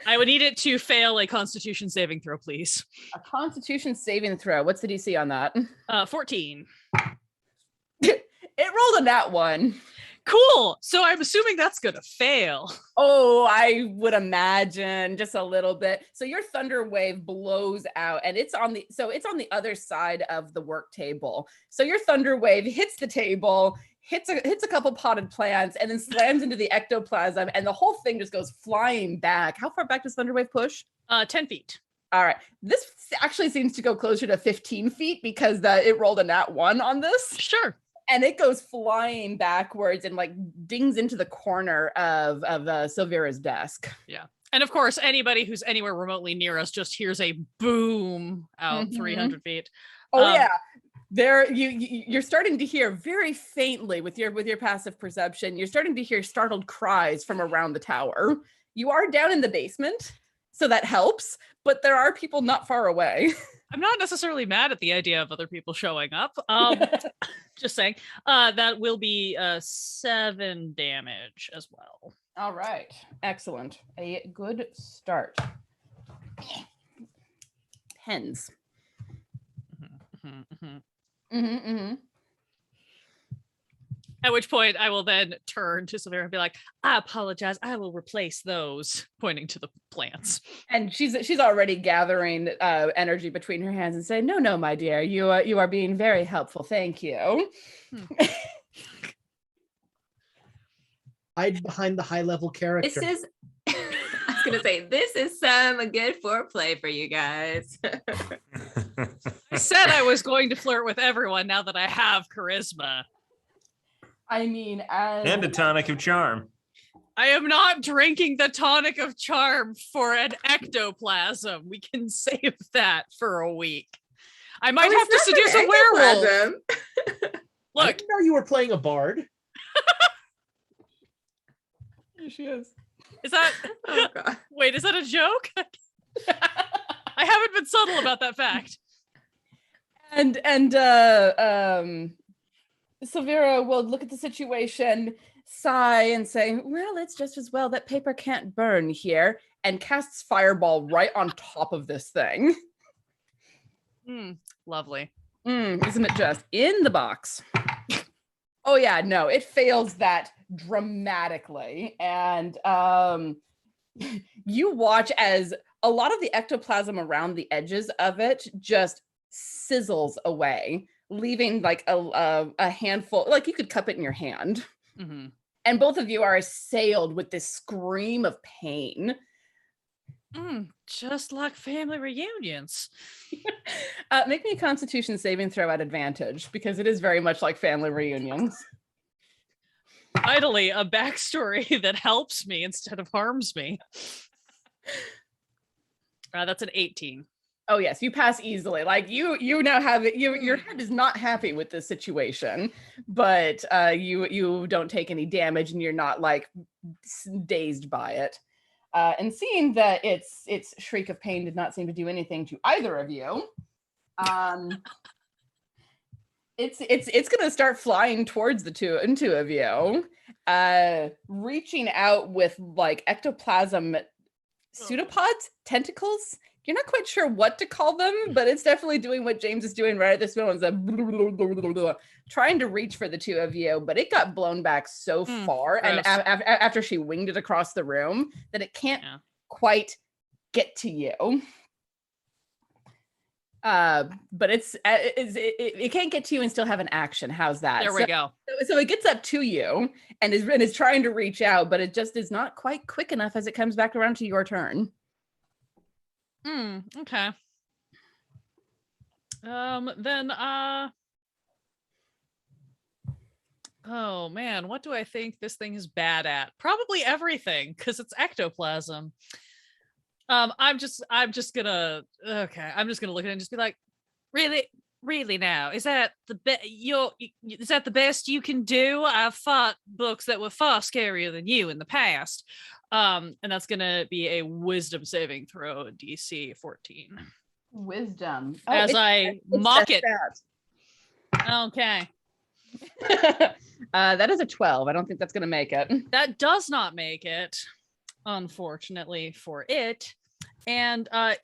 I would need it to fail a Constitution saving throw, please. A Constitution saving throw. What's the DC on that? 14. It rolled a nat 1. Cool. So I'm assuming that's gonna fail. Oh, I would imagine just a little bit. So your thunder wave blows out, and it's on the other side of the work table. So your thunder wave hits the table, hits a couple potted plants, and then slams into the ectoplasm, and the whole thing just goes flying back. How far back does thunder wave push? 10 feet. All right. This actually seems to go closer to 15 feet because it rolled a nat 1 on this. Sure. And it goes flying backwards and like dings into the corner of Silvera's desk. Yeah. And of course, anybody who's anywhere remotely near us just hears a boom out 300 feet. Oh yeah. There you're starting to hear very faintly with your passive perception, you're starting to hear startled cries from around the tower. You are down in the basement, so that helps, but there are people not far away. I'm not necessarily mad at the idea of other people showing up. Just saying. That will be 7 damage as well. All right. Excellent. A good start. Pens. At which point I will then turn to Silvera and be like, I apologize. I will replace those, pointing to the plants. And she's already gathering energy between her hands and saying, no, my dear, you are being very helpful. Thank you. Hide behind the high level character. I was going to say, this is some good foreplay for you guys. I said I was going to flirt with everyone now that I have charisma. I mean, and a tonic of charm. I am not drinking the tonic of charm for an ectoplasm. We can save that for a week. I might have to seduce a werewolf. I Look, didn't know you were playing a bard. Here she is. is that Oh, God. wait, is that a joke? I haven't been subtle about that fact. And Silvera will look at the situation, sigh, and say, well, it's just as well that paper can't burn here, and casts Fireball right on top of this thing. Lovely. Isn't it just in the box? Oh yeah, no, it fails that dramatically. And you watch as a lot of the ectoplasm around the edges of it just sizzles away, leaving like a handful, like you could cup it in your hand. Mm-hmm. And both of you are assailed with this scream of pain. Just like family reunions. Make me a Constitution saving throw at advantage, because it is very much like family reunions. Finally, a backstory that helps me instead of harms me. That's an 18. Oh yes, you pass easily. Like you now have it. Your head is not happy with this situation, but you don't take any damage, and you're not like dazed by it. And seeing that its shriek of pain did not seem to do anything to either of you, it's gonna start flying towards the two of you, reaching out with like ectoplasm pseudopods, tentacles. You're not quite sure what to call them, but it's definitely doing what James is doing right at this moment, trying to reach for the two of you, but it got blown back so far, and after she winged it across the room, that it can't quite get to you. But it can't get to you and still have an action. How's that? There we go. So it gets up to you and is trying to reach out, but it just is not quite quick enough as it comes back around to your turn. Okay. Then oh man, what do I think this thing is bad at? Probably everything, because it's ectoplasm. I'm just gonna look at it and just be like, really now, is that the best you can do? I've fought books that were far scarier than you in the past. And that's gonna be a wisdom saving throw, DC 14. Wisdom. As I mock it. Okay. That is a 12. I don't think that's gonna make it. That does not make it, unfortunately for it. And I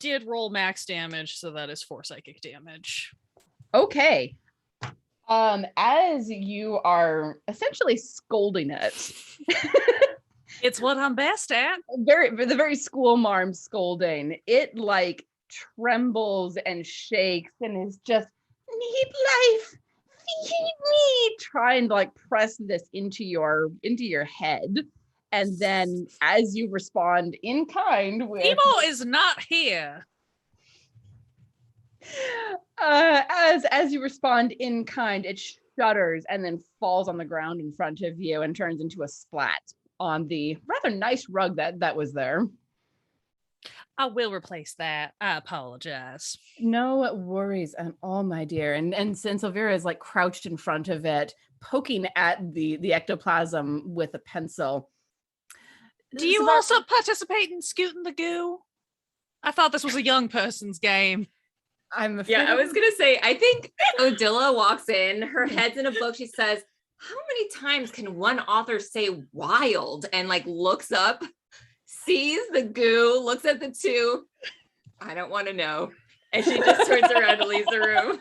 did roll max damage, so that is 4 psychic damage. Okay. As you are essentially scolding it. It's what I'm best at. The very school marm scolding. It like trembles and shakes and is just, need life, feed me, trying to like press this into your head. And then as you respond in kind with Emo is not here. As you respond in kind, it shudders and then falls on the ground in front of you and turns into a splat on the rather nice rug that was there. I will replace that. I apologize. No worries at all, my dear. And since Elvira is like crouched in front of it, poking at the ectoplasm with a pencil. Do you also participate in scooting the goo? I thought this was a young person's game. I'm afraid. Yeah, I was gonna say, I think Odila walks in, her head's in a book, she says, how many times can one author say wild, and like looks up, sees the goo, looks at the two, I don't want to know, and she just turns around and leaves the room.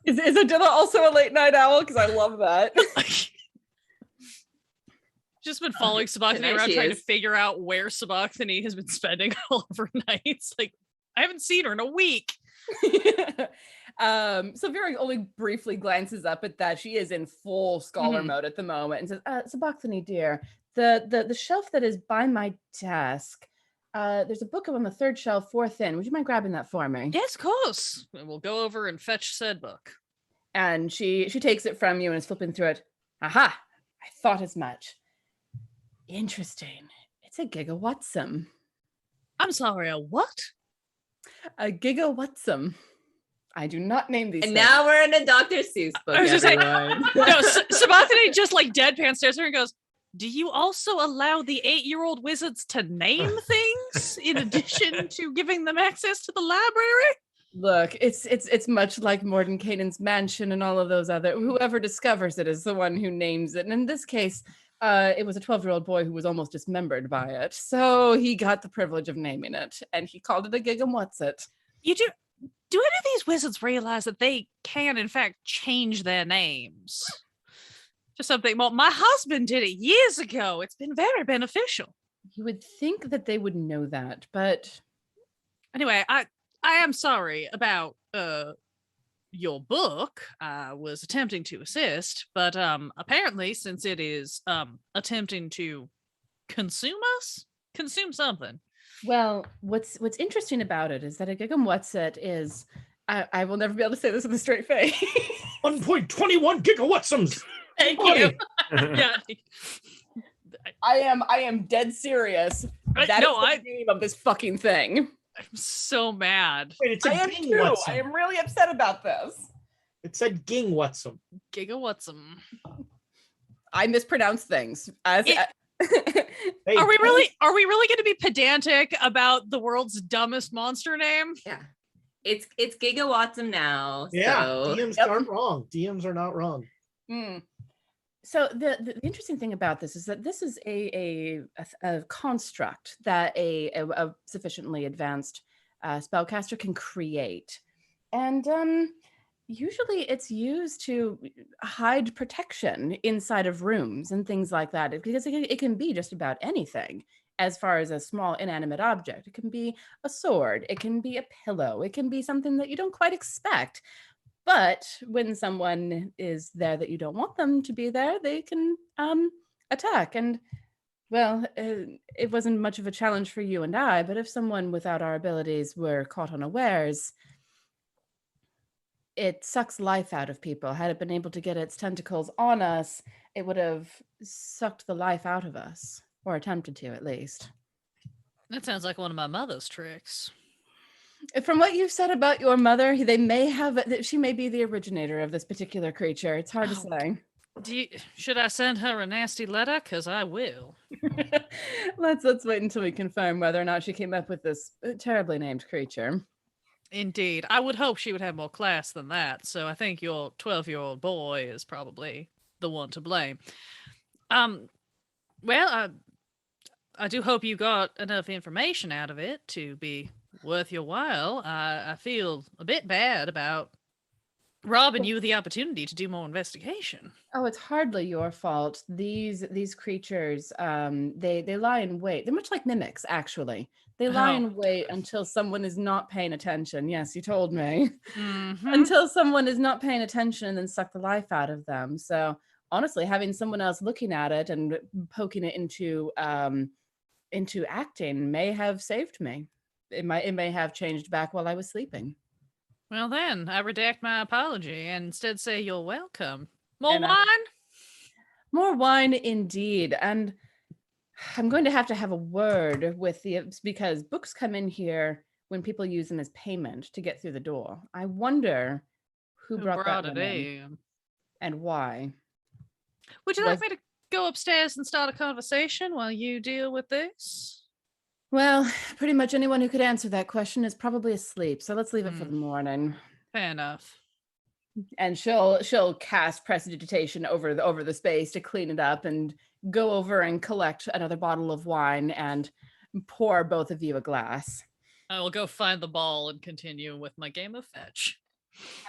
Is Odila also a late night owl? Because I love that. Just been following Sabachthani around trying to figure out where Sabachthani has been spending all of her nights. Like, I haven't seen her in a week. So Vera only briefly glances up at that. She is in full scholar mode at the moment and says, Sabachthani, dear, the shelf that is by my desk, there's a book on the third shelf, fourth in. Would you mind grabbing that for me? Yes, of course. And we'll go over and fetch said book. And she takes it from you and is flipping through it. Aha! I thought as much. Interesting. It's a gigawatsum. I'm sorry, a what? A gigawatsum. I do not name these And things. now we're in a Dr. Seuss book, I was just like, everyone. No, Sabathani just like deadpan stares at her and goes, "Do you also allow the 8-year-old wizards to name things in addition to giving them access to the library?" Look, it's much like Mordenkainen's mansion and all of those other. Whoever discovers it is the one who names it. And in this case, it was a 12-year-old boy who was almost dismembered by it, so he got the privilege of naming it, and he called it a Gig'em-What's-It. You do any of these wizards realize that they can, in fact, change their names to something? Well, my husband did it years ago. It's been very beneficial. You would think that they would know that, but Anyway, I am sorry about your book. I was attempting to assist, but apparently, since it is attempting to consume something. well, what's interesting about it is that a Gig'em-What's-It is. I will never be able to say this with a straight face. 1.21 gigawattsums. Thank you. Yeah. I am dead serious. That is the name of this fucking thing. I'm so mad. Wait, it's a I am ging too. Watson. I am really upset about this. It said ging Watsum. Gigawattsum. I mispronounce things. As Hey, Are we really going to be pedantic about the world's dumbest monster name? Yeah. It's Gigawatsum now. Yeah, So. DMs aren't wrong. DMs are not wrong. So the interesting thing about this is that this is a construct that a sufficiently advanced spellcaster can create, and usually it's used to hide protection inside of rooms and things like that, because it can be just about anything. As far as a small inanimate object, it can be a sword, it can be a pillow, it can be something that you don't quite expect. But when someone is there that you don't want them to be there, they can attack. And, well, it wasn't much of a challenge for you and I, but if someone without our abilities were caught unawares, it sucks life out of people. Had it been able to get its tentacles on us, it would have sucked the life out of us, or attempted to, at least. That sounds like one of my mother's tricks. From what you've said about your mother, she may be the originator of this particular creature. It's hard to say. Should I send her a nasty letter? Because I will. Let's wait until we confirm whether or not she came up with this terribly named creature. Indeed. I would hope she would have more class than that. So I think your 12-year-old boy is probably the one to blame. Well, I do hope you got enough information out of it to be worth your while. I feel a bit bad about robbing you the opportunity to do more investigation. Oh, it's hardly your fault. These creatures, they lie in wait. They're much like mimics, actually. They lie in wait until someone is not paying attention. Yes, you told me. Mm-hmm. Until someone is not paying attention, and then suck the life out of them. So honestly, having someone else looking at it and poking it into acting may have saved me. It may have changed back while I was sleeping. Well then, I redact my apology and instead say you're welcome. More And wine? More wine indeed. And I'm going to have a word with because books come in here when people use them as payment to get through the door. I wonder who brought that it one in and why. Would you like me to go upstairs and start a conversation while you deal with this? Well, pretty much anyone who could answer that question is probably asleep. So let's leave it for the morning. Fair enough. And she'll cast prestidigitation over the space to clean it up and go over and collect another bottle of wine and pour both of you a glass. I will go find the ball and continue with my game of fetch.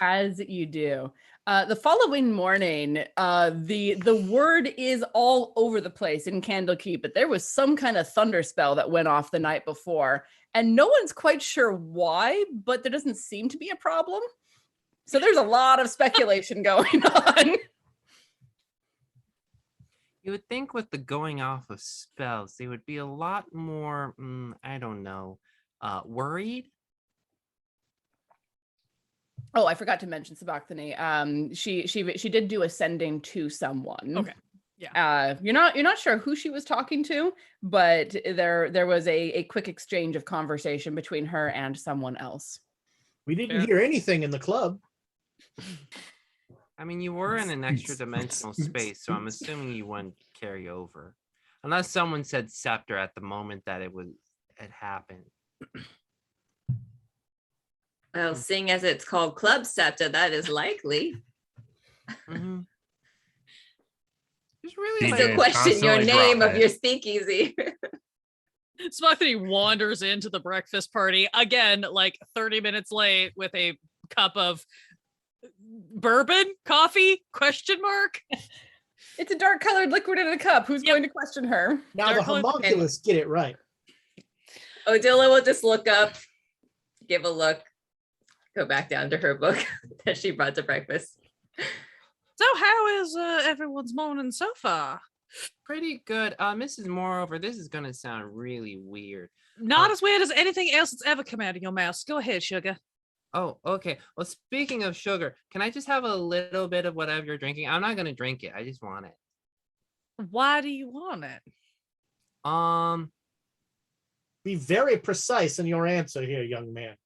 As you do. The following morning, the word is all over the place in Candlekeep, but there was some kind of thunder spell that went off the night before, and no one's quite sure why, but there doesn't seem to be a problem. So there's a lot of speculation going on. You would think with the going off of spells, they would be a lot more, I don't know, worried. Oh, I forgot to mention Sabachthani. She did do ascending to someone. Okay. Yeah. You're not sure who she was talking to, but there was a quick exchange of conversation between her and someone else. We didn't Fair. hear anything in the club. I mean, you were in an extra dimensional space, so I'm assuming you wouldn't carry over. Unless someone said scepter at the moment that it happened. Well, seeing as it's called Club Septa, that is likely. Mhm. Just really DJ Still is question your constantly name dropping of it. your speakeasy. Smothany wanders into the breakfast party again, like 30 minutes late, with a cup of bourbon, coffee? Question mark. It's a dark colored liquid in a cup. Who's going to question her? Now the Dark Lord- homunculus get it right. Odila will just look up, give a look, go back down to her book that she brought to breakfast. So, how is everyone's morning so far? Pretty good. Mrs. Moreover, this is gonna sound really weird. Not as weird as anything else that's ever come out of your mouth. Go ahead, sugar. Oh, okay. Well, speaking of sugar, can I just have a little bit of whatever you're drinking? I'm not gonna drink it. I just want it. Why do you want it? Be very precise in your answer here, young man.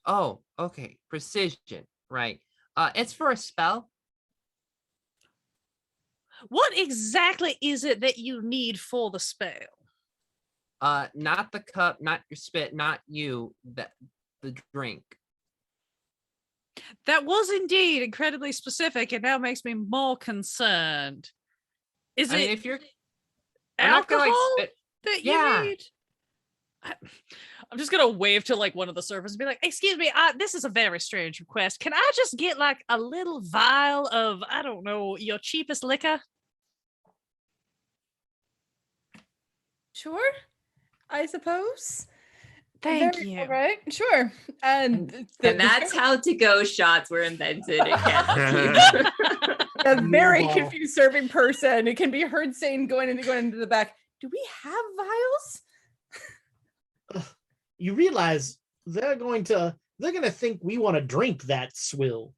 Oh, okay. Precision, right? It's for a spell. What exactly is it that you need for the spell? Not the cup, not your spit, not you. The drink. That was indeed incredibly specific, and now makes me more concerned. Is I it mean, if you're I'm not gonna, alcohol spit. that you Yeah. need? I'm just gonna wave to like one of the servers and be like, "Excuse me, this is a very strange request. Can I just get like a little vial of, I don't know, your cheapest liquor?" Sure, I suppose. Thank Very- you. All right, sure. And And that's how to-go shots were invented in Candlekeep. a very Wow. confused serving person. It can be heard saying going into the back, "Do we have vials?" You realize they're gonna think we want to drink that swill.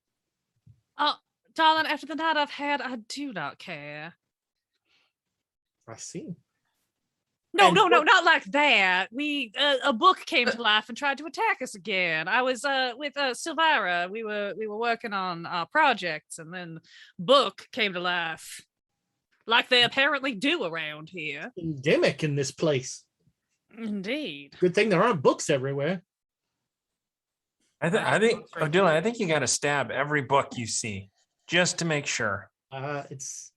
Oh, darling, after the night I've had, I do not care. I see. No, And no, no, what- not like that. We a book came to life and tried to attack us again. I was with Silvira. We were working on projects, and then book came to life, like they apparently do around here. Endemic in this place. Indeed. Good thing there aren't books everywhere. I think, Odila, I think you got to stab every book you see just to make sure. It's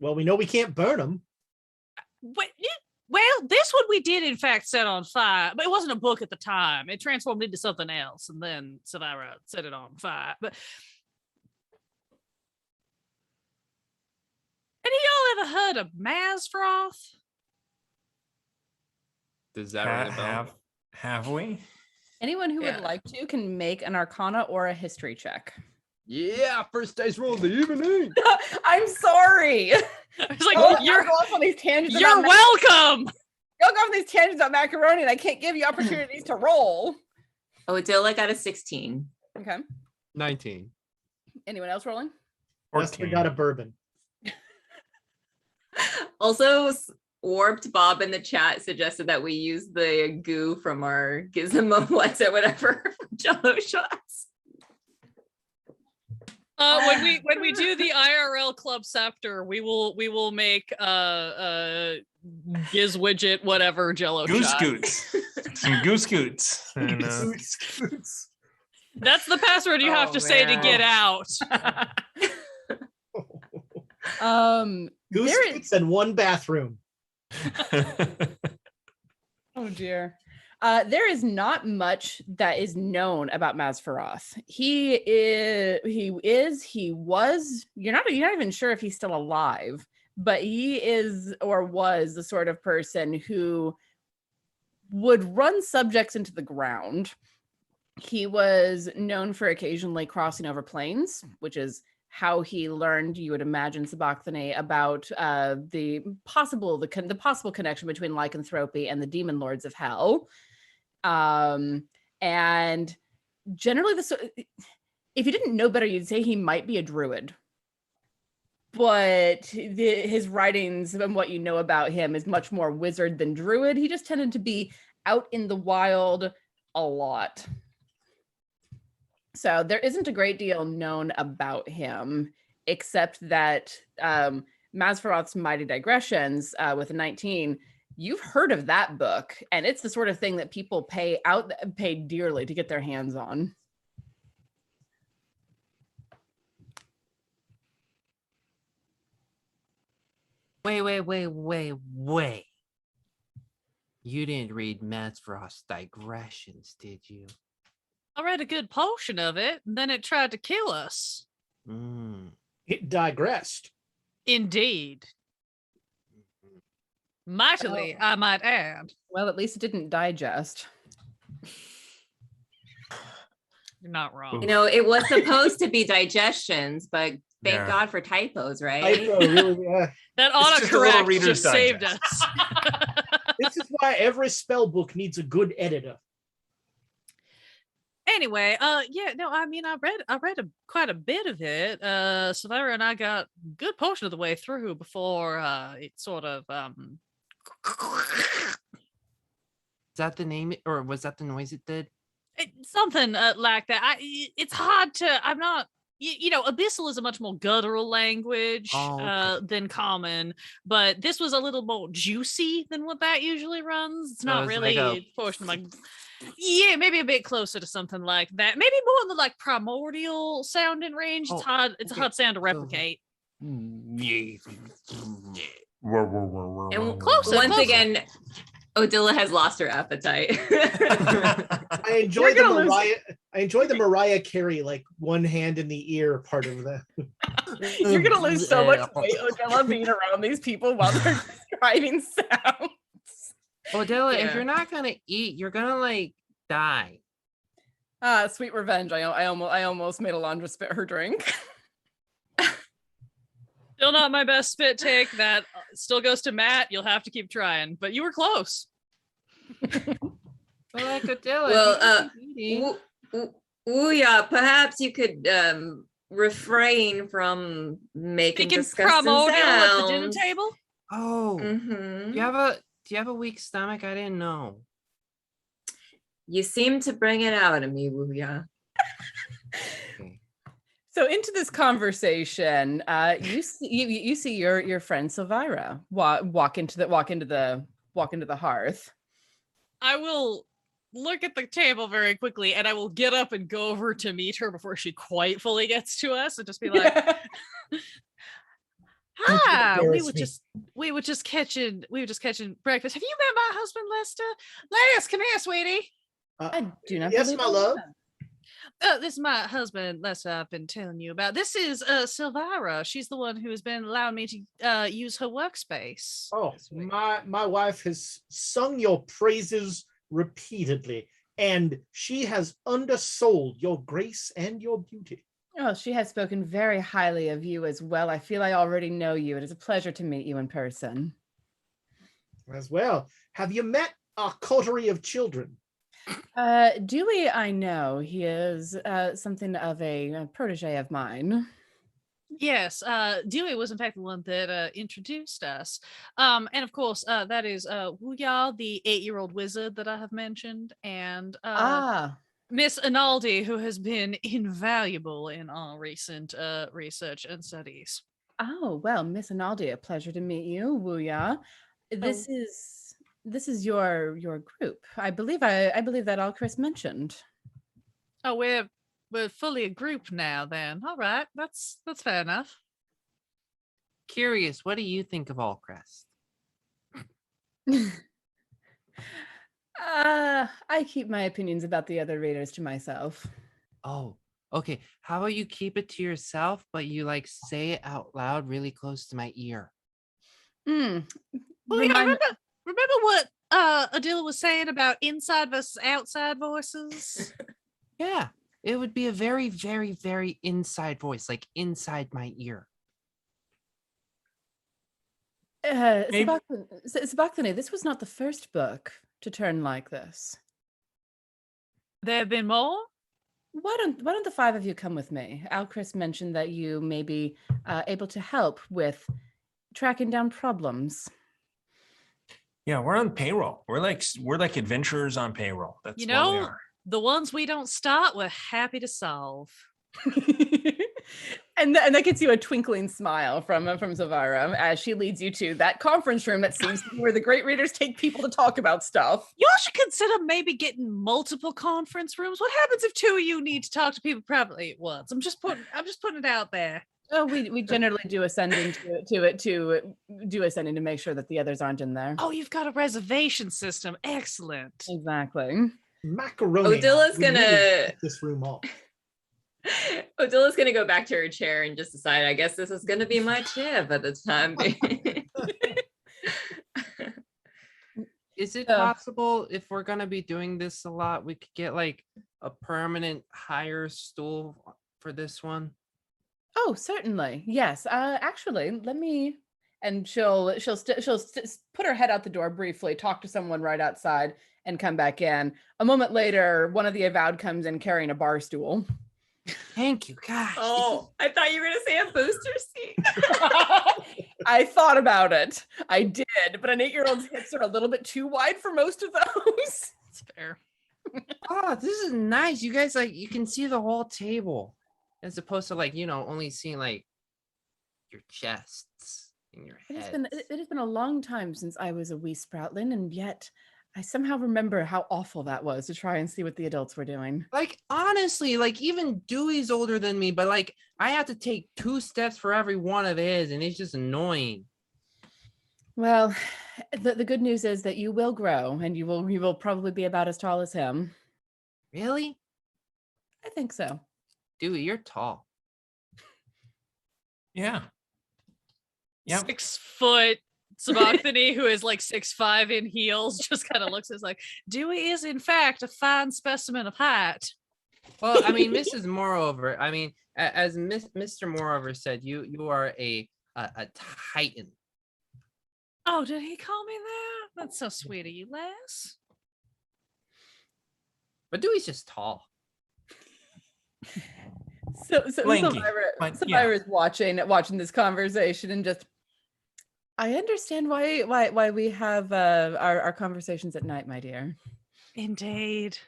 well, we know we can't burn them. Well, this one we did in fact set on fire, but it wasn't a book at the time. It transformed into something else, and then Silvira set it on fire. But any y'all ever heard of Mazfroth? Does that ring a bell? Have we? Anyone who Yeah. would like to can make an Arcana or a History check. Yeah, first dice roll of the evening. I'm sorry. It's like I'll you're go off on these tangents. you're about welcome. Y'all go off on these tangents about macaroni, and I can't give you opportunities to roll. Odila got a 16. Okay. 19. Anyone else rolling? Unless we got a bourbon. Also, Warped Bob in the chat suggested that we use the goo from our Gizmo what's it, whatever, Jello shots. When we do the IRL Club Scepter, we will make Giz Widget whatever Jello Goose shot. scoots. Some goose scoots. And, That's the password you have Oh, to say to man. get out. Goose There is- scoots and one bathroom. Oh dear. There is not much that is known about Mazfroth. He was, you're not even sure if he's still alive, but he is or was the sort of person who would run subjects into the ground. He was known for occasionally crossing over planes, which is how he learned, you would imagine, Sabachthani, about the possible connection between lycanthropy and the demon lords of hell. And generally, if you didn't know better, you'd say he might be a druid. But his writings and what you know about him is much more wizard than druid. He just tended to be out in the wild, a lot. So there isn't a great deal known about him, except that Mazfroth's Mighty Digressions with a 19, you've heard of that book, and it's the sort of thing that people pay dearly to get their hands on. Wait. You didn't read Mazfroth's Digressions, did you? I read a good portion of it, and then it tried to kill us. It digressed. Indeed. Mightily, I might add. Well, at least it didn't digest. You're not wrong. You know, it was supposed to be digestions, but thank God for typos, right? Typo, really, yeah. That It's just a little autocorrect Reader's just saved Digest. us. This is why every spell book needs a good editor. Anyway, I mean, I read quite a bit of it. Savara and I got a good portion of the way through before it sort of Is that the name, or was that the noise it did? something like that. It's hard to. I'm not. Abyssal is a much more guttural language than common, but this was a little more juicy than what that usually runs. It's not really like a portion of my. Yeah, maybe a bit closer to something like that. Maybe more in the like primordial sounding range. It's hard. It's a hard sound to replicate. And Closer, once closer. again, Odila has lost her appetite. I enjoy the Mariah Carey, like one hand in the ear part of that. You're gonna lose so much weight, Odella, being around these people while they're describing sounds. Odella, Yeah. if you're not gonna eat, you're gonna like die. Sweet revenge. I almost made Alondra spit her drink. Still not my best spit take. That still goes to Matt. You'll have to keep trying, but you were close. But like Odella, Well, eating. Ouya, perhaps you could refrain from making Speaking disgusting primordial at the dinner sounds. table. Oh, Mhm. do you have a weak stomach? I didn't know. You seem to bring it out of me, Ouya. Okay. So into this conversation, you see your friend Silvira walk into the hearth. I will look at the table very quickly, and I will get up and go over to meet her before she quite fully gets to us, and just be like, "Hi, we were just catching breakfast. Have you met my husband, Lester? Les, come here, sweetie. I do not. Yes, believe my I love. have. This is my husband, Lester. I've been telling you about. This is Silvira. She's the one who has been allowing me to use her workspace. Oh, my wife has sung your praises repeatedly, and she has undersold your grace and your beauty. Oh, she has spoken very highly of you as well. I feel I already know you. It is a pleasure to meet you in person. As well, have you met our coterie of children? Dewey, I know. He is something of a protege of mine. Yes, Dewey was in fact the one that introduced us. And of course, that is Wuya, the 8-year-old wizard that I have mentioned, and Miss Analdi, who has been invaluable in our recent research and studies. Oh, well, Miss Analdi, a pleasure to meet you, Wuya. This is your group. I believe that all Chris mentioned. Oh, we're fully a group now then. All right, that's fair enough. Curious, what do you think of Allcrest? I keep my opinions about the other raiders to myself. Oh, okay. How about you keep it to yourself, but you like say it out loud really close to my ear? Well, yeah, remember what Adila was saying about inside versus outside voices? Yeah, it would be a very, very, very inside voice, like inside my ear. Sabachthani, this was not the first book to turn like this. There have been more? Why don't the 5 of you come with me? Alchris mentioned that you may be able to help with tracking down problems. Yeah, we're on payroll. We're like adventurers on payroll. That's You what we know, are. the ones we don't start, we're happy to solve. And that gets you a twinkling smile from Zavara as she leads you to that conference room that seems to be where the great readers take people to talk about stuff. Y'all should consider maybe getting multiple conference rooms. What happens if two of you need to talk to people privately at once? I'm just putting it out there. Oh, we generally do ascending to do ascending to make sure that the others aren't in there. Oh, you've got a reservation system. Excellent. Exactly. Macaroni. Odilla's we really gonna- set this room up. Odilla's gonna go back to her chair and just decide, I guess this is gonna be my chair for the time being. Is it possible if we're gonna be doing this a lot, we could get like a permanent higher stool for this one? Oh, certainly. Yes. Actually, let me. And she'll put her head out the door briefly, talk to someone right outside, and come back in. A moment later, one of the avowed comes in carrying a bar stool. Thank you, gosh. Oh, I thought you were gonna say a booster seat. I thought about it. I did, but an 8-year-old's hips are a little bit too wide for most of those. It's fair. Oh, this is nice. You guys you can see the whole table as opposed to only seeing like your chests and your It heads. has been a long time since I was a wee sproutling, and yet I somehow remember how awful that was to try and see what the adults were doing. Like, honestly, even Dewey's older than me, but I have to take 2 steps for every one of his, and it's just annoying. Well, the good news is that you will grow, and you will probably be about as tall as him. Really? I think so. Dewey, you're tall. Yeah. Yeah. 6 foot Sabachthani, who is like 6'5" in heels, just kind of looks as like Dewey is in fact a fine specimen of height. Well, I mean, Mrs. Moreover, as Mr. Moreover said, you are a titan. Oh, did he call me that? That's so sweet of you, Les. But Dewey's just tall. So Lanky, Savira is watching this conversation and just. I understand why we have our conversations at night, my dear. Indeed.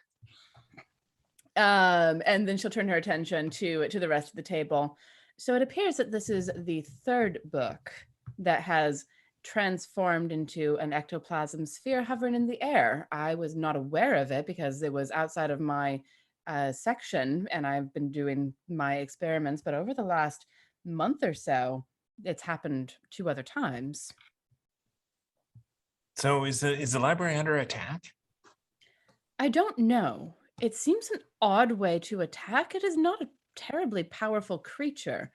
And then she'll turn her attention to the rest of the table. So it appears that this is the 3rd book that has transformed into an ectoplasm sphere hovering in the air. I was not aware of it because it was outside of my section, and I've been doing my experiments. But over the last month or so, it's happened 2 other times. So is the library under attack? I don't know. It seems an odd way to attack. It is not a terribly powerful creature.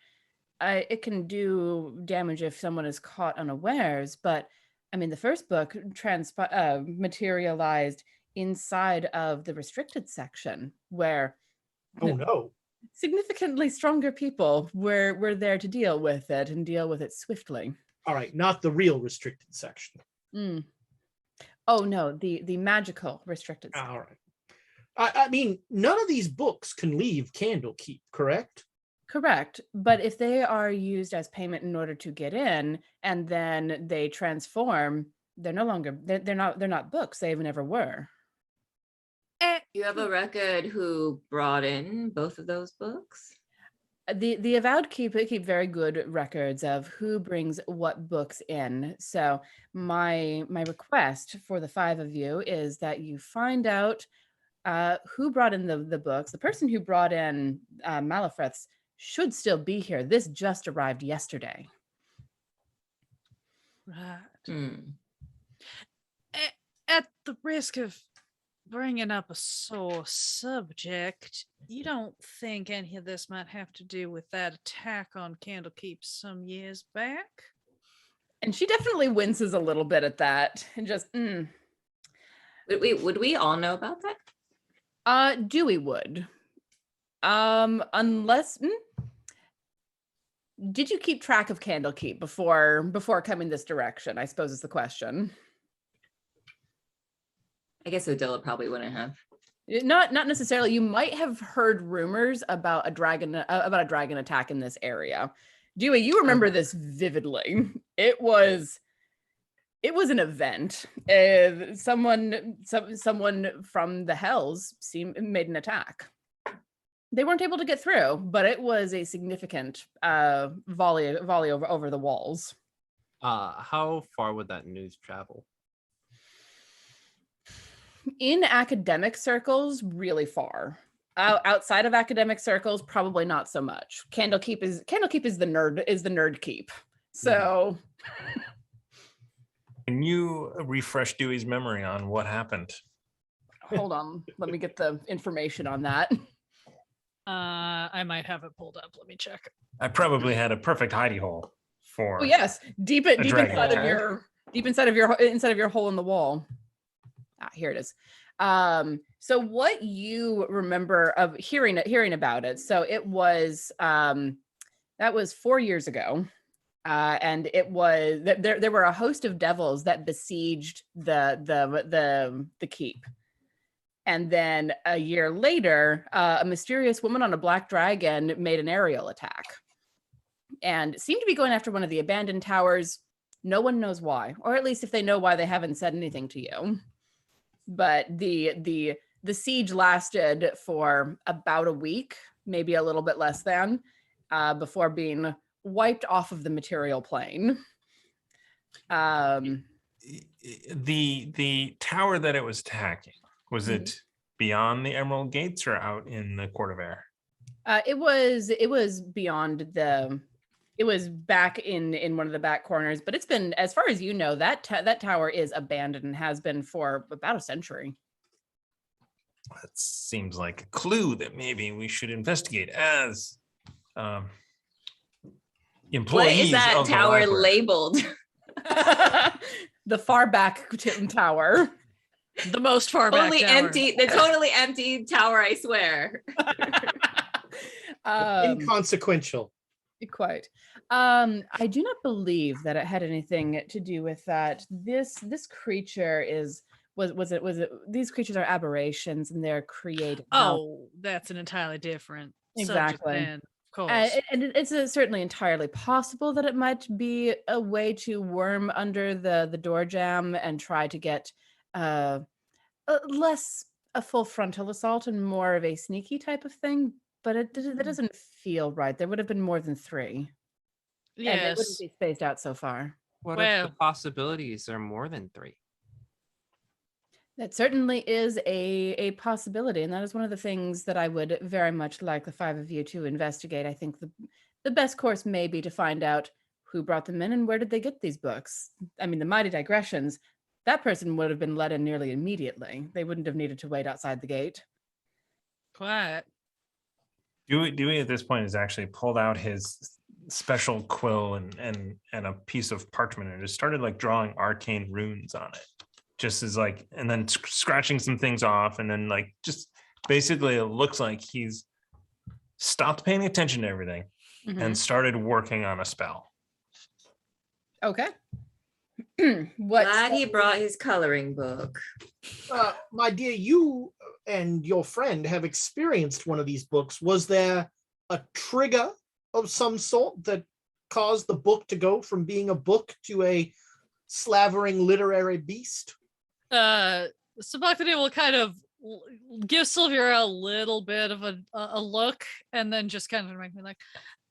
It can do damage if someone is caught unawares, but I mean, the first book materialized inside of the restricted section where Oh no. significantly stronger people were there to deal with it and deal with it swiftly. All right, not the real restricted section. Mm. Oh no, the magical restricted section. All right. I mean, none of these books can leave Candlekeep, correct? Correct, but if they are used as payment in order to get in, and then they transform, they're no longer they're not books. They even never were. You have a record who brought in both of those books? The avowed keep very good records of who brings what books in. So my request for the 5 of you is that you find out who brought in the books. The person who brought in Mazfroth's should still be here. This just arrived yesterday. Right. At the risk of bringing up a sore subject, you don't think any of this might have to do with that attack on Candlekeep some years back? And she definitely winces a little bit at that and just Would we all know about that? Dewey would. Unless did you keep track of Candlekeep before coming this direction? I suppose is the question. I guess Odilla probably wouldn't have. Not necessarily. You might have heard rumors about a dragon attack in this area. Dewey, you remember this vividly. It was It was an event. Someone from the Hells made an attack. They weren't able to get through, but it was a significant volley over the walls. How far would that news travel? In academic circles, really far. Outside of academic circles, probably not so much. Candlekeep is the nerd keep. So Can you refresh Dewey's memory on what happened? hold on, let me get the information on that. I might have it pulled up. Let me check. I probably had a perfect hidey hole for. Oh yes, deep dragon. inside of your hole in the wall. Here it is. So what you remember of hearing about it? So it was that was 4 years ago, and it was there were a host of devils that besieged the keep. And then a year later, a mysterious woman on a black dragon made an aerial attack and seemed to be going after one of the abandoned towers. No one knows why, or at least if they know why, they haven't said anything to you. But the siege lasted for about a week, maybe a little bit less than, before being wiped off of the material plane. The tower that it was attacking, was it beyond the Emerald Gates or out in the Court of Air? It was beyond it was back in one of the back corners, but it's been, as far as you know, that tower is abandoned and has been for about a century. That seems like a clue that maybe we should investigate as employees. What is that of the tower library. labeled? The far back tower. The most far back Only tower. empty, the totally empty tower, I swear. Inconsequential. Quite. I do not believe that it had anything to do with that. This creature was it these creatures are aberrations and they're created. Oh, that's an entirely different subject Exactly. then, of course. And it's certainly entirely possible that it might be a way to worm under the door jamb and try to get less a full frontal assault and more of a sneaky type of thing. But that doesn't feel right. There would have been more than 3. And it wouldn't Yes. be spaced out so far. What if Well- the possibilities are more than 3? That certainly is a possibility. And that is one of the things that I would very much like the 5 of you to investigate. I think the best course may be to find out who brought them in and where did they get these books. I mean, the mighty digressions, that person would have been let in nearly immediately. They wouldn't have needed to wait outside the gate. Quiet. Dewey at this point has actually pulled out his special quill and a piece of parchment and just started like drawing arcane runes on it. Just as like, and then scratching some things off, and then like just basically it looks like he's stopped paying attention to everything and started working on a spell. Okay. Glad he brought his coloring book. My dear, you and your friend have experienced one of these books. Was there a trigger of some sort that caused the book to go from being a book to a slavering literary beast? Sabachthani will kind of give Sylvia a little bit of a look and then just kind of make me like,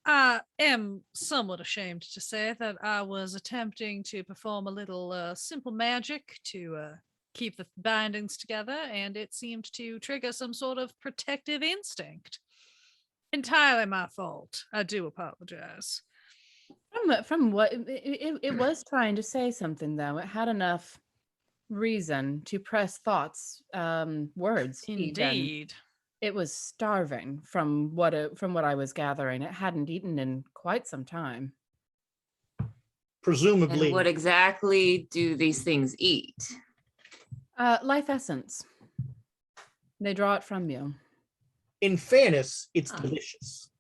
I am somewhat ashamed to say that I was attempting to perform a little simple magic to keep the bindings together, and it seemed to trigger some sort of protective instinct. Entirely my fault. I do apologize. From what it was trying to say something, though. It had enough reason to press thoughts, words. even. Indeed. It was starving from what I was gathering. It hadn't eaten in quite some time. Presumably. And what exactly do these things eat? Life essence. They draw it from you. In fairness, it's Oh. delicious.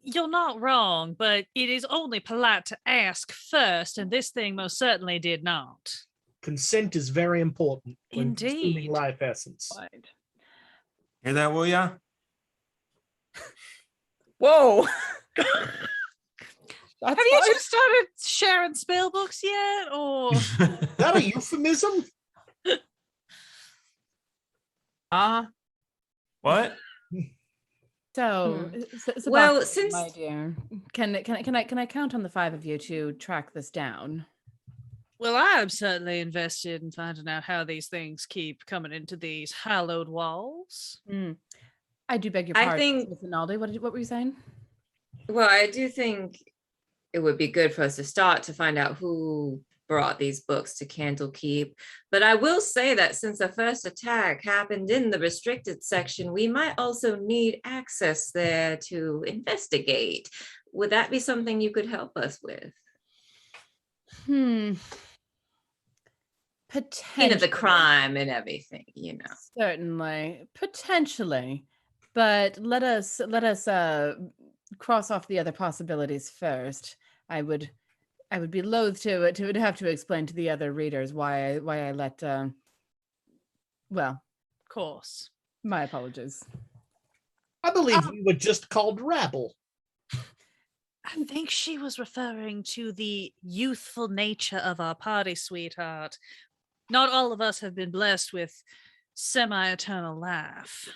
You're not wrong, but it is only polite to ask first, and this thing most certainly did not. Consent is very important when consuming Indeed. life essence. Hear that, will ya? Whoa! Have you two started sharing spell books yet? Or that a euphemism? What? So, Well, Sabaki, since my dear, can I count on the five of you to track this down? well, I'm certainly invested in finding out how these things keep coming into these hallowed walls. I do beg your I pardon, think- Miss Rinaldi. What were you saying? well, I do think it would be good for us to start to find out who brought these books to Candlekeep. But I will say that since the first attack happened in the restricted section, we might also need access there to investigate. Would that be something you could help us with? Potentially. The crime and everything, Certainly, potentially, but let us cross off the other possibilities first. I would be loath to have to explain to the other readers why I let well, Of course. my apologies. I believe we were just called rabble. I think she was referring to the youthful nature of our party, sweetheart. Not all of us have been blessed with semi-eternal life.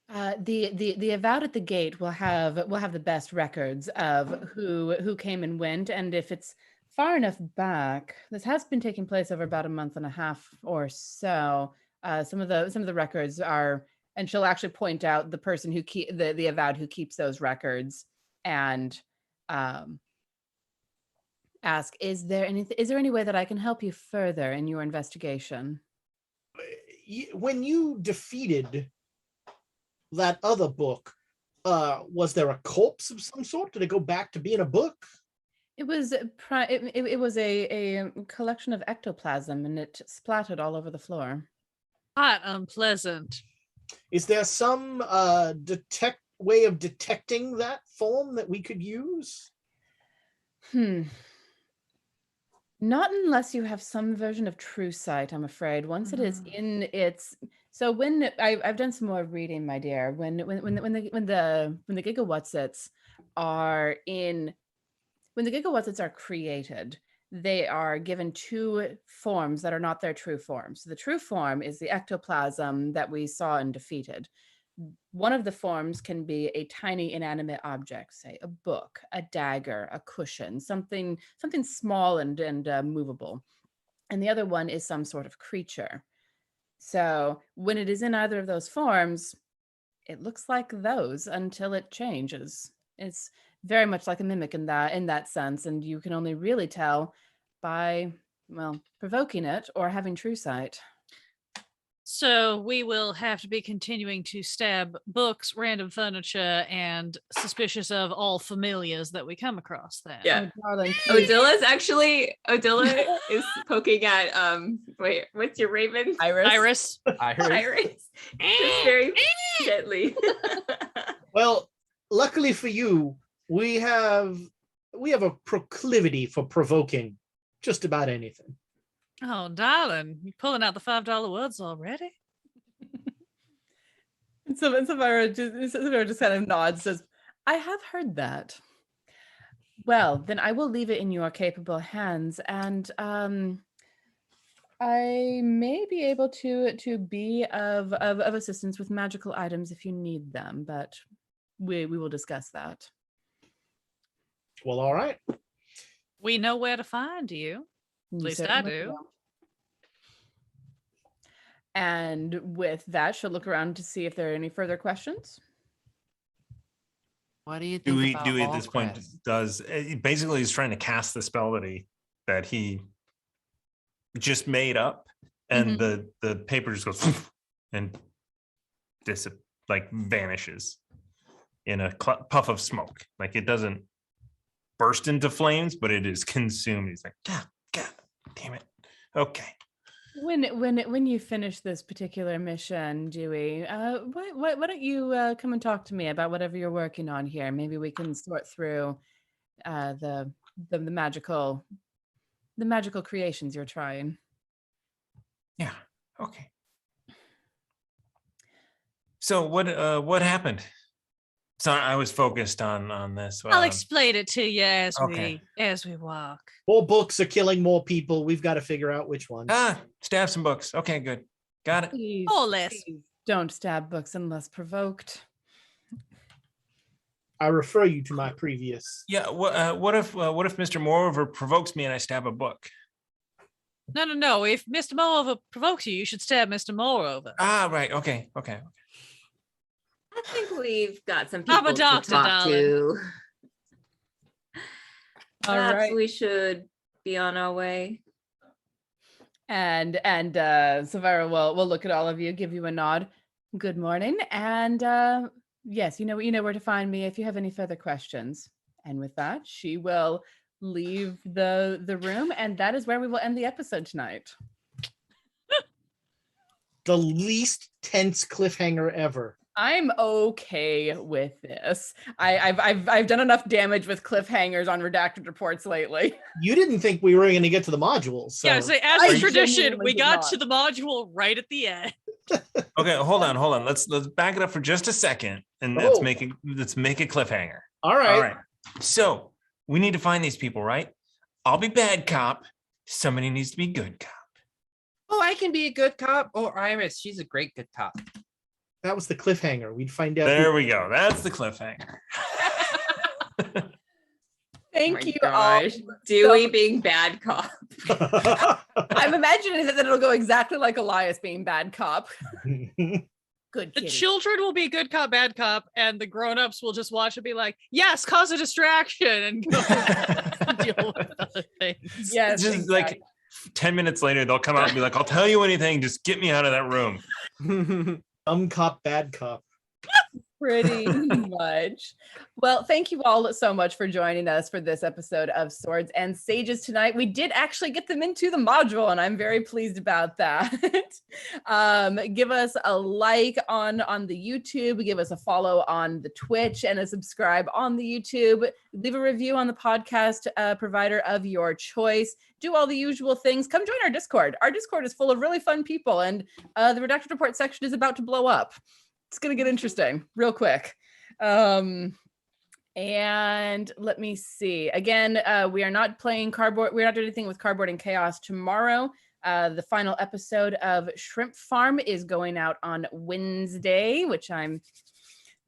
The avowed at the gate will have the best records of who came and went, and if it's far enough back, this has been taking place over about a month and a half or so. Some of the records are, and she'll actually point out the person who the avowed who keeps those records, and ask, is there any way that I can help you further in your investigation? When you defeated that other book, was there a corpse of some sort? Did it go back to being a book? It was it was a collection of ectoplasm, and it splattered all over the floor. Quite unpleasant. Is there some way of detecting that form that we could use? Not unless you have some version of true sight, I'm afraid. Once it is in its, so when I've done some more reading, my dear, when the gigawattsits are in, when the gigawattsits are created, they are given two forms that are not their true forms. So the true form is the ectoplasm that we saw and defeated. One of the forms can be a tiny inanimate object, say a book, a dagger, a cushion, something small and movable. And the other one is some sort of creature. So when it is in either of those forms, it looks like those until it changes. It's very much like a mimic in that sense, and you can only really tell by, well, provoking it or having true sight. So we will have to be continuing to stab books, random furniture, and suspicious of all familiars that we come across then. Yeah. Oh, darling, please. Odila is poking at wait, what's your raven? Iris. Iris. Just very gently. Well, luckily for you, we have a proclivity for provoking just about anything. Oh, darling, you pulling out the $5 words already? And Savira just kind of nods, says, I have heard that. Well, then I will leave it in your capable hands, and I may be able to be of assistance with magical items if you need them, but we will discuss that. Well, all right. We know where to find you. At least I do. And with that, she'll look around to see if there are any further questions. What do you think? Do we at this point basically he's trying to cast the spell that he just made up, and the paper just goes and vanishes in a puff of smoke. Like, it doesn't burst into flames, but it is consumed. He's like, God damn it. Okay. When you finish this particular mission, Dewey, why don't you come and talk to me about whatever you're working on here? Maybe we can sort through the magical creations you're trying. Yeah. Okay. So what happened? Sorry, I was focused on this. I'll explain it to you Okay. as we walk. More books are killing more people. We've got to figure out which ones. Stab some books. Okay, good. Got it. Please, Or less. please don't stab books unless provoked. I refer you to my previous. Yeah. What if Mr. Moreover provokes me and I stab a book? No. If Mr. Moreover provokes you, you should stab Mr. Moreover. Right. Okay. I think we've got some I'm people a doctor, to talk darling. to. All Perhaps right. we should be on our way. And Savara will look at all of you, give you a nod. Good morning. And yes, you know where to find me if you have any further questions. And with that, she will leave the room, and that is where we will end the episode tonight. The least tense cliffhanger ever. I'm okay with this. I've done enough damage with cliffhangers on redacted reports lately. You didn't think we were going to get to the modules. So. Yeah, so as I is tradition, genuinely we did got not. to the module right at the end. Okay. Hold on. Let's back it up for just a second and Oh. let's make a cliffhanger. All right. All right. So we need to find these people, right? I'll be bad cop. Somebody needs to be good cop. Oh, I can be a good cop. Oh, Iris, she's a great good cop. That was the cliffhanger. We'd find out. There we go. That's the cliffhanger. Thank Oh my you all. gosh. Dewey being bad cop. I'm imagining that it'll go exactly like Elias being bad cop. Good The kitty. children will be good cop, bad cop, and the grown-ups will just watch and be like, yes, cause a distraction and go deal with other things. Yes, Just exactly. like 10 minutes later, they'll come out and be like, I'll tell you anything. Just get me out of that room. Cop, bad cop. Pretty much. Well, thank you all so much for joining us for this episode of Swords and Sages tonight. We did actually get them into the module, and I'm very pleased about that. Give us a like on the YouTube, give us a follow on the Twitch, and a subscribe on the YouTube. Leave a review on the podcast provider of your choice. Do all the usual things. Come join our Discord. Our Discord is full of really fun people, and the Redacted Report section is about to blow up. It's going to get interesting real quick. And let me see. Again, we are not playing cardboard. We're not doing anything with Cardboard and Chaos tomorrow. The final episode of Shrimp Farm is going out on Wednesday, which I'm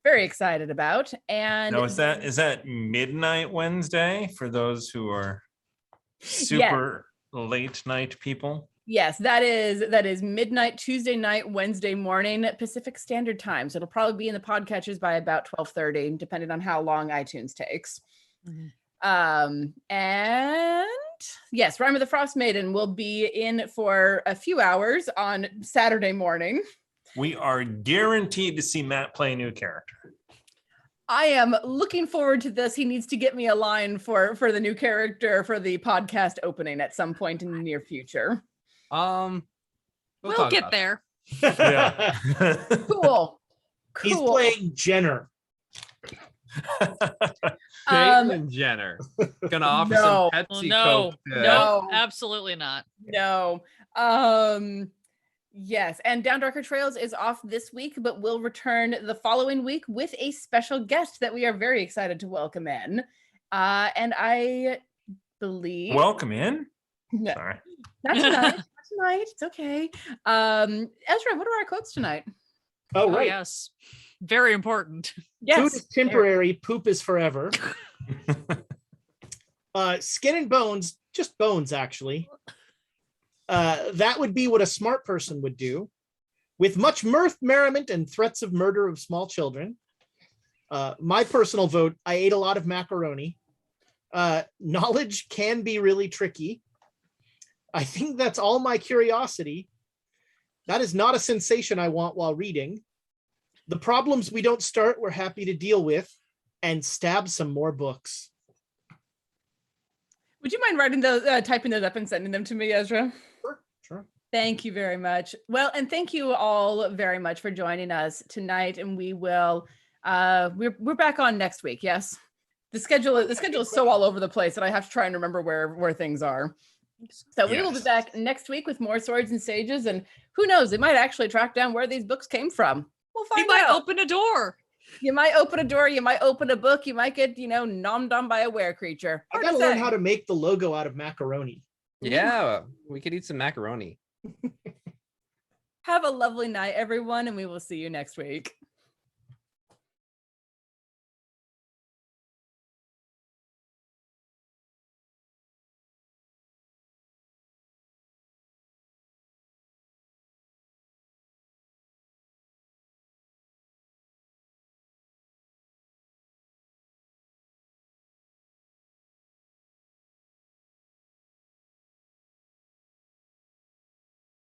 very excited about. And Now, is that midnight Wednesday for those who are super late night people? yes, that is midnight Tuesday night, Wednesday morning Pacific Standard Time. So it'll probably be in the podcatchers by about 12:30, depending on how long iTunes takes. And yes, Rime of the Frost Maiden will be in for a few hours on Saturday morning. We are guaranteed to see Matt play a new character. I am looking forward to this. He needs to get me a line for the new character for the podcast opening at some point in the near future. We'll talk get about there. Yeah. Cool. He's Cool. playing Jenner. Caitlyn Jenner gonna offer no. some Pepsi No, Coke. no, No. absolutely not. No. Yes, and Down Darker Trails is off this week, but will return the following week with a special guest that we are very excited to welcome in. And I believe Welcome in. No, Sorry. not tonight. Not tonight. It's okay. Ezra, what are our quotes tonight? Oh, Oh, right. yes. Very important. Food Yes. is temporary, poop is forever. Skin and bones, just bones, actually. That would be what a smart person would do. With much mirth, merriment, and threats of murder of small children. My personal vote, I ate a lot of macaroni. Knowledge can be really tricky. I think that's all my curiosity. That is not a sensation I want while reading. The problems we don't start, we're happy to deal with. And stab some more books. Would you mind writing those, typing those up and sending them to me, Ezra? Sure. Thank you very much. Well, and thank you all very much for joining us tonight. And we will, we're back on next week. Yes, the schedule is so all over the place that I have to try and remember where things are. So we will be Yes. back next week with more Swords and Sages, and who knows, they might actually track down where these books came from. We'll We find might out. open a door. You might open a door, you might open a book, you might get, nommed on by a were creature. I gotta learn how to make the logo out of macaroni. Yeah, we could eat some macaroni. Have a lovely night, everyone, and we will see you next week.